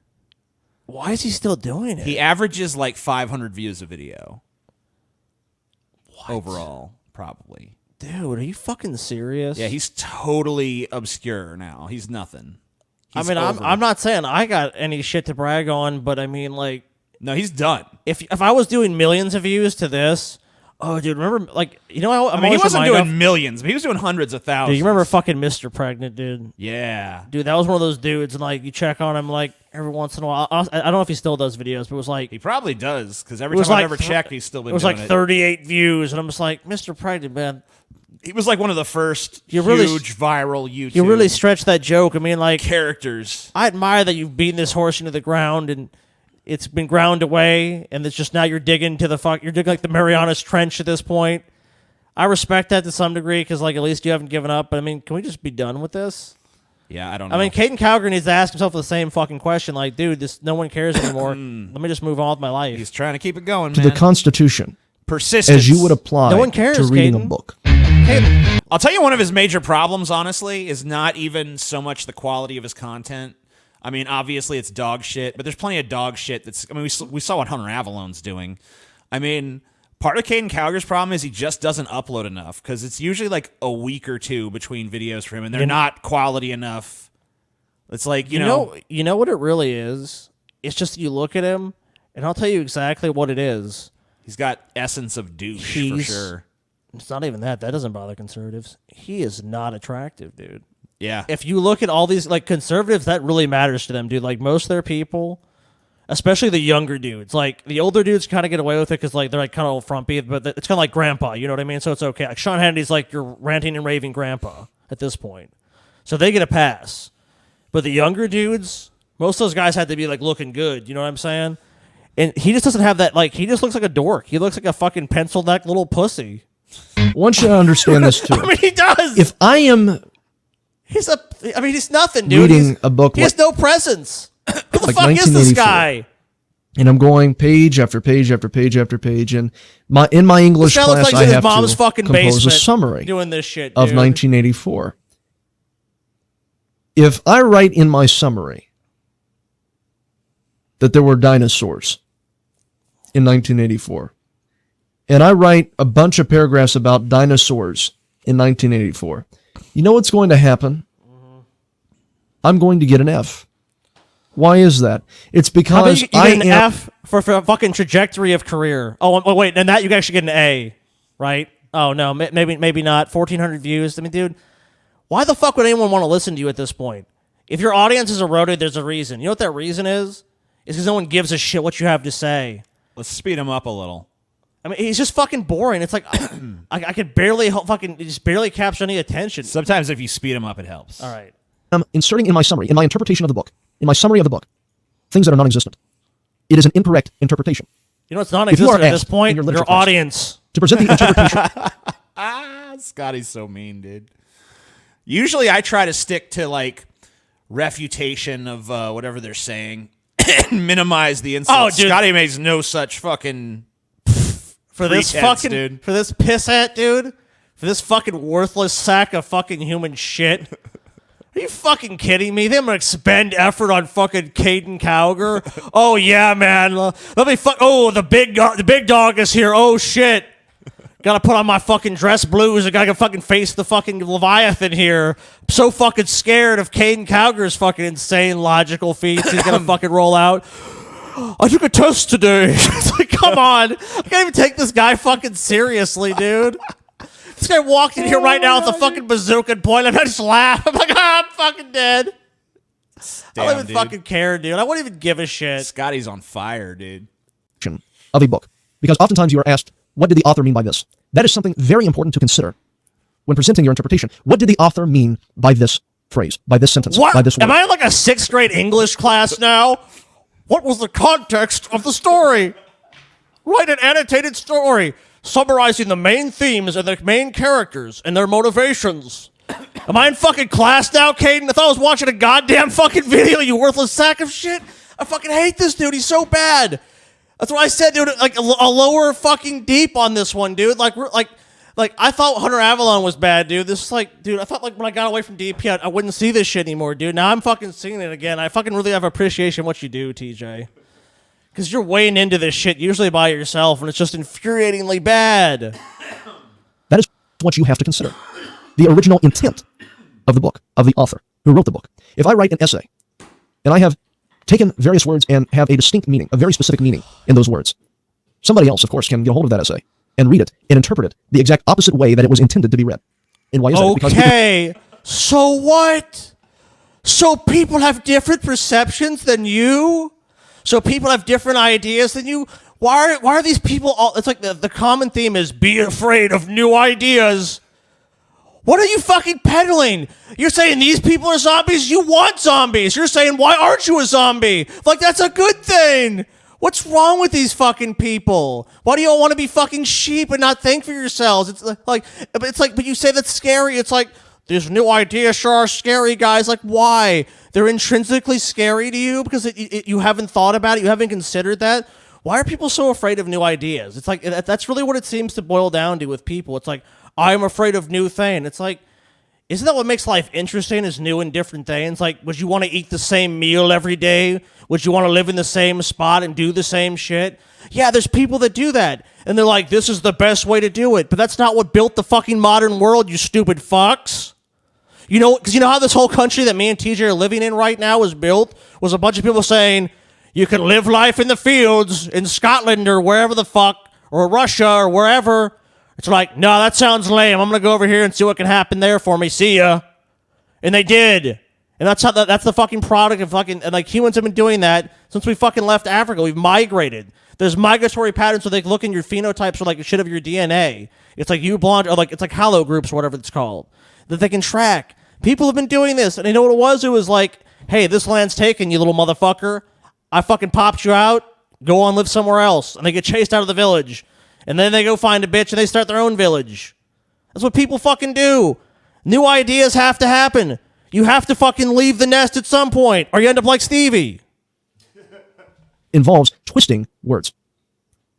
Why is he still doing it? He averages like 500 views a video. Overall, probably. Dude, are you fucking serious? Yeah, he's totally obscure now. He's nothing. He's I'm not saying I got any shit to brag on, but I mean, like, no, he's done. If I was doing millions of views to this, oh, dude, remember, like, he wasn't doing millions, but he was doing hundreds of thousands. Dude, you remember fucking Mr. Pregnant, dude? Yeah, dude, that was one of those dudes, and like, you check on him like every once in a while. I don't know if he still does videos, but it was like he probably does because every time I've ever checked, he's still been. It was doing like 38 views, and I'm just like, Mr. Pregnant, man. He was like one of the first huge viral YouTube. You really stretched that joke. I mean, like characters. I admire that you've beaten this horse into the ground and it's been ground away, and it's just now you're digging to you're digging like the Marianas Trench at this point. I respect that to some degree because like at least you haven't given up. But I mean, can we just be done with this? Yeah, I don't know. I mean, Caden Cowger needs to ask himself the same fucking question. Like, dude, no one cares anymore. Let me just move on with my life. He's trying to keep it going, to man. the Constitution. Persistence. As you would apply no one cares, to reading Caden. a book. I'll tell you one of his major problems, honestly, is not even so much the quality of his content. I mean, obviously it's dog shit, but there's plenty of dog shit that's... I mean, we saw what Hunter Avalon's doing. I mean, part of Caden Cowger's problem is he just doesn't upload enough because it's usually like a week or two between videos for him, and they're not quality enough. It's like, you know... You know what it really is? It's just you look at him, and I'll tell you exactly what it is. He's got essence of douche, for sure. It's not even that. That doesn't bother conservatives. He is not attractive, dude. Yeah. If you look at all these, like, conservatives, that really matters to them, dude. Like, most of their people, especially the younger dudes, like, the older dudes kind of get away with it because, like, they're, like, kind of frumpy, but it's kind of like grandpa, you know what I mean? So it's okay. Like, Sean Hannity's, like, your ranting and raving grandpa at this point. So they get a pass. But the younger dudes, most of those guys had to be, like, looking good, you know what I'm saying? And he just doesn't have that, like, he just looks like a dork. He looks like a fucking pencil neck little pussy. I want you to understand this, too. I mean, he does. If I am... He's nothing, dude. Reading a book he has no presence. Who the like fuck is this 1984. guy? And I'm going page after page after page after page, and in my English This guy looks class, like he's I in his have mom's to fucking compose a basement summary doing this shit, of dude. 1984. If I write in my summary that there were dinosaurs in 1984, and I write a bunch of paragraphs about dinosaurs in 1984, you know what's going to happen? I'm going to get an F. Why is that? It's because you get an F for a fucking trajectory of career. Oh, wait, and that you actually get an A, right? Oh, no, maybe not. 1,400 views. I mean, dude, why the fuck would anyone want to listen to you at this point? If your audience is eroded, there's a reason. You know what that reason is? It's because no one gives a shit what you have to say. Let's speed him up a little. I mean, he's just fucking boring. It's like, I could barely just barely capture any attention. Sometimes if you speed him up, it helps. All right. I'm inserting in my summary, in my interpretation of the book, in my summary of the book, things that are non-existent. It is an incorrect interpretation. You know what's non-existent at this point? Your Your audience. To present the interpretation. Scotty's so mean, dude. Usually I try to stick to, like, refutation of whatever they're saying and minimize the insults. Oh, dude. Scotty makes no such fucking For this pretense, fucking, dude. for this pissant, dude, for this fucking worthless sack of fucking human shit. Are you fucking kidding me? They're gonna expend effort on fucking Caden Cowger. Oh yeah, man. Let me Oh, the big dog is here. Oh shit. Gotta put on my fucking dress blues. I gotta fucking face the fucking Leviathan here. I'm so fucking scared of Caden Cowger's fucking insane logical feats he's gonna fucking roll out. I took a test today. It's like, come on. I can't even take this guy fucking seriously, dude. This guy walked in here right now with a fucking bazooka and point. I'm just laughing. I'm like, I'm fucking dead. I Damn, don't even dude. fucking care, dude. I wouldn't even give a shit. Scotty's on fire, dude. Of a book. Because oftentimes you are asked, what did the author mean by this? That is something very important to consider when presenting your interpretation. What did the author mean by this phrase, by this sentence, What? by this word? Am I in like a 6th grade English class now? What was the context of the story? Write an annotated story summarizing the main themes and the main characters and their motivations. Am I in fucking class now, Caden? I thought I was watching a goddamn fucking video, you worthless sack of shit. I fucking hate this dude. He's so bad. That's what I said, dude. Like a lower fucking deep on this one, dude. Like I thought Hunter Avalon was bad, dude. This is like, dude, I thought like when I got away from DP, I wouldn't see this shit anymore, dude. Now I'm fucking seeing it again. I fucking really have appreciation what you do, TJ. Because you're weighing into this shit usually by yourself, and it's just infuriatingly bad. That is what you have to consider. The original intent of the book, of the author who wrote the book. If I write an essay, and I have taken various words and have a distinct meaning, a very specific meaning in those words, somebody else, of course, can get a hold of that essay and read it and interpret it the exact opposite way that it was intended to be read. And why is that? Because Okay, so what? So people have different perceptions than you? So people have different ideas than you? Why are these people all... It's like the common theme is be afraid of new ideas. What are you fucking peddling? You're saying these people are zombies? You want zombies. You're saying, why aren't you a zombie? Like, that's a good thing. What's wrong with these fucking people? Why do you all want to be fucking sheep and not think for yourselves? But you say that's scary. It's like, these new ideas sure are scary, guys. Like, why? They're intrinsically scary to you because you haven't thought about it. You haven't considered that. Why are people so afraid of new ideas? It's like, that's really what it seems to boil down to with people. It's like, I'm afraid of new things. It's like, isn't that what makes life interesting is new and different things? Like, would you want to eat the same meal every day? Would you want to live in the same spot and do the same shit? Yeah, there's people that do that. And they're like, this is the best way to do it. But that's not what built the fucking modern world, you stupid fucks. You know, because you know how this whole country that me and TJ are living in right now was built? Was a bunch of people saying, you can live life in the fields in Scotland or wherever the fuck, or Russia or wherever. It's like, no, that sounds lame. I'm going to go over here and see what can happen there for me. See ya. And they did. And that's the fucking product of fucking, and like humans have been doing that since we fucking left Africa. We've migrated. There's migratory patterns where they look in your phenotypes or like shit of your DNA. It's like you blonde, or like, it's like halogroups or whatever it's called, that they can track. People have been doing this, and you know what it was? It was like, hey, this land's taken, you little motherfucker. I fucking popped you out. Go on, live somewhere else. And they get chased out of the village. And then they go find a bitch and they start their own village. That's what people fucking do. New ideas have to happen. You have to fucking leave the nest at some point, or you end up like Stevie. Involves twisting words.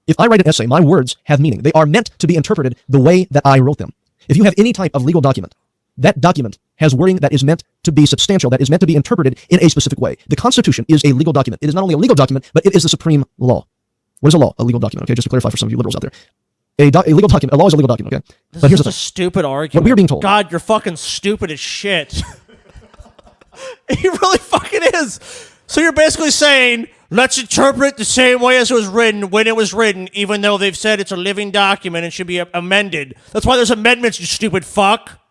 If I write an essay, my words have meaning. They are meant to be interpreted the way that I wrote them. If you have any type of legal document, that document has wording that is meant to be substantial, that is meant to be interpreted in a specific way. The Constitution is a legal document. It is not only a legal document, but it is the supreme law. What is a law? A legal document, okay? Just to clarify for some of you liberals out there. A legal document, a law is a legal document, okay? But here's a stupid argument. What we are being told. God, you're fucking stupid as shit. He really fucking is. So you're basically saying, let's interpret it the same way as it was written when it was written, even though they've said it's a living document and should be amended. That's why there's amendments, you stupid fuck.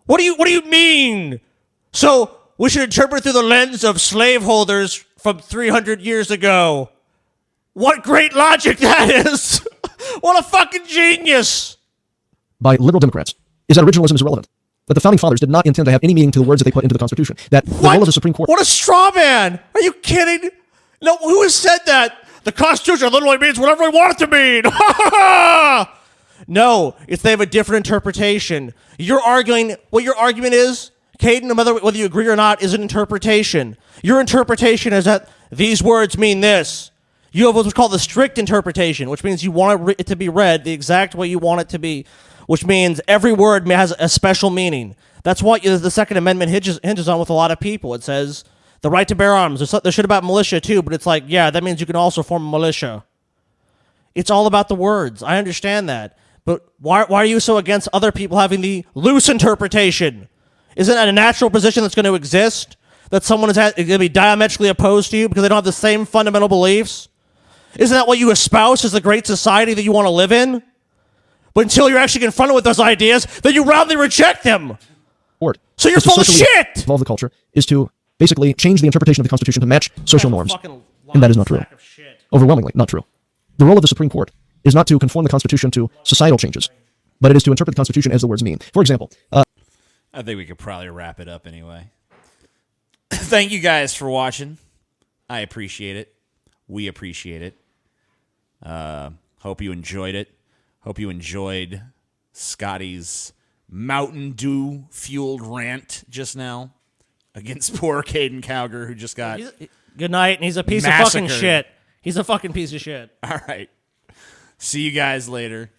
What do you mean? So we should interpret through the lens of slaveholders from 300 years ago. What great logic that is. What a fucking genius. By liberal Democrats is that originalism is irrelevant. That the founding fathers did not intend to have any meaning to the words that they put into the Constitution. That the role of the Supreme Court... What a straw man. Are you kidding? No, who has said that? The Constitution literally means whatever we want it to mean. No, it's they have a different interpretation. You're arguing, what your argument is, Caden, whether you agree or not, is an interpretation. Your interpretation is that these words mean this. You have what's called the strict interpretation, which means you want it to be read the exact way you want it to be, which means every word has a special meaning. That's what the Second Amendment hinges on with a lot of people. It says the right to bear arms. There's shit about militia too, but it's like, yeah, that means you can also form a militia. It's all about the words. I understand that. But why are you so against other people having the loose interpretation? Isn't that a natural position that's going to exist? That someone is going to be diametrically opposed to you because they don't have the same fundamental beliefs? Isn't that what you espouse as the great society that you want to live in? But until you're actually confronted with those ideas, then you roundly reject them. Court. So you're is to full of socially shit! Evolve the culture is to basically change the interpretation of the Constitution to match social norms. Fucking And that is not true. sack of shit. Overwhelmingly not true. The role of the Supreme Court is not to conform the Constitution to societal changes, but it is to interpret the Constitution as the words mean. For example, I think we could probably wrap it up anyway. Thank you guys for watching. I appreciate it. We appreciate it. Hope you enjoyed it. Hope you enjoyed Scotty's Mountain Dew fueled rant just now against poor Caden Cowger, who just got Good night, and he's a piece of massacred. fucking shit. He's a fucking piece of shit. All right. See you guys later.